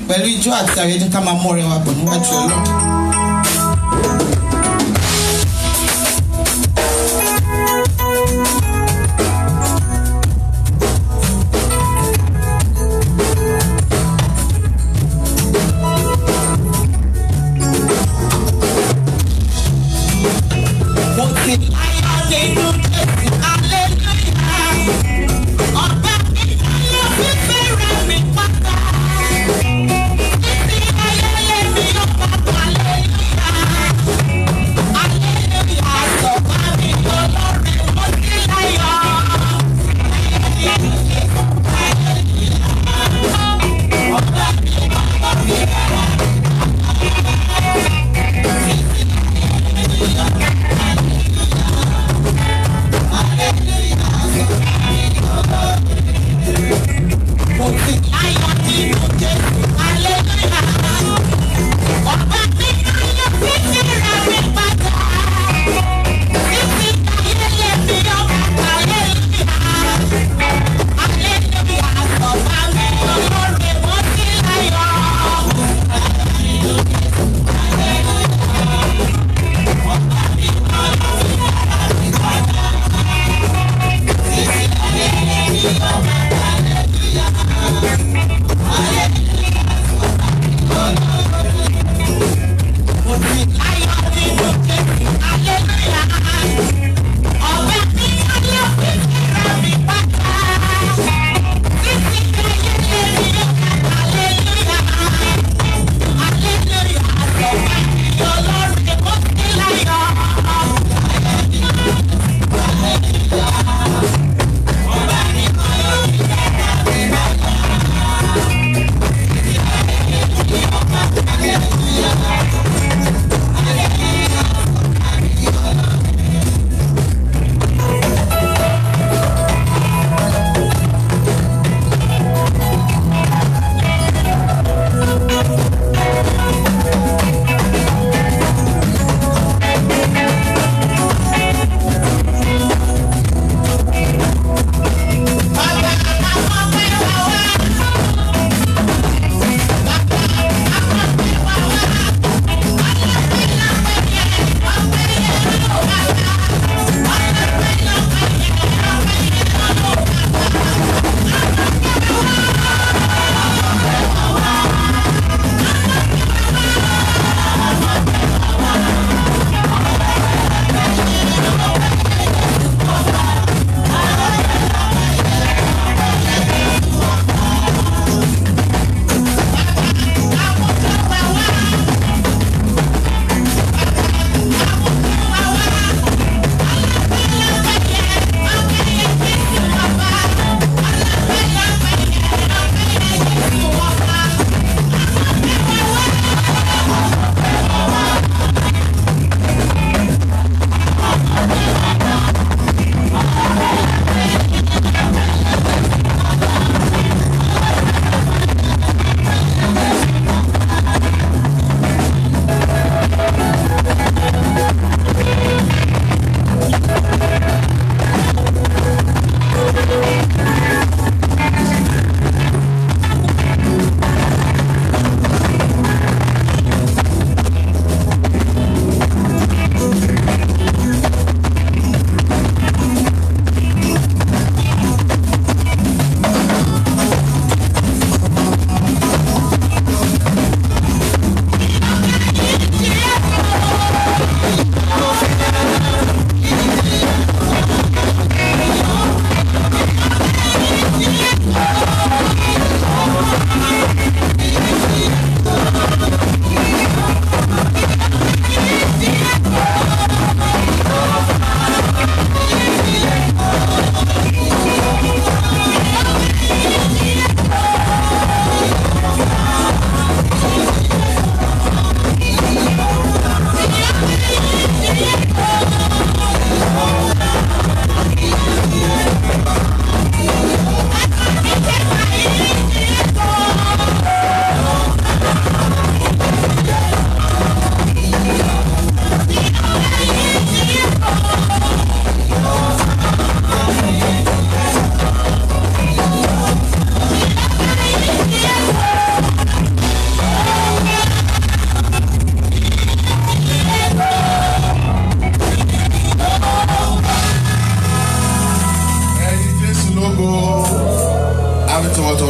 Pẹ̀lú ijó àti àyẹ̀jẹ̀ ká máa mú ọrẹ wa bọ̀ níwájú Ọlọ́run.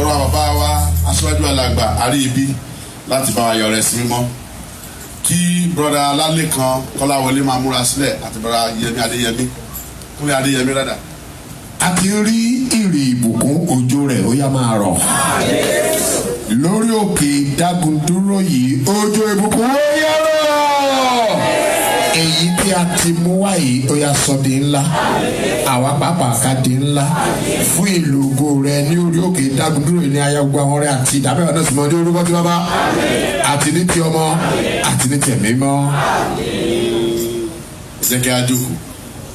tọrọ bàbá wa aṣáájú alàgbà àrí ibi láti bá wa yọ rẹ̀ sí mímọ́ kí broda Lálẹ́kan Kọ́láwọlé máa múra sílẹ̀ àti broda Yẹmí Adéyẹmí Kúnlé Adéyẹmí rádà. a ti rí ìrì ìbùkún òjò rẹ̀ ó yá máa rọ̀ lórí òkè Dágundúró yìí òjò ìbùkún ó yá rọ̀ èyí tí a ti mú wá yìí ó yá sọ di ńlá àwa pàápàá ká di ńlá fún ìlú ògo rẹ ní orí òkè Dágundúró yìí ní ayé gbogbo àwọn ọ̀rẹ́ àti ìdábẹ́wò náà sì mọ ní orúkọ tí bàbá àti ní ti ọmọ àti ní ti ẹ̀mí mọ́. jẹ́ kí a jókòó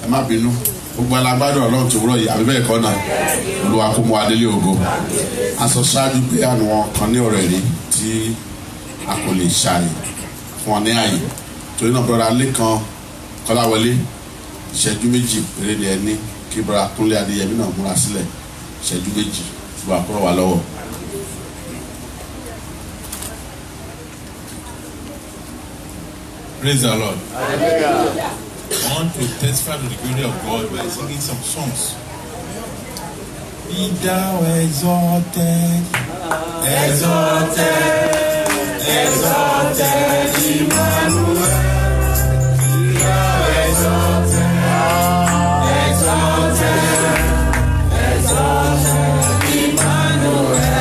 ẹ má bínú gbogbo alágbádùn Ọlọ́run tó wúrọ̀ yìí àbí bẹ́ẹ̀ kọ́ náà Olúwa kó mú adélé ògo a sọ ṣáájú pé àwọn kan ní ọ̀rọ̀ ẹ̀rí tí a kò lè ṣàyè fún wọn ní àyè torí náà broda Lẹ́kan Kọ́láwọlé ìṣẹ́jú méjì péré ni ẹni kí broda Kúnlé Adéyẹmí náà múra sílẹ̀ ìṣẹ́jú méjì tí wàá kúrò wá lọ́wọ́. Praise the Lord. I want to testify to the glory of God by singing some songs. Be thou exalted, exalted, exalted, Emmanuel. Be thou exalted, exalted, exalted, Emmanuel.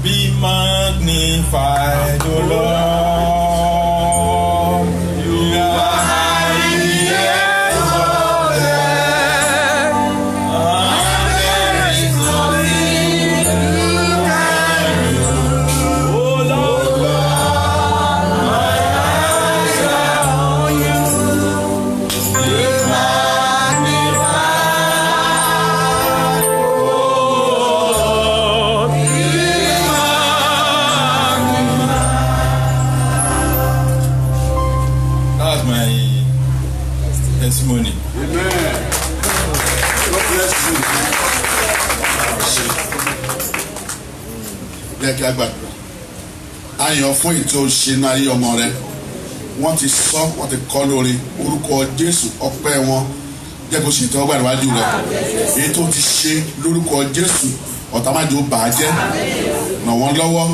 Be magnified, O Lord. You are highly exalted, and there is nothing you can do, O Lord. My eyes are on you. Be magnified, O Lord. That's my testimony. Amen. God bless you. Jẹ́ kí a gbàdúrà. Ayọ̀ fún ètò ìṣẹ́nu ayé ọmọ rẹ. Wọ́n ti sọ, wọ́n ti kọ́ lórí orúkọ Jésù ọpẹ́ wọn. Jẹ́ kó ṣètò ọgbà níwájú rẹ. Èyí tó ti ṣe lórúkọ Jésù ọ̀tá má jẹ́ ó bà á jẹ́. Ràn wọ́n lọ́wọ́.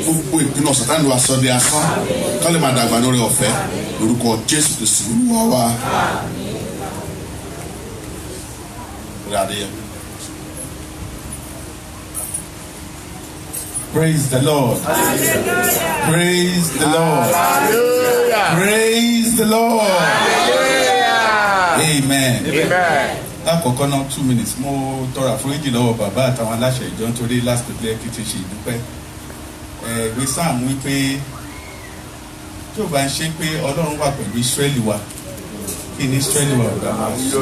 Gbogbo ìpinnu Sátánì wa sọ di asán. Kọ́ lè máa dàgbà lórí ọ̀fẹ́. Lórúkọ Jésù Kristi Olúwa wa. Praise the Lord. Praise the Lord. Praise the Lord. Amen. Lákọ̀ọ́kọ́ náà 2 minutes mo tọrọ àforíjì lọ́wọ́ bàbá àtàwọn aláṣẹ ìjọ nítorí last week lẹ́ẹ̀kì ti ṣe ìdúpẹ́. Ìwé sáàmù wípé tí ó bá ń ṣe pé Ọlọ́run wà pẹ̀lú Ísírẹ́lì wa kí ni Ísírẹ́lì wa ọ̀gá máa sọ.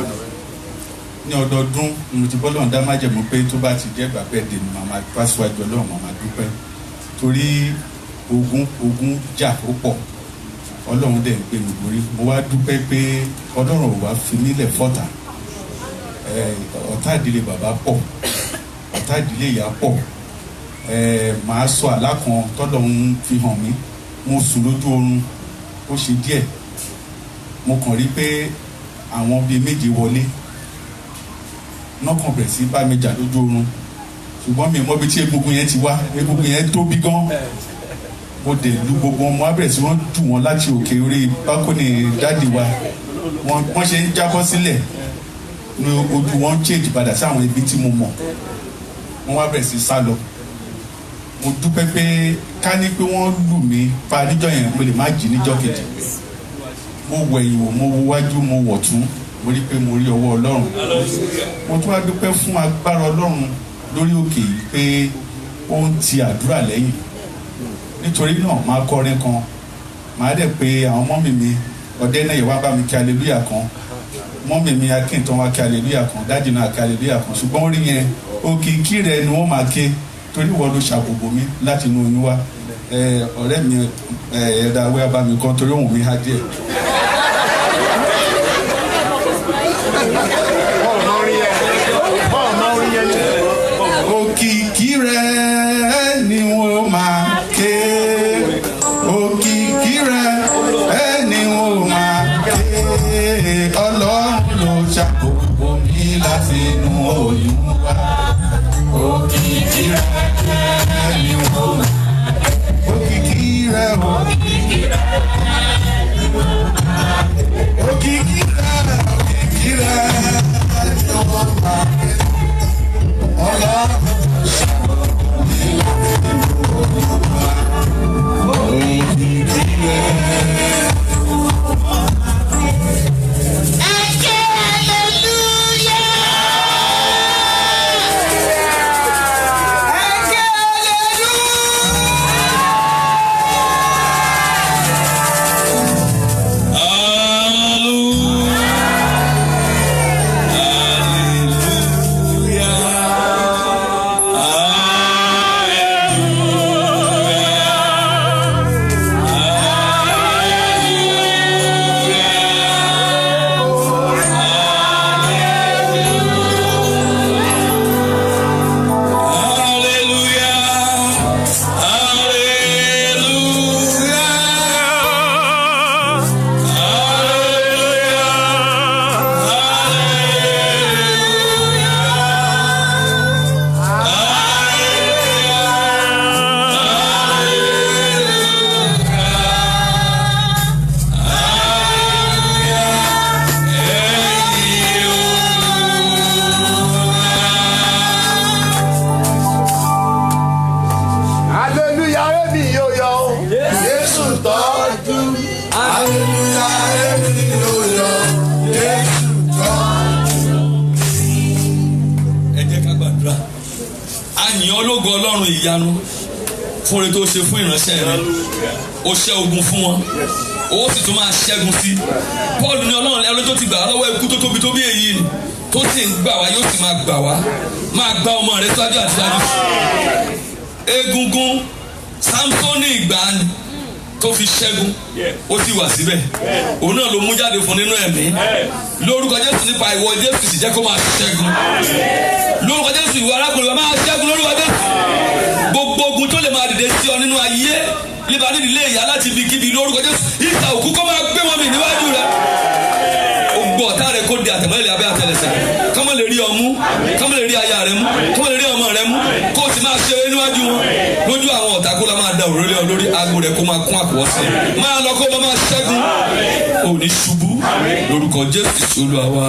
Ní ọdọọdún mo ti bọ́ lọ́run dá májẹ̀mú pé tó bá ti jẹ́ bàbá ẹ̀dẹ̀ ni màmá pàṣíwájú Ọlọ́run màmá dúpẹ́ torí ogun jà ó pọ̀ Ọlọ́run dẹ̀ ń gbé mi borí mo wá dúpẹ́ pé Ọlọ́run ò wá fi nílẹ̀ fọ́tà ọ̀tá ìdílé bàbá pọ̀ ọ̀tá ìdílé ìyá pọ̀ màá sọ àlá kan tọ́lọ́run fi hàn mí mo sùn lójú oorun ó ṣe díẹ̀ mo kàn rí pé àwọn bíi méje wọlé nọ́kàn bẹ̀rẹ̀ sí bá mi jà lójú oorun ṣùgbọ́n mi mọ̀ bí tí egungun yẹn ti wá egungun yẹn tóbi gan mo dé lu gbogbo wọn mo á bẹ̀rẹ̀ sí wọ́n jù wọ́n láti òkè orí bákónì dáàdì wa wọ́n ṣe ń jábọ́ sílẹ̀ ní ojú wọn change padà sí àwọn ibi tí mo mọ̀ wọ́n wá bẹ̀rẹ̀ sí sá lọ mo dúpẹ́ pé ká ní pé wọ́n lù mí pa níjọ́ yẹn mo lè má jí níjọ́ kejì mo wẹ̀yìn wò mo wo wájú mo wọ̀ tún mo rí pé mo rí ọwọ́ Ọlọ́run mo tún wá dúpẹ́ fún agbára Ọlọ́run lórí òkè yìí pé ó ń ti àdúrà lẹ́yìn nítorí náà máa kọrin kan máa dẹ̀ pé àwọn mọ́mì mi Ọ̀dẹ́nàyè wá bá mi kí aleluya kan mọ́mì mi Akíntàn wá kí aleluya kan dájú náà kí aleluya kan ṣùgbọ́n orí yẹn òkìkí rẹ̀ ni wọ́n máa ké torí wọ́n ló ṣàbòbò mi láti inú oyún wá ọ̀rẹ́ mi ẹ̀dá wẹ́ bá mi kan torí òun mi há díẹ̀. Òkìkí rẹ̀ ni wọ́n máa ké òkìkí rẹ̀ ni wọ́n máa ké Ọlọ́run ló ṣàkóso mi láti inú oyún wá òkìkí rẹ̀ ni wọ́n máa ké òkìkí rẹ̀ òkìkí rẹ̀ ni wọ́n máa ké òkìkí rẹ̀ ni wọ́n máa ké Ọlọ́run. ìyanu fún oore tó ṣe fún ìránṣẹ́ rẹ̀ ó ṣẹ́ ogun fún wọn ó sì tún máa ṣẹ́gun sí Paul ní Ọlọ́run ẹrú tó ti gbà wá lọ́wọ́ ikú tó tóbi tó bí èyí ni tó sì ń gbà wá yóò sì máa gbà wá máa gba ọmọ rẹ̀ síwájú àti síwájú egungun Sámsónì ìgbàanì tó fi ṣẹ́gun ó sì wà síbẹ̀ òun náà ló mú jáde fún nínú ẹ̀mí lórúkọ Jésù nípa ìwọ Jésù sì jẹ́ kó máa ṣẹ́gun lórúkọ Jésù ìwọ arákùnrin wa máa ṣẹ́gun lórúkọ Jésù gbogbo ogun tó lè máa dìde sí ọ nínú ayé nípa nídìílé ìyá láti ibi kíbi lórúkọ Jésù ìta òkú kó máa gbé wọn mì níwájú rẹ gbogbo ọ̀tá rẹ kó di àtẹ̀mọ́lẹ̀ abẹ́ àtẹlẹsẹ̀ kọ́mọ lè rí ọ mú kọ́mọ lè rí aya rẹ mú kọ́mọ lè rí ọmọ rẹ mú kó o sì máa ṣe níwájú wọn lójú àwọn ọ̀tá kó la máa da òróró lé ọ lórí aago rẹ kó máa kún àkùwọ́ sí máa lọ kó máa ṣẹ́gun ò ní ṣubú lórúkọ Jésù Olúwa wa.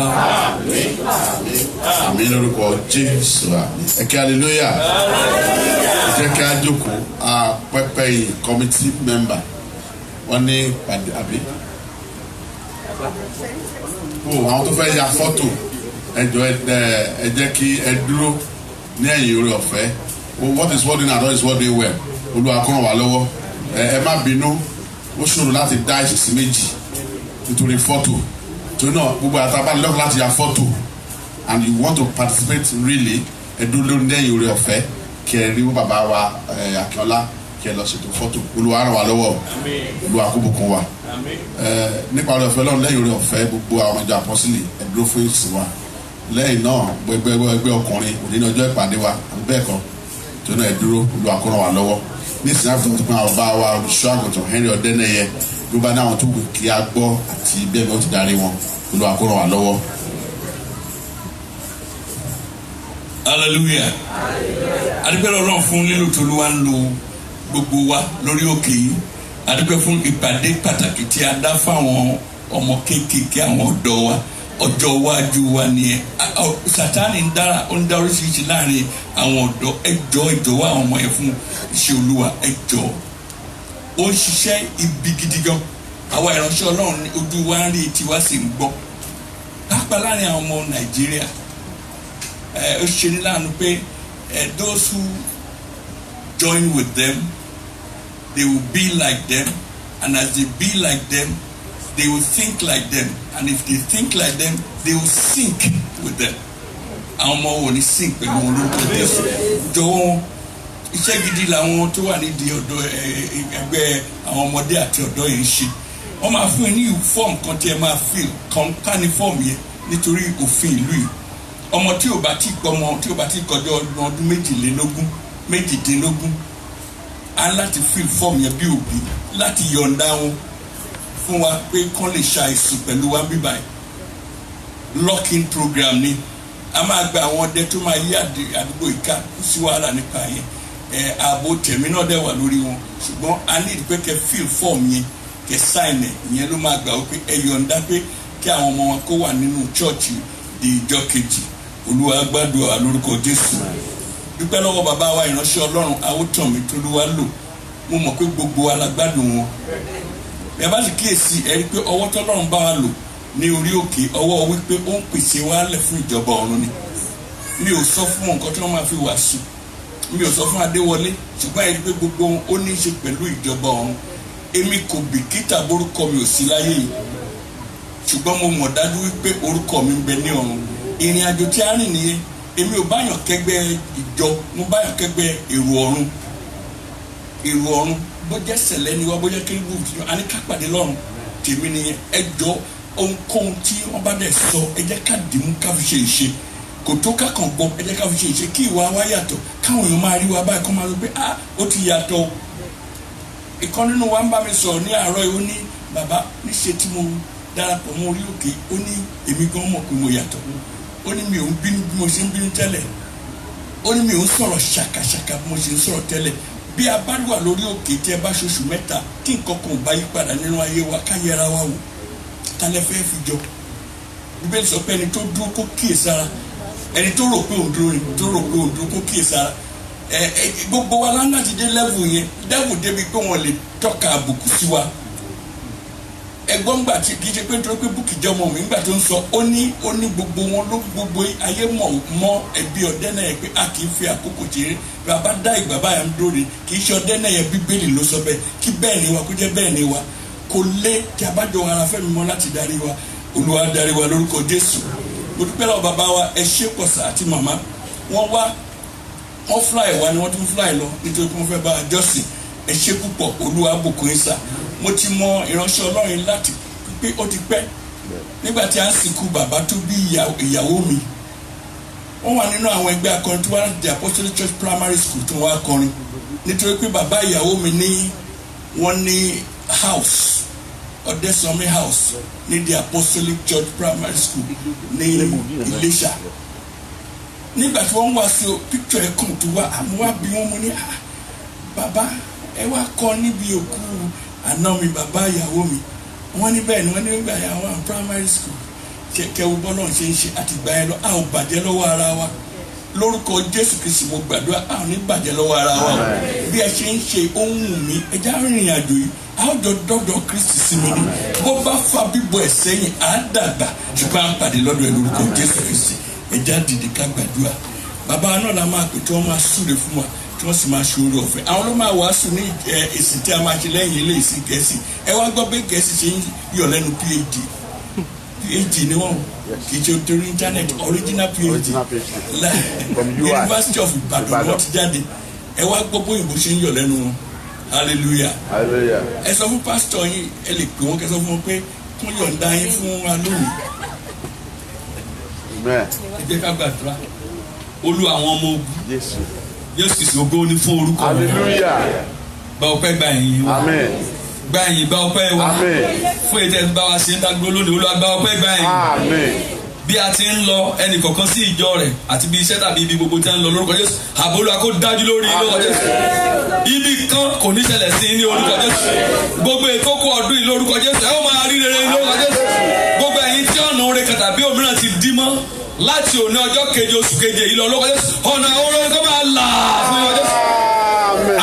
Àmín lórúkọ Jésù ẹ kí hallelujah ẹ jẹ́ kí a jókòó pẹ́pẹ́ yìí committee member wọ́n ní pàdé àbí àwọn tó fẹ́ ya fọ́tò ẹ jẹ́ kí ẹ dúró ní ẹ̀yìn orí ọ̀fẹ́ what is working and what is working well Olúwa kó ràn wá lọ́wọ́ ẹ má bínú ó ṣòro láti dá ìṣẹ̀sí méjì nítorí fọ́tò torí náà gbogbo àtàbà lọ́kọ̀ láti ya fọ́tò and you want to participate really ẹ dúró lórí ní ẹ̀yìn orí ọ̀fẹ́ kí ẹ rí bàbá wa Akínọlá kí ẹ lọ ṣètò fọ́tò Olúwa ràn wá lọ́wọ́ Olúwa kó bùkún wa nípa orí ọ̀fẹ́ lọ́run lẹ́yìn orí ọ̀fẹ́ gbogbo àwọn ìjọ àpọ́sílì ẹ̀dúró fún ìsìn wa lẹ́yìn náà gbẹgbẹ́ ọkùnrin òní ní ọjọ́ ìpàdé wa àbí bẹ́ẹ̀ kọ́ tó náà ẹ̀dúró Olúwa kó ràn wá lọ́wọ́ ní ìsìn àfihàn tó pín àwọn bá wa olùṣọ́ àgùntàn Henry Ọ̀dẹ́nẹ̀yẹ ló bá náwọn tó kù kí a gbọ́ àti bẹ́ẹ̀ bẹ́ẹ̀ ó ti darí wọn Olúwa kó ràn wá lọ́wọ́. Hallelujah. adúpẹ́ lọ́rùn fún lílo tolúwa ń lo gbogbo wa lórí òkè yìí adúpẹ́ fún ìpàdé pàtàkì tí a dá fáwọn ọmọ kéékèèké àwọn ọ̀dọ́ wa ọjọ́ iwájú wa nìyẹn Sátánì ń dá oríṣiríṣi láàrin àwọn ọ̀dọ́ ẹjọ́ wa àwọn ọmọ yẹn fún iṣẹ́ Olúwa ẹjọ́ ó ń ṣiṣẹ́ ibi gidi gan àwa ìránṣẹ́ Ọlọ́run ojú wa ń rí tiwa sì ń gbọ́ pápá láàrin àwọn ọmọ Nàìjíríà ó ṣe ní láàánú pé those who join with them they will be like them and as they be like them they will think like them and if they think like them they will sink with them àwọn ọmọ wo ni sink pẹ̀lú orúkọ Jésù jọ̀wọ́ iṣẹ́ gidi làwọn tó wà nídìí ọ̀dọ́ ẹgbẹ́ àwọn ọmọdé àti ọ̀dọ́ yìí ń ṣe wọ́n máa fún ẹ ní fọ́ọ̀mù kan tí ẹ máa fill kan ní fọ́ọ̀mù yẹn nítorí òfin ìlú yìí ọmọ tí ò bá ti kọjá ọdún méjìdínlógún á láti fill fọ́ọ̀mù yẹn bí òbí láti yọ̀ǹda wọn fún wa pé kán lè ṣàìsùn pẹ̀lú wa bíbá yìí lock-in program ni a máa gba àwọn ọdẹ tó máa yí àdúgbò ìka sí wàhálà nípa yẹn ààbò tẹ̀mí náà dẹ̀ wà lórí wọn ṣùgbọ́n a ní ìdí pé kẹ́ fill fọ́ọ̀mù yẹn kẹ́ sign ẹ̀ ìyẹn ló máa gbà ó pé ẹ yọ̀ǹda pé kí àwọn ọmọ wọn kó wà nínú chọ́ọ̀chì di ìjọ kejì Olúwa gbàdúrà lórúkọ Jésù dúpẹ́ lọ́wọ́ bàbá wa ìránṣẹ́ Ọlọ́run Awótọ́mi t'Olúwa lò mo mọ̀ pé gbogbo wa la gbádùn wọn ẹ bá sì kíyèsí ẹ rí pé ọwọ́ tọ́lọ́run bá wa lò ní orí òkè ọwọ́ wípé ó ń pèsè wálẹ̀ fún ìjọba ọ̀run ni mi ò sọ fún nǹkan tí wọ́n máa fi wàásù mi ò sọ fún Adéwọlé ṣùgbọ́n ẹ rí pé gbogbo ó ní í ṣe pẹ̀lú ìjọba ọ̀run èmi kò bìkítà borúkọ mi ò sí láyé yìí ṣùgbọ́n mo mọ̀ dájú wípé orúkọ mi ń bẹ ní ọ̀run ìrìn àjò tí a rìn nìyẹn èmi ò báyàn kẹ́gbẹ́ ìjọ mo báyàn kẹ́gbẹ́ èrò ọ̀run bó jẹ́ sẹ̀lẹ̀ ni wá bó jẹ́ kéré bùbù a ní ká pàdé lọ́run tèmi nìyẹn ẹ jọ ohunkóhun tí wọ́n bá dẹ̀ sọ ẹ jẹ́ ká dìímú ká fi ṣe ìṣe kò tó ká kàn gbọ́ ẹ jẹ́ ká fi ṣe ìṣe kí ìwà wa yàtọ̀ káwọn èèyàn máa rí wa báyìí kọ́ máa lọ pé ó ti yàtọ̀ ìkan nínú wa ń bá mi sọ̀rọ̀ ní àárọ̀ yìí ó ní bàbá níṣe tí mo darapọ̀ mọ́ orí òkè ó ní èmi gan mọ̀ pé mo yàtọ̀ ó ní mi ò ń bínú bí mo ṣe ń bínú tẹ́lẹ̀ ó ní mi ò ń sọ̀rọ̀ ṣàkàṣàkà bí mo ṣe ń sọ̀rọ̀ tẹ́lẹ̀ bí a bá wà lórí òkè tí ẹ bá ṣoṣù mẹ́ta tí nǹkan kan ò bá yí padà nínú ayé wa ká yẹra wa wò ta lẹ fẹ́ fi jọ Bíbélì sọ pé ẹni tó dúró kó kíyèsára ẹni tó rò pé òun dúró kó kíyèsára gbogbo wa láti dé level yẹn level débi pé wọn lè tọ́ka àbùkù sí wa ẹ̀gbọ́n gbà tí kì í ṣe pé nítorí pé búkì jẹ́ ọmọ mi nígbà tó ń sọ ó ní gbogbo wọn ló gbogbo ayé mọ́ ẹbí ọdẹ náà yẹ pé a kì í fi àkókò ṣeré bàbá dá ìgbà báyà ń dóore kì í ṣe ọdẹ náà yẹ Bíbélì ló sọ bẹ́ẹ̀ kí bẹ́ẹ̀ ni wa kó jẹ́ bẹ́ẹ̀ ni wa kò lé tí a bá jọ ara fẹ́ mi mọ́ láti darí wa Olúwa darí wa lórúkọ Jésù mo dúpẹ́ lọ́wọ́ bàbá wa ẹ ṣé pọ̀sà àti màmá wọ́n fly wa ni wọ́n tún fly lọ nítorí pé wọ́n fẹ́ bá a jọ́sìn ẹ ṣé púpọ̀ Olúwa bùkún yín sà mo ti mọ ìránṣẹ́ Ọlọ́run láti pé ó ti pẹ́ nígbà tí a ń sìnkú bàbá tó bí ìyàwó mi wọ́n wà nínú àwọn ẹgbẹ́ akọrin tó wá láti Apostolic Church Primary School tó wá kọrin nítorí pé bàbá ìyàwó mi ní wọ́n ní house Ọ̀dẹ́sànmí house ní the Apostolic Church Primary School ní Iléṣà nígbà tí wọ́n wá sí picture ẹ̀kan tó wá àmọ́ wá bí wọ́n mú ní bàbá ẹ wá kọ níbi òkú àná mi bàbá ìyàwó mi wọ́n ní bẹ́ẹ̀ ni wọ́n ní gbà yà wọ́n primary school kẹwù bọ́lọ̀ ṣe ń ṣe àti gbà yẹn lọ a ò bàjẹ́ lọ́wọ́ ara wa lórúkọ Jésù Kristi mo gbàdúrà a ò ní bàjẹ́ lọ́wọ́ ara wa bí ẹ ṣe ń ṣe ohun mi ẹja rìnrìn àjò yìí a ó jọ dọ́dọ̀ Kristi sí mi ní bó bá fa bíbọ̀ ẹ̀ sẹ́yìn à á dàgbà ṣùgbọ́n à ń pàdé lọ́dọ̀ ẹ̀ lórúkọ Jésù Kristi ẹja dìde ká gbàdúrà bàbá náà la máa pè tí wọ́n máa súre fún wa tí wọ́n sì máa ṣòro ọ̀fẹ́ àwọn ló máa wàásù ní èsì tí a máa ṣe lẹ́yìn ilé ìsìn Gẹ̀ẹ́sì ẹ wá gbọ́ pé Gẹ̀ẹ́sì ṣe ń yọ̀ lẹ́nu PhD ni wọ́n kì í ṣe torí internet original PhD University of Ibadan wọ́n ti jáde ẹ wá gbọ́ bóyìnbó ṣe ń yọ̀ lẹ́nu wọn hallelujah ẹ sọ fún pásítọ̀ yín ẹ lè pè wọ́n kẹ́ sọ fún wọn pé kún yọ̀ǹda yín fún wa lónìí ẹ jẹ́ ká gbàdúrà olú àwọn ọmọ ogun Jésù ògo ni fún orúkọ rẹ̀ gba ọpẹ́ gba ẹ̀yìn wa gba ẹ̀yìn gba ọpẹ́ wa fún ètò ẹ̀sùn bá wa ṣe ń dágbó lónìí Olúwa gba ọpẹ́ gba ẹ̀yìn bí bí a ti ń lọ ẹnì kọ̀ọ̀kan sí ìjọ rẹ̀ àti bí iṣẹ́ tàbí ibi gbogbo tí a ń lọ lórúkọ Jésù ààbò Olúwa kó dájú lórí lórúkọ Jésù. Ibi kan kò ní ṣẹlẹ̀ sí ní orúkọ Jésù. Gbogbo ètò kó ọdún yìí lórúkọ Jésù ẹ ó máa rí rere lórúkọ Jésù. Gbogbo ẹ̀yin tí ọ̀nà oore kan tàbí òmíràn ti dí mọ́ láti òní ọjọ́ keje oṣù keje yìí lọ lórúkọ Jésù ọ̀nà oore kó máa là fún lórúkọ Jésù.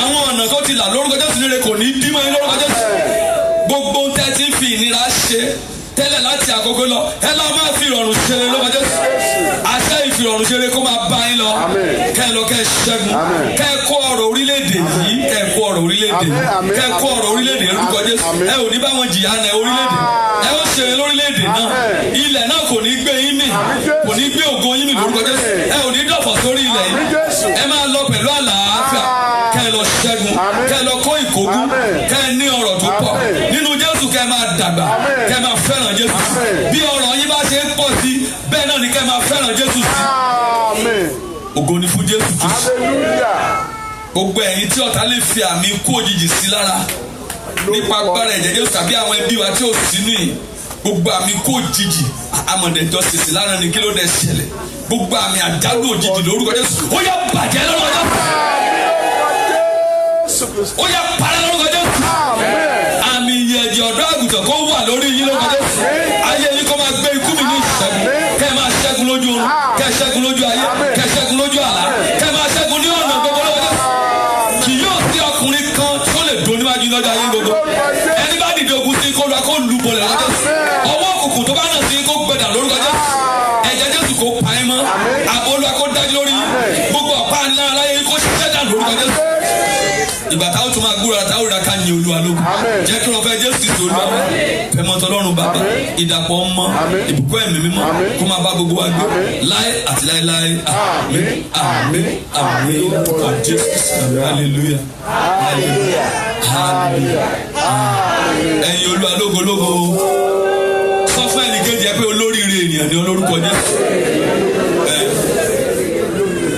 Àwọn ọ̀nà tó ti là lórúkọ Jésù nílé kò ní dí mọ́ yín lórúkọ Jésù. Gbogbo ń tẹ́ ti ń fi ìnira ṣe tẹ́lẹ̀ láti àkókò lọ ẹ lọ máa fi ìrọ̀rùn ṣeré lórúkọ Jésù. Àṣẹ ìfìrọ̀rùn ṣeré kó máa bá yín lọ kẹ́ ẹ lọ kẹ́ ẹ ṣẹ́gun kẹ́ ẹ kó ọ̀rọ̀ orílẹ̀-èdè yìí kẹ́ ẹ kó ọ̀rọ̀ orílẹ̀-èdè kẹ́ ẹ kó ọ̀rọ̀ orílẹ̀-èdè lórúkọ Jésù. Ẹ ò ní bá wọn jìyà ní orílẹ̀-èdè ẹ ó ṣeré lórílẹ̀-èdè náà ilẹ̀ náà kò ní gbé yín mì kò ní gbé ògo yín mì lórúkọ Jésù. Ẹ ò ní dọ̀fọ̀ sórí ilẹ̀ yìí ẹ máa lọ pẹ̀lú àlàáfíà kẹ́ ẹ lọ ṣẹ́gun kẹ́ ẹ lọ kó ìkógun kẹ́ ẹ ní ọrọ̀ tó pọ̀ nínú Jésù kẹ́ ẹ máa dàgbà kẹ́ ẹ máa fẹ́ràn Jésù bí ọrọ̀ yín bá ṣe ń pọ̀ sí bẹ́ẹ̀ náà ni kẹ́ ẹ máa fẹ́ràn Jésù sí. Ògo ni fún Jésù Kristi. Gbogbo ẹ̀yin tí ọ̀tá lè fi àmì ikú òjijì sí lára nípa agbára ẹ̀jẹ̀ Jésù tàbí àwọn ẹbí wa tí ò sí nìyí gbogbo àmì ikú òjijì amọ̀dẹ̀jọ́ sèse lára ni kí ló dé ṣẹlẹ̀ gbogbo àmì àjálù òjijì lórúkọ Jésù ó yá bàjẹ́ lórúkọ Jésù ó yá parẹ́ lórúkọ Jésù àmì ìyẹ̀jẹ̀ ọ̀dọ́ àgùntàn kó wà lórí yín lórúkọ Jésù ayé yín kó máa gbé ikú mi ní ìṣẹ́gun kẹ́ ẹ máa ṣẹ́gun lójú oorun kẹ́ ẹ ṣẹ́gun lójú ayé kẹ́ ẹ ṣẹ́gun lójú àlá kẹ́ ẹ máa ṣẹ́gun ní ọ̀nà gbogbo lórúkọ Jésù kì yóò sí ọkùnrin kan tó lè dùn níwájú lọ́jọ́ ayé gbogbo ẹni bá dìde ogun sí kó lọ kó lù bọ̀lẹ̀ lórúkọ Jésù ọwọ́ òkùnkùn tó bá nà sí kó gbẹdà lórúkọ Jésù ẹ̀jẹ̀ Jésù kó pa ẹ́ mọ́ ààbò Olúwa kó dájú lórí gbogbo ọ̀pá ńlá aláyé kó ṣiṣẹ́ dà lórúkọ Jésù. Ìgbà táwọn tó máa gbúra táwọn ra ká ní Olúwa lógun jẹ́ kí wọ́n fẹ́ Jésù Kristi Olúwa fẹ́mọ́tò Ọlọ́run bàbá ìdàpọ̀ ọmọ ìbùkún ẹ̀mí mímọ́ kó máa bá gbogbo wa gbé láé àti láéláé àmín àmín àmín lórúkọ Jésù hallelujah hallelujah hallelujah ẹ̀yin Olúwa lógo lógo sọ fún ẹnì kejì ẹ pé olóríire ènìyàn ní olórúkọ Jésù.